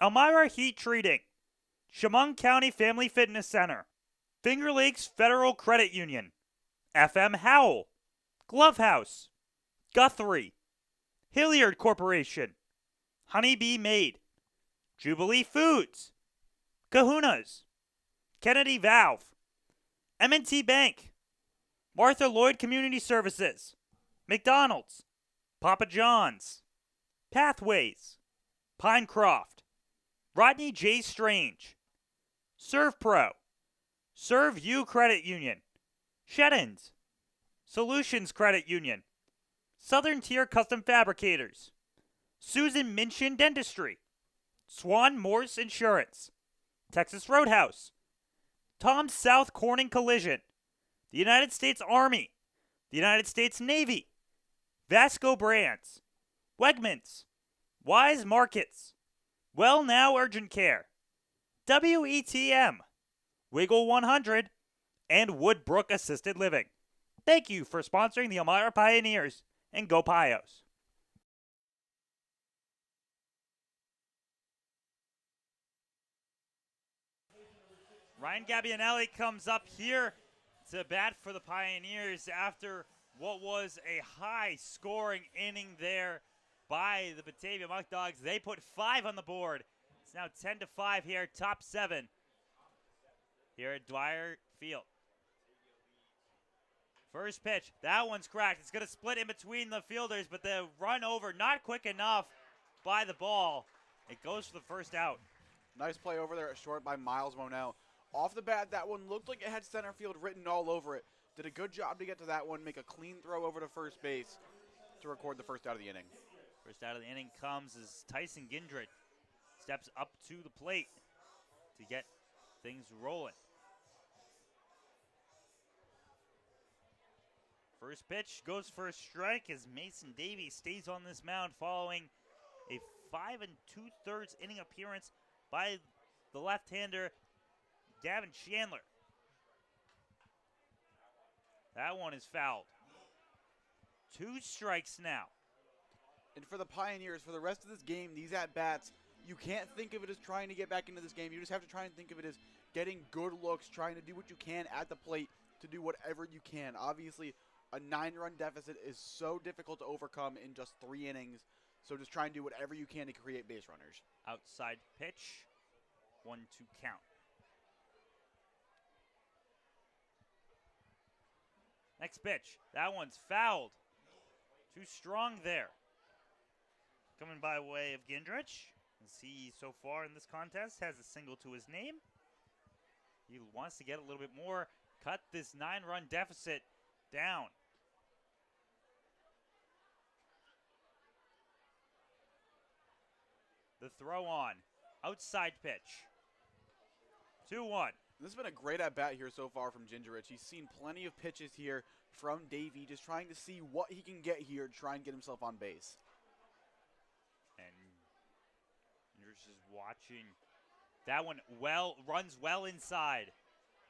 Elmira Heat Treating, Chemung County Family Fitness Center, Finger Lakes Federal Credit Union, FM Howell, Glove House, Guthrie, Hilliard Corporation, Honeybee Maid, Jubilee Foods, Kahuna's, Kennedy Valve, M&T Bank, Martha Lloyd Community Services, McDonald's, Papa John's, Pathways, Pinecroft, Rodney J. Strange, ServPro, ServU Credit Union, Sheddens, Solutions Credit Union, Southern Tier Custom Fabricators, Susan Minchin Dentistry, Swan Morse Insurance, Texas Roadhouse, Tom South Corning Collision, the United States Army, the United States Navy, Vasco Brands, Wegmans, Wise Markets, Well Now Urgent Care, WETM, Wiggle 100, and Woodbrook Assisted Living. Thank you for sponsoring the Elmira Pioneers, and go Pios. Ryan Gabbianelli comes up here to bat for the Pioneers after what was a high-scoring inning there by the Batavia Muckdogs. They put 5 on the board. It's now 10-5 here, top 7 here at Dwyer Field. First pitch, that one's cracked. It's going to split in between the fielders, but the run over not quick enough by the ball. It goes for the first out. Nice play over there at short by Miles Monell. Off the bat, that one looked like it had center field written all over it. Did a good job to get to that one, make a clean throw over to first base to record the first out of the inning. First out of the inning comes as Tyson Gindred steps up to the plate to get things rolling. First pitch goes for a strike as Mason Davies stays on this mound following a 5 2/3 inning appearance by the left-hander Gavin Chandler. That one is fouled. 2 strikes now. And for the Pioneers, for the rest of this game, these at-bats, you can't think of it as trying to get back into this game. You just have to try and think of it as getting good looks, trying to do what you can at the plate to do whatever you can. Obviously, a 9-run deficit is so difficult to overcome in just 3 innings, so just try and do whatever you can to create base runners. Outside pitch, 1-2 count. Next pitch, that one's fouled. Too strong there. Coming by way of Gindrich, as he so far in this contest has a single to his name. He wants to get a little bit more, cut this 9-run deficit down. The throw on, outside pitch. 2-1. This has been a great at-bat here so far from Gingerich. He's seen plenty of pitches here from Davey, just trying to see what he can get here to try and get himself on base. And Gingerich is watching. That one runs well inside.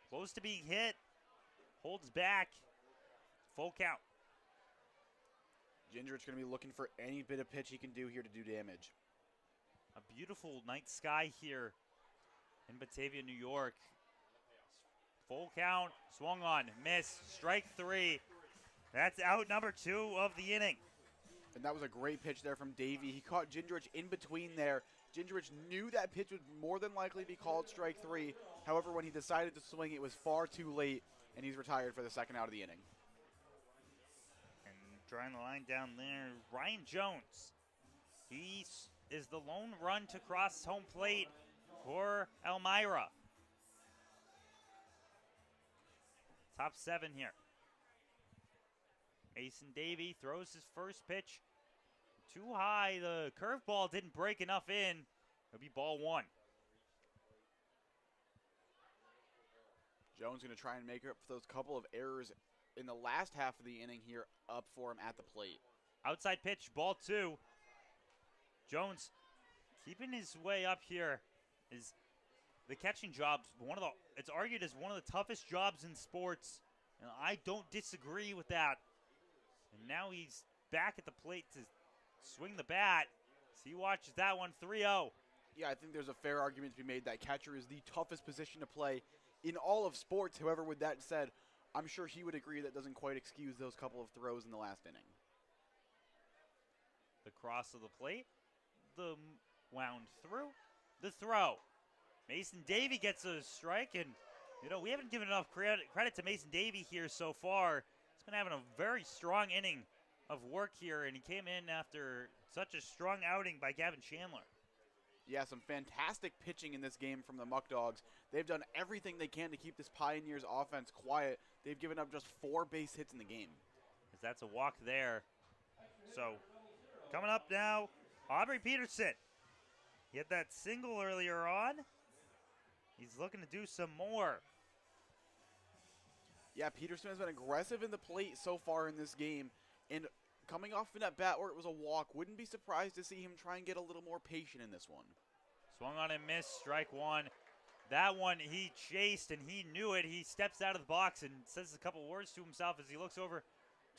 Close to being hit. Holds back. Full count. Gingerich going to be looking for any bit of pitch he can do here to do damage. A beautiful night sky here in Batavia, New York. Full count, swung on, miss, strike 3. That's out number 2 of the inning. And that was a great pitch there from Davey. He caught Gingerich in between there. Gingerich knew that pitch would more than likely be called strike 3. However, when he decided to swing, it was far too late, and he's retired for the second out of the inning. And drawing the line down there, Ryan Jones. He is the lone run to cross home plate for Elmira. Top 7 here. Mason Davey throws his first pitch too high. The curveball didn't break enough in. It'll be ball 1. Jones going to try and make up for those couple of errors in the last half of the inning here up for him at the plate. Outside pitch, ball 2. Jones keeping his way up here. Is the catching job's it's argued as one of the toughest jobs in sports, and I don't disagree with that. And now he's back at the plate to swing the bat. So he watches that one, 3-0. Yeah, I think there's a fair argument to be made that catcher is the toughest position to play in all of sports. However, with that said, I'm sure he would agree that doesn't quite excuse those couple of throws in the last inning. The cross of the plate, the wound through, the throw. Mason Davey gets a strike, and we haven't given enough credit to Mason Davey here so far. He's been having a very strong inning of work here, and he came in after such a strong outing by Gavin Chandler. Yeah, some fantastic pitching in this game from the Muckdogs. They've done everything they can to keep this Pioneers offense quiet. They've given up just 4 base hits in the game. That's a walk there. So, coming up now, Aubrey Peterson. He had that single earlier on. He's looking to do some more. Yeah, Peterson has been aggressive in the plate so far in this game. And coming off an at-bat where it was a walk, wouldn't be surprised to see him try and get a little more patient in this one. Swung on and missed, strike 1. That one he chased and he knew it. He steps out of the box and says a couple words to himself as he looks over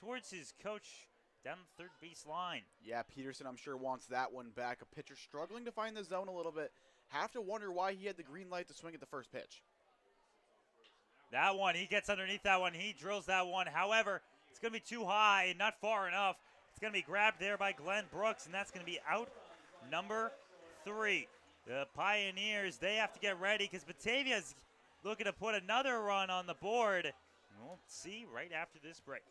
towards his coach down the third base line. Yeah, Peterson, I'm sure, wants that one back. A pitcher struggling to find the zone a little bit. Have to wonder why he had the green light to swing at the first pitch. That one, he gets underneath that one. He drills that one. However, it's going to be too high and not far enough. It's going to be grabbed there by Glenn Brooks, and that's going to be out number 3. The Pioneers, they have to get ready because Batavia's looking to put another run on the board. And we'll see right after this break.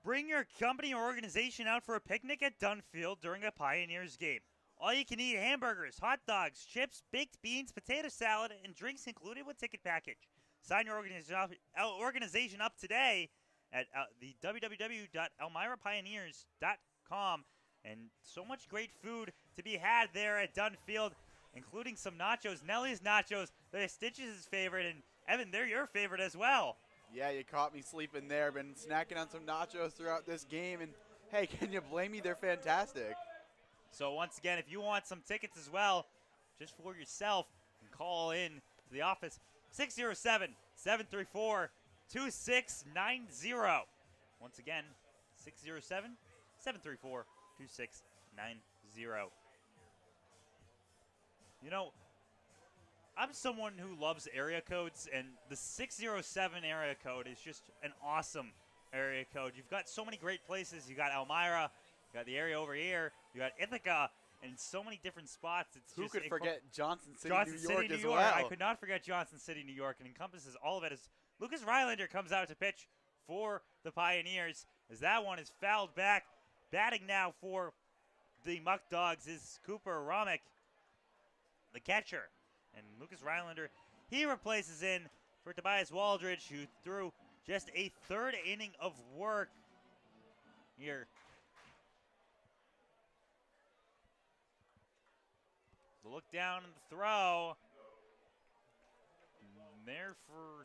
Bring your company or organization out for a picnic at Dunfield during a Pioneers game. All you can eat hamburgers, hot dogs, chips, baked beans, potato salad, and drinks included with ticket package. Sign your organization up today at the www.elmirapioneers.com. And so much great food to be had there at Dunfield, including some nachos. Nelly's nachos, they're Stitch's favorite, and Evan, they're your favorite as well. Yeah, you caught me sleeping there. Been snacking on some nachos throughout this game, and hey, can you blame me? They're fantastic. So once again, if you want some tickets as well, just for yourself, you can call in to the office, 607-734-2690. Once again, 607-734-2690. You know, I'm someone who loves area codes, and the 607 area code is just an awesome area code. You've got so many great places. You got Elmira, you got the area over here, you got Ithaca, and so many different spots. It's Who just could forget Johnson City, Johnson New York City, as New York. well? I could not forget Johnson City, New York, and encompasses all of it. As Lucas Rylander comes out to pitch for the Pioneers, as that one is fouled back. Batting now for the Muckdogs is Cooper Romick, the catcher. And Lucas Rylander, he replaces in for Tobias Waldridge, who threw just a third inning of work here. The look down and the throw. There for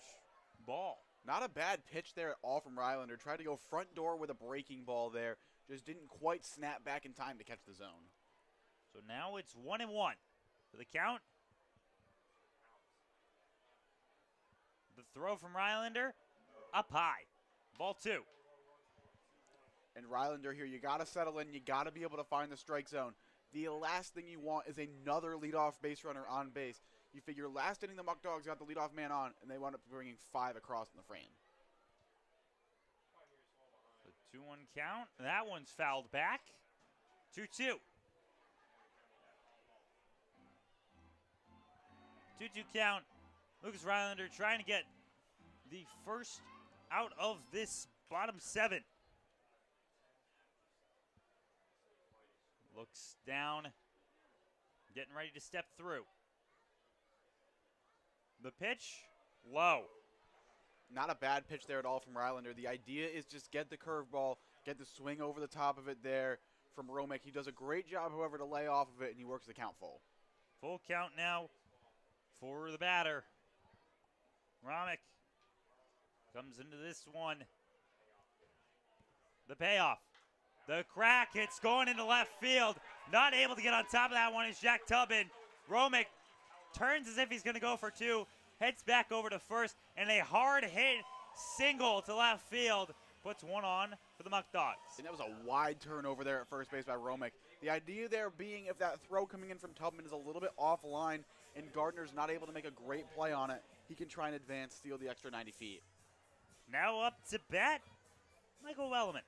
ball. Not a bad pitch there at all from Rylander. Tried to go front door with a breaking ball there. Just didn't quite snap back in time to catch the zone. So now it's 1-1 for the count. The throw from Rylander, up high. Ball 2. And Rylander here, you got to settle in. You got to be able to find the strike zone. The last thing you want is another leadoff base runner on base. You figure last inning the Muckdogs got the leadoff man on, and they wound up bringing 5 across in the frame. The 2-1 count. That one's fouled back. 2-2. 2-2 count. Lucas Rylander trying to get the first out of this bottom 7. Looks down, getting ready to step through. The pitch, low. Not a bad pitch there at all from Rylander. The idea is just get the curveball, get the swing over the top of it there from Romick. He does a great job, however, to lay off of it, and he works the count full. Full count now for the batter. Romick comes into this one. The payoff. The crack, it's going into left field. Not able to get on top of that one is Jack Tubman. Romick turns as if he's going to go for 2, heads back over to first, and a hard hit single to left field puts one on for the Muckdogs. And that was a wide turnover there at first base by Romick. The idea there being if that throw coming in from Tubman is a little bit offline and Gardner's not able to make a great play on it, he can try and advance, steal the extra 90 feet. Now up to bat, Michael Willeman.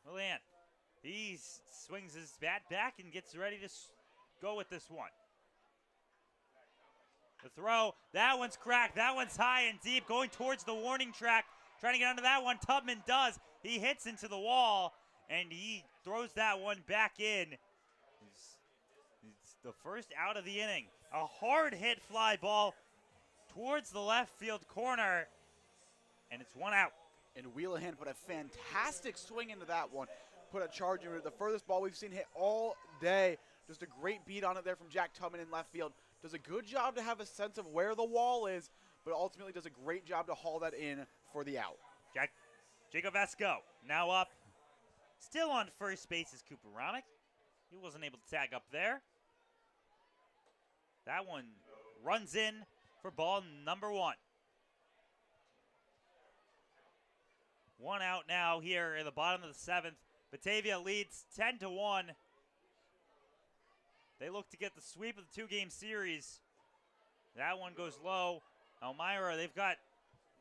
Willian, he swings his bat back and gets ready to go with this one. The throw, that one's cracked, that one's high and deep, going towards the warning track, trying to get onto that one. Tubman does. He hits into the wall, and he throws that one back in. It's the first out of the inning. A hard hit fly ball towards the left field corner, and it's one out. And Wheelahan put a fantastic swing into that one. Put a charge into it. The furthest ball we've seen hit all day. Just a great beat on it there from Jack Tubman in left field. Does a good job to have a sense of where the wall is, but ultimately does a great job to haul that in for the out. Jacob Vesco now up. Still on first base is Cooper Romick. He wasn't able to tag up there. That one runs in for ball number 1. One out now here in the bottom of the 7th. Batavia leads 10-1. They look to get the sweep of the 2-game series. That one goes low. Elmira, they've got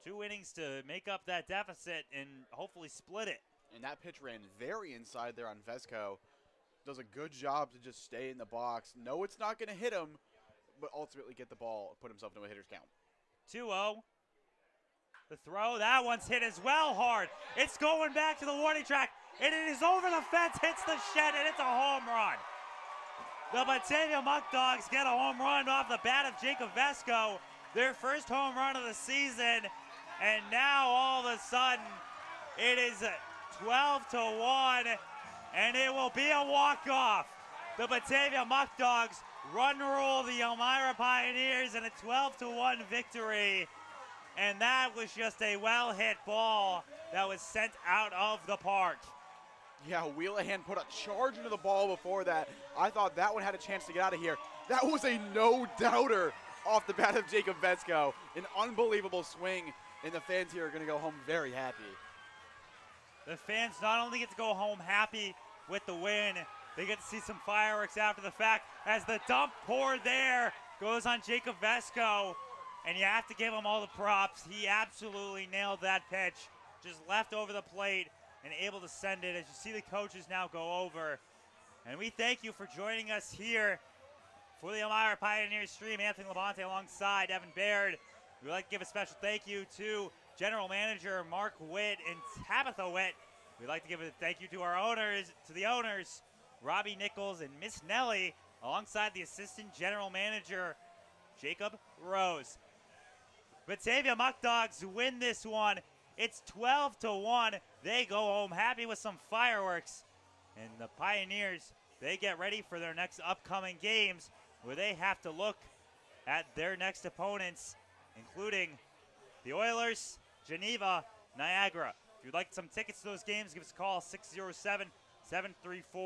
2 innings to make up that deficit and hopefully split it. And that pitch ran very inside there on Vesco. Does a good job to just stay in the box. No, it's not going to hit him, but ultimately get the ball, put himself into a hitter's count. 2-0. The throw, that one's hit as well hard. It's going back to the warning track, and it is over the fence, hits the shed, and it's a home run. The Batavia Muckdogs get a home run off the bat of Jacob Vesco, their first home run of the season, and now all of a sudden it is 12-1, and it will be a walk-off. The Batavia Muckdogs run rule the Elmira Pioneers in a 12-1 victory. And that was just a well-hit ball that was sent out of the park. Yeah, Wheelahan put a charge into the ball before that. I thought that one had a chance to get out of here. That was a no-doubter off the bat of Jacob Vesco. An unbelievable swing, and the fans here are going to go home very happy. The fans not only get to go home happy with the win, they get to see some fireworks after the fact as the dump pour there goes on Jacob Vesco. And you have to give him all the props. He absolutely nailed that pitch. Just left over the plate and able to send it as you see the coaches now go over. And we thank you for joining us here for the Elmira Pioneers stream. Anthony Labonte alongside Evan Baird. We'd like to give a special thank you to General Manager Mark Witt and Tabitha Witt. We'd like to give a thank you to our owners, Robbie Nichols and Miss Nellie, alongside the Assistant General Manager, Jacob Rose. Batavia Muckdogs win this one. It's 12-1. They go home happy with some fireworks. And the Pioneers, they get ready for their next upcoming games where they have to look at their next opponents, including the Oilers, Geneva, Niagara. If you'd like some tickets to those games, give us a call, 607-734.